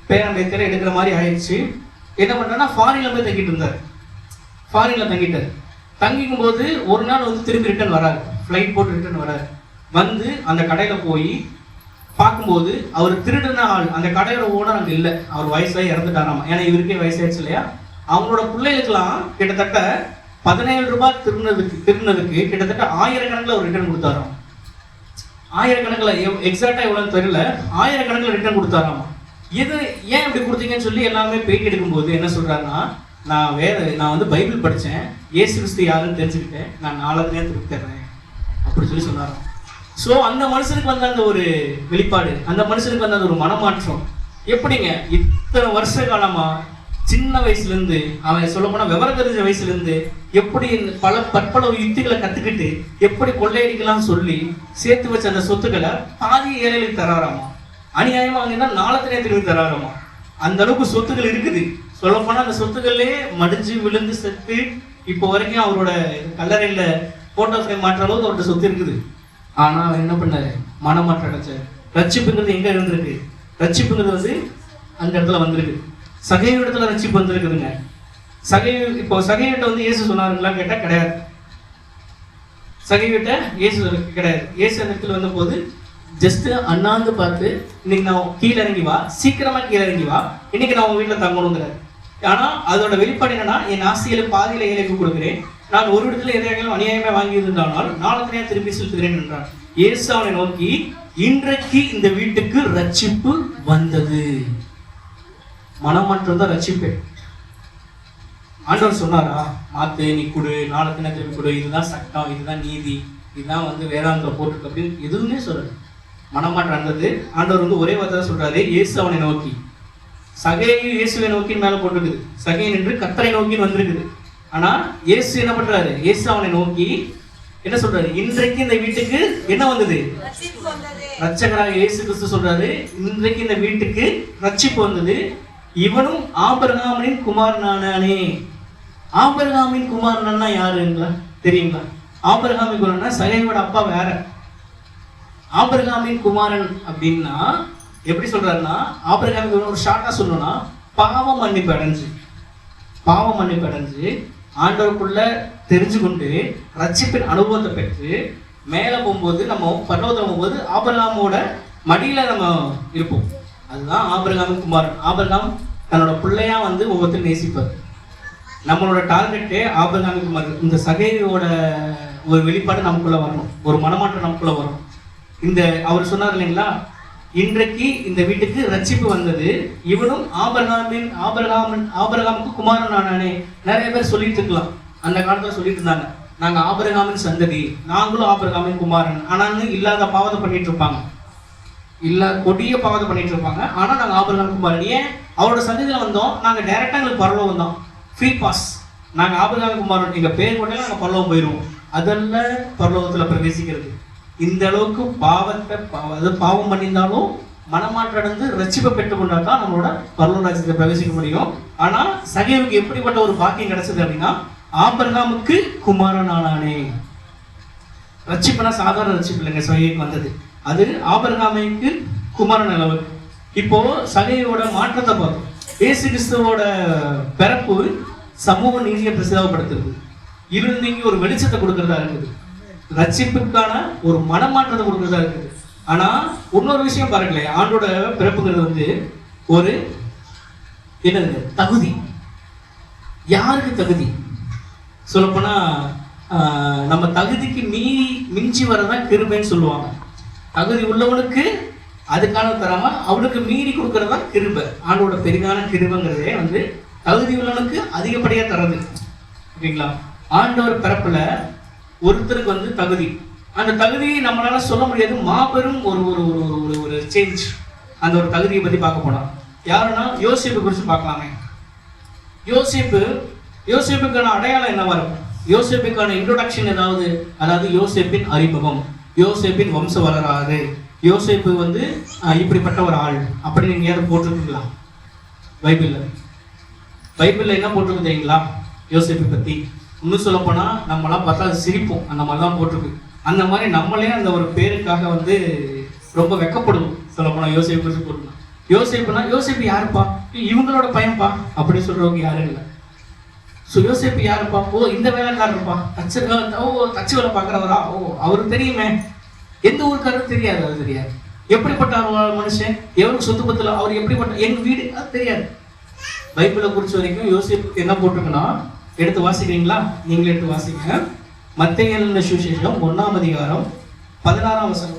பேரன் பேத்தியெல்லாம் எடுக்கிற மாதிரி ஆயிடுச்சு. என்ன பண்றாருன்னா ஃபாரின்ல போய் தங்கிட்டாரு. தங்கிக்கும் போது ஒரு நாள் வந்து திரும்பி ரிட்டர்ன் வராரு, ஃப்ளைட் போட்டு ரிட்டர்ன் வராரு. வந்து அந்த கடையில போய் பார்க்கும்போது அவர் திருடின ஆள் அந்த கடையோட ஓனர் அங்கே இல்லை, அவர் வயசாகி இறந்துட்டாராமா. ஏன்னா இவருக்கே வயசாயிடுச்சு இல்லையா. அவங்களோட பிள்ளைகளுக்கெல்லாம் கிட்டத்தட்ட 17 ரூபாய் திருடினதுக்கு கிட்டத்தட்ட 1000 கணக்கில் அவர் ரிட்டர்ன் கொடுத்தாராம். 1000 கணக்கில், எக்ஸாக்டா எவ்வளோன்னு தெரியல, 1000 கணக்கில் ரிட்டர்ன் கொடுத்தாராமா. இது ஏன் இப்படி கொடுத்தீங்கன்னு சொல்லி எல்லாமே பேட்டி எடுக்கும்போது என்ன சொல்றாருன்னா, நான் வந்து பைபிள் படித்தேன், இயேசு கிறிஸ்து யாருன்னு தெரிஞ்சுக்கிட்டேன், நான் 4 திருப்பி தர்றேன் அப்படி சொல்லி சொன்னாராம். ஸோ அந்த மனுஷனுக்கு வந்த அந்த ஒரு வெளிப்பாடு, அந்த மனுஷனுக்கு வந்த அந்த ஒரு மனமாற்றம் எப்படிங்க, இத்தனை வருஷ காலமா சின்ன வயசுல இருந்து அவன் சொல்ல போனா விவரம் தெரிஞ்ச வயசுல இருந்து எப்படி பற்பல யுக்திகளை கத்துக்கிட்டு எப்படி கொள்ளையடிக்கலாம் சொல்லி சேர்த்து வச்ச அந்த சொத்துக்களை பாதி ஏழைகளுக்கு தராராமா. அநியாயமா வாங்கினா 4 திரும்பி தராராமா. அந்த அளவுக்கு சொத்துக்கள் இருக்குது. சொல்ல போனா அந்த சொத்துக்கள்லயே மடிஞ்சு விழுந்து செத்து இப்போ வரைக்கும் அவரோட கல்லறையில போட்டோ ஃப்ரேம் மாற்ற அளவுக்கு அவரோட சொத்து இருக்குது. ஆனா அவர் என்ன பண்ணாரு, மனமாற்றம் அடைச்சாரு. ரட்சிப்புங்கிறது எங்க இருந்திருக்கு, ரட்சிப்புங்கிறது வந்து அந்த இடத்துல வந்திருக்கு. சகைய இடத்துல ரட்சிப்பு வந்திருக்குதுங்க. இப்போ சகையிட்ட வந்து இயேசு சொன்னாருங்களா கேட்டா கிடையாது. சகையிட்ட இயேசு கிடையாது. இயேசு அந்த இடத்துல வந்த போது ஜஸ்ட் அண்ணாந்து பார்த்து, இன்னைக்கு நான் கீழே இறங்கி வா, சீக்கிரமா கீழே இறங்கி வா, இன்னைக்கு நான் உங்க வீட்டுல தங்கணுங்கிறாரு. ஆனா அதோட வெளிப்பாடு என்னன்னா, என் ஆசையில பாதியில ஏழைக்கு கொடுக்குறேன், நான் ஒரு இடத்துல எதையாலும் அநியாயமே வாங்கி இருந்தானால் 4 திருப்பி செலுத்துகிறேன் என்றார். இயேசு அவனை நோக்கி, இன்றைக்கு இந்த வீட்டுக்கு ரட்சிப்பு வந்தது. மனமாற்றம் தான் ரட்சிப்பு. ஆண்டவர் சொன்னாரா, மாத்து நீ கொடு, 4 திருப்பி கொடு, இதுதான் சட்டம், இதுதான் நீதி, இதுதான் வந்து வேதாந்தம் போட்டு அப்படின்னு எதுவுமே சொல்லல. மனமாற்றம் இருந்தது. ஆண்டவர் வந்து ஒரே வார்த்தை சொல்றாரு, இயேசு அவனை நோக்கி. சகையை இயேசுவை நோக்கி மேல போட்டுருக்குது, சகையை நின்று கர்த்தரை நோக்கின்னு வந்திருக்குது. ஆனா இயேசு என்ன பண்றாரு, இயேசு அவனை நோக்கி என்ன சொல்றாரு, இன்றைக்கு இந்த வீட்டுக்கு என்ன வந்தது, ரட்சகராக இயேசு கிறிஸ்து சொல்றாரு, இன்றைக்கு இந்த வீட்டுக்கு ரட்சிப்பு வந்தது, இவனும் ஆபிரகாமின் குமாரனானே. ஆபிரகாமின் குமாரனா யாருங்களா தெரியுங்களா? ஆபிரகாமின் குமாரனா சகையோட அப்பா வேற. ஆபிரகாமின் குமாரன் அப்படின்னா எப்படி சொல்றாருன்னா, ஆபிரகாமின் ஒரு ஷார்ட்டா சொல்லணும்னா பாவம் மன்னிப்பு அடைஞ்சு ஆண்டவருக்குள்ள தெரிஞ்சு கொண்டு ரட்சிப்பின் அனுபவத்தை பெற்று மேலே போகும்போது, நம்ம பரலோகத்துல போகும்போது ஆபிரகாமோட மடியில நம்ம இருப்போம். அதுதான் ஆபிரகாமின் குமாரன். ஆபிரகாம் தன்னோட பிள்ளையா வந்து ஒவ்வொருத்தரும் நேசிப்பார். நம்மளோட டார்கெட்டே ஆபிரகாமின் குமாரன். இந்த சகையோட ஒரு வெளிப்பாடு நமக்குள்ள வரணும், ஒரு மனமாற்றம் நமக்குள்ள வரணும். இந்த அவர் சொன்னார் இல்லைங்களா, இன்றைக்கு இந்த வீட்டுக்கு ரட்சிப்பு வந்தது, இவனும் ஆபிரகாமுக்கு குமாரன் ஆனானே. நிறைய பேர் சொல்லிட்டு இருக்கலாம், அந்த காலத்துல சொல்லிட்டு இருந்தாங்க, நாங்க ஆபிரகாமின் சந்ததி, நாங்களும் ஆபிரகாமின் குமாரன். ஆனாலும் இல்லாத பாவத்தை பண்ணிட்டு இருப்பாங்க, கொடிய பாவத்தை பண்ணிட்டு இருப்பாங்க. ஆனா நாங்க ஆபிரகாமின் குமாரன். ஏன்? அவரோட சந்ததியில வந்தோம், நாங்க டைரக்டா எங்களுக்கு பரலோகம் வந்தோம், ஃப்ரீ பாஸ். நாங்க ஆபிரகாமின் குமாரன், எங்க பேர் கொண்டே நாங்க பரலோகம் போயிடுவோம். அதெல்லாம் பரலோகத்துல பிரவேசிக்கிறது. இந்த அளவுக்கு பாவம் பண்ணியிருந்தாலும் மனமாற்றம் அடைந்து ரட்சிப்பை பெற்றுக் கொண்டால் தான் நம்மளோட பரலோக ராஜ்யத்தை பிரவேசிக்க முடியும். ஆனா சகேவுக்கு எப்படிப்பட்ட ஒரு பாக்கியம் கிடைச்சது அப்படின்னா, ஆபிரகாமுக்கு குமாரன் ஆனானே. ரட்சிப்புனா சாதாரண ரட்சிப்பு இல்லைங்க, சகேவுக்கு வந்தது அது ஆபிரகாமுக்கு குமாரன் அளவு. இப்போ சகேவோட மாற்றத்தை பார்த்தோம். இயேசு கிறிஸ்துவோட பிறப்பு சமூக நீதியை பிரசித்தப்படுத்துறது, இருள் நீங்கி ஒரு வெளிச்சத்தை கொடுக்கறதா இருக்குது, ரட்சிப்புக்கான ஒரு மனமாற்றத்தை கொடுக்கறதா இருக்குது. ஆனா இன்னொரு விஷயம் பாருங்களேன், ஆண்டோட பிறப்புங்கிறது வந்து ஒரு என்னது தகுதி. யாருக்கு தகுதி? சொல்லப்போனா நம்ம தகுதிக்கு மிஞ்சி வரதான் கிருபைன்னு சொல்லுவாங்க. தகுதி உள்ளவனுக்கு அதுக்கான தராம அவனுக்கு மீறி கொடுக்கறதா கிருபை. ஆண்டோட பெரிதான கிருபைங்கிறதே வந்து தகுதி உள்ளவனுக்கு அதிகப்படியா தரது. ஓகேங்களா? ஆண்டவர் பிறப்புல ஒருத்தருக்கு வந்து தகுதி, அந்த தகுதியை நம்மளால சொல்ல முடியாது. மாபெரும் ஒரு ஒரு ஒரு ஒரு சேஞ்ச் அந்த ஒரு தகுதியை பத்தி பார்க்க போனா, யாருன்னா யோசேப்பு குறித்து பார்க்கலாமே. யோசேப்புக்கான அடையாளம் என்னவா இருக்கும்? யோசேப்புக்கான இன்ட்ரோடக்ஷன் ஏதாவது, அதாவது யோசேப்பின் அறிமுகம், யோசேப்பின் வம்ச வரலாறு, யோசேப்பு வந்து இப்படிப்பட்ட ஒரு ஆள் அப்படின்னு நீங்க யாரும் போட்டிருக்கீங்களா? பைபிள்ல என்ன போட்டிருக்கு தெரியுங்களா யோசேப்பை பத்தி? இன்னும் சொல்ல போனா நம்மளாம் பார்த்தா அது சிரிப்போம், அந்த மாதிரிலாம் போட்டிருக்கு. அந்த மாதிரி நம்மளே அந்த ஒரு பேருக்காக வந்து ரொம்ப வெக்கப்படுவோம். சொல்ல போனா யோசேப்பு குறித்து போட்டுனா, யோசேப்பு யாருப்பா? இவங்களோட பையன்பா அப்படின்னு சொல்றவங்க யாரும் இல்லை. ஸோ யோசேப்பு யாருப்பா? ஓ இந்த வேலைக்காரருப்பா, தச்சு வேலை பார்க்குறவரா? ஓ அவருக்கு தெரியுமே. எந்த ஊருக்காரரும் தெரியாது, அது தெரியாது. எப்படிப்பட்ட மனுஷன், எவருக்கு சொத்து பத்துல அவர் எப்படிப்பட்ட, எங்க வீடு, அது தெரியாது. பைபிளை குறிச்ச வரைக்கும் யோசேப்பு என்ன போட்டிருக்குன்னா, எடுத்து வாசிக்கிறீங்களா? நீங்களே எடுத்து வாசிங்க. மத்தேயு எழுதின சுவிசேஷம் 1ஆம் அதிகாரம் 16ஆம் வசனம்.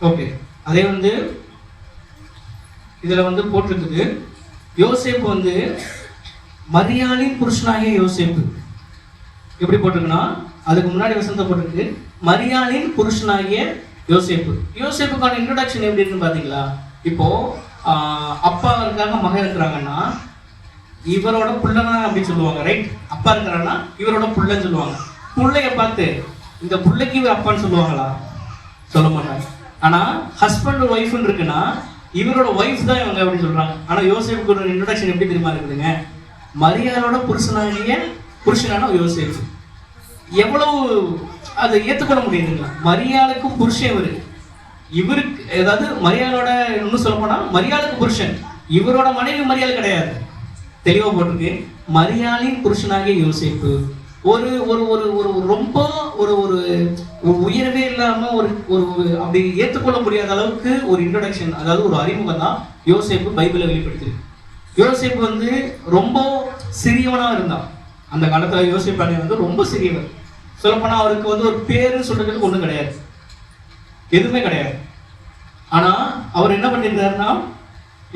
ஓகே, அதே வந்து இதுல வந்து போட்டிருக்குது, யோசேப்பு வந்து மரியாளின் புருஷனாகிய யோசேப்பு. எப்படி போட்டிருக்குன்னா, அதுக்கு முன்னாடி வசனத்தை போட்டிருக்கு, மரியாளின் புருஷனாகிய யோசேப்பு. யோசேப்புக்கான இன்ட்ரோடக்ஷன் எப்படி இருக்குன்னு பாத்தீங்களா? இப்போ அப்பா இருக்காங்க, மகன் இருக்கிறாங்கன்னா இவரோட புள்ளதான் அப்படின்னு சொல்லுவாங்க, ரைட்? அப்பா இருக்கிறாங்கன்னா இவரோட புள்ளன்னு சொல்லுவாங்க. புள்ளைய பார்த்து இந்த புள்ளைக்கு இவர் அப்பான்னு சொல்லுவாங்களா? சொல்ல மாட்டாங்க. ஆனா ஹஸ்பண்ட் ஒய்ஃப்னு இருக்குன்னா இவரோட ஒய்ஃப் தான் இவங்க அப்படின்னு சொல்றாங்க. ஆனா யோசேப்புக்கு ஒரு இன்ட்ரோடக்ஷன் எப்படி தெரியுமா இருக்குதுங்க? மரியாளோட புருஷனான யோசேப்பு. எவ்வளவு அதை ஏற்றுக்கொள்ள முடியுதுங்களா? மரியாளுக்கும் புருஷன் இவருக்கு, அதாவது மரியாளோட இன்னும் சொல்ல போனா மரியாளுக்கு புருஷன், இவரோட மனைவி மரியாள் கிடையாது. தெளிவா போட்டிருக்கு, மரியாளின் புருஷனாகிய யோசேப்பு. ஒரு ஒரு ஒரு ஒரு ரொம்ப ஒரு ஒரு உயர்வே இல்லாம ஒரு ஒரு அப்படி ஏற்றுக்கொள்ள முடியாத அளவுக்கு ஒரு இன்ட்ரோடக்ஷன், அதாவது ஒரு அறிமுகம் தான் யோசேப்பு பைபிளை வெளிப்படுத்திருக்கு. யோசேப்பு வந்து ரொம்ப சிறியவனா இருந்தான். அந்த காலத்துல யோசேப்பு வந்து ரொம்ப சிறியவர். சொல்லப்போனா அவருக்கு வந்து ஒரு பேருன்னு சொல்றதுக்கு ஒண்ணும் கிடையாது, எதுவுமே கிடையாது. ஆனா அவர் என்ன பண்ணிருக்காருன்னா,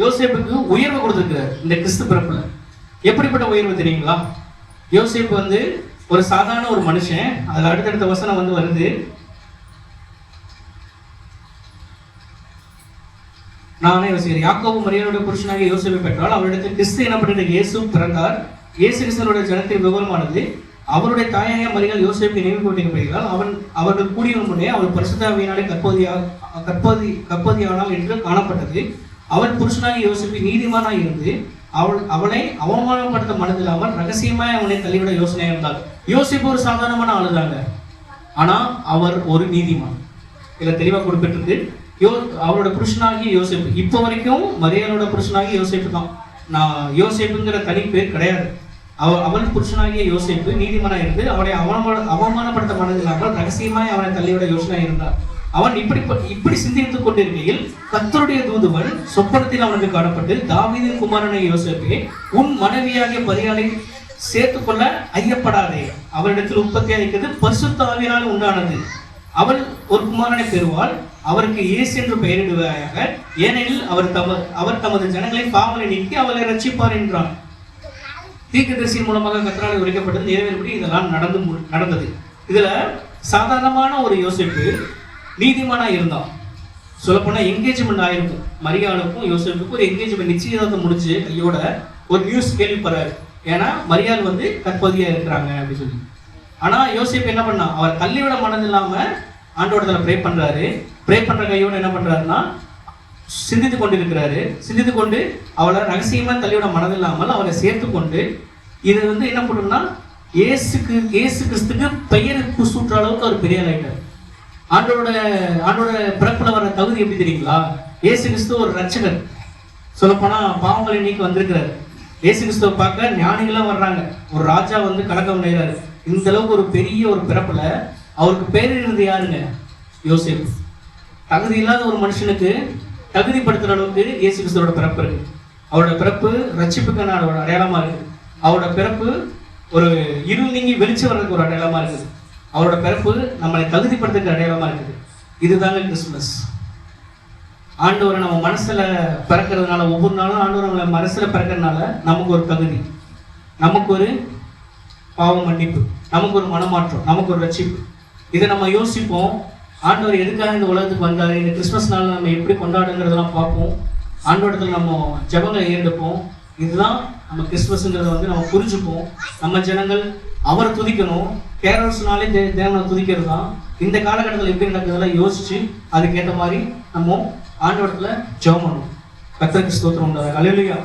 யோசேப்புக்கு உயர்வு கொடுத்திருக்கிறார் இந்த கிறிஸ்து பிறப்புல. எப்படிப்பட்ட உயர்வு தெரியுங்களா? யோசேப்பு வந்து ஒரு சாதாரண ஒரு மனுஷன். அதுல அடுத்தடுத்த வசனம் வந்து வருது, நானே யோசிக்கிறேன். யாக்கோபு மரியாளுடைய புருஷனாக யோசேப்பை பெற்றால் அவரிடத்தில் கிறிஸ்து எனப்பட்ட இயேசு பிறந்தார். இயேசு கிறிஸ்துவனுடைய ஜனத்தின் விவரமானது அவருடைய தாயாக மரியாள் யோசேப்பை நினைவுபடுத்தினால் அவர்கள் கூடிய முன்னே அவர் பரிசுத்தாவியினாலே கற்பதியானால் என்று காணப்பட்டது. அவள் புருஷனாகி யோசிப்பு நீதிமானாய் இருந்து அவளை அவமானப்படுத்த மனதில்லாமல் ரகசியமாய் அவனை தள்ளிவிட யோசனை இருந்தாள். யோசிப்பு ஒரு சாதாரணமான ஆளுதாங்க, ஆனா அவர் ஒரு நீதிமான். இதுல தெளிவா குறிப்பிட்டிருக்கு. அவரோட புருஷனாகி யோசிப்பு. இப்போ வரைக்கும் மரியாளோட புருஷனாகி யோசிப்பு தான். நான் யோசிப்புங்கிற தனி பேர் கிடையாது. அவள் புருஷனாகிய யோசேப்பு நீதிமானாய் இருந்து அவனை அவமானப்படுத்த மனதில்லாமல் ரகசியமாய் அவனை தள்ளிவிட யோசனை இருந்தார். அவன் இப்படி சிந்தித்துக் கொண்டிருக்கையில் கர்த்தருடைய தூதுவன் சொப்பனத்தில் அவனுக்கு காணப்பட்டு, தாவீதின் குமாரனை யோசேப்பே, உன் மனைவியாகிய மரியாளை சேர்த்துக் கொள்ள ஐயப்படாதே. அவரிடத்தில் உற்பத்தி அளிக்கிறது பரிசுத்த ஆவியினால் உண்டானது. அவள் ஒரு குமாரனை பெறுவாள், அவருக்கு இயேசு என்று பெயரிடுவாயாக, ஏனெனில் அவர் தமது ஜனங்களை பாவங்களை நீக்கி அவளை ரட்சிப்பார் என்றான். தீர்க்கதரிசியின் மூலமாக கர்த்தரால் உரைக்கப்பட்டது நிறைவேறும்படி இதெல்லாம் நடந்தது. இதுல சாதாரணமான ஒரு யோசேப்பு நீதிமானா இருந்தான். சொல்லப்போனா என்கேஜ்மெண்ட் ஆயிருக்கும். மரியாளுக்கும் யோசேப்புக்கும் ஒரு என்கேஜ்மெண்ட் நிச்சயதார்த்தம் முடிச்சு கையோட ஒரு நியூஸ் கேள்விப்படுறாரு. ஏன்னா மரியாள் கற்பதியா இருக்கிறாங்க அப்படின்னு சொல்லி. ஆனா யோசேப்பு என்ன பண்ணா, அவர் தள்ளிவிட மனது இல்லாம ஆண்டோடத்துல ப்ரே பண்றாரு. ப்ரே பண்ற கையோட என்ன பண்றாருன்னா சிந்தித்து கொண்டிருக்கிறாரு. சிந்தித்து கொண்டு அவளை ரகசியமா தள்ளிவிட மனதில்லாமல் அவரை சேர்த்து கொண்டு இது என்ன பண்ணும்னா இயேசு கிறிஸ்துக்கு பெயர் சூட்டுற அளவுக்கு அவர் பெரிய ஆளாயிட்டார். ஆண்டோட பிறப்புல வர தகுதி எப்படி தெரியுங்களா? இயேசு கிறிஸ்து ஒரு ரட்சகர். சொல்லப்போனா பாவங்களை நீக்கி வந்திருக்கிறார். இயேசு கிறிஸ்துவை பார்க்க ஞானிகளாம் வர்றாங்க. ஒரு ராஜா கலக்கம் நெய்றாரு. இந்த அளவுக்கு ஒரு பெரிய ஒரு பிறப்புல அவருக்கு பேர் இருந்தது யாருங்க? யோசேப்பு. தகுதி இல்லாத ஒரு மனுஷனுக்கு தகுதிப்படுத்துற அளவுக்கு இயேசு கிறிஸ்துவோட பிறப்பு இருக்கு. அவரோட பிறப்பு ரட்சிப்புக்கான அடையாளமா இருக்கு. அவரோட பிறப்பு ஒரு இருள் நீங்கி வெளிச்சம் வர்றதுக்கு ஒரு அடையாளமா இருக்குது. அவரோட பிறப்பு நம்மளை தகுதிப்படுத்துறதுக்கு அடையாளமா இருக்குது. இதுதாங்க கிறிஸ்துமஸ். ஆண்டவரை நம்ம மனசுல பிறக்கிறதுனால, ஒவ்வொரு நாளும் ஆண்டவரை நம்மளை மனசுல பிறக்கிறதுனால நமக்கு ஒரு தகுதி, நமக்கு ஒரு பாவ மன்னிப்பு, நமக்கு ஒரு மனமாற்றம், நமக்கு ஒரு ரட்சிப்பு. இதை நம்ம யோசிப்போம். ஆண்டவர் எதுக்காக இந்த உலகத்துக்கு வந்தாரு, இந்த கிறிஸ்மஸ் நாள் நம்ம எப்படி கொண்டாடுங்கிறதெல்லாம் பார்ப்போம். ஆண்டவரத்தில் நம்ம ஜெபங்களை ஏறெடுப்போம். இதுதான் நம்ம கிறிஸ்மஸ்ங்கிறத நம்ம புரிஞ்சுப்போம். நம்ம ஜனங்கள் அவரை துதிக்கணும். கேரல்ஸ்னாலே தேவனை துதிக்கிறது தான். இந்த காலகட்டத்தில் எப்படி நடக்கிறதெல்லாம் யோசிச்சு அதுக்கேற்ற மாதிரி நம்ம ஆண்டவரத்தில் ஜெபம் பண்ணணும். கர்த்தருக்கு ஸ்தோத்திரம் உண்டாக. அல்லேலூயா.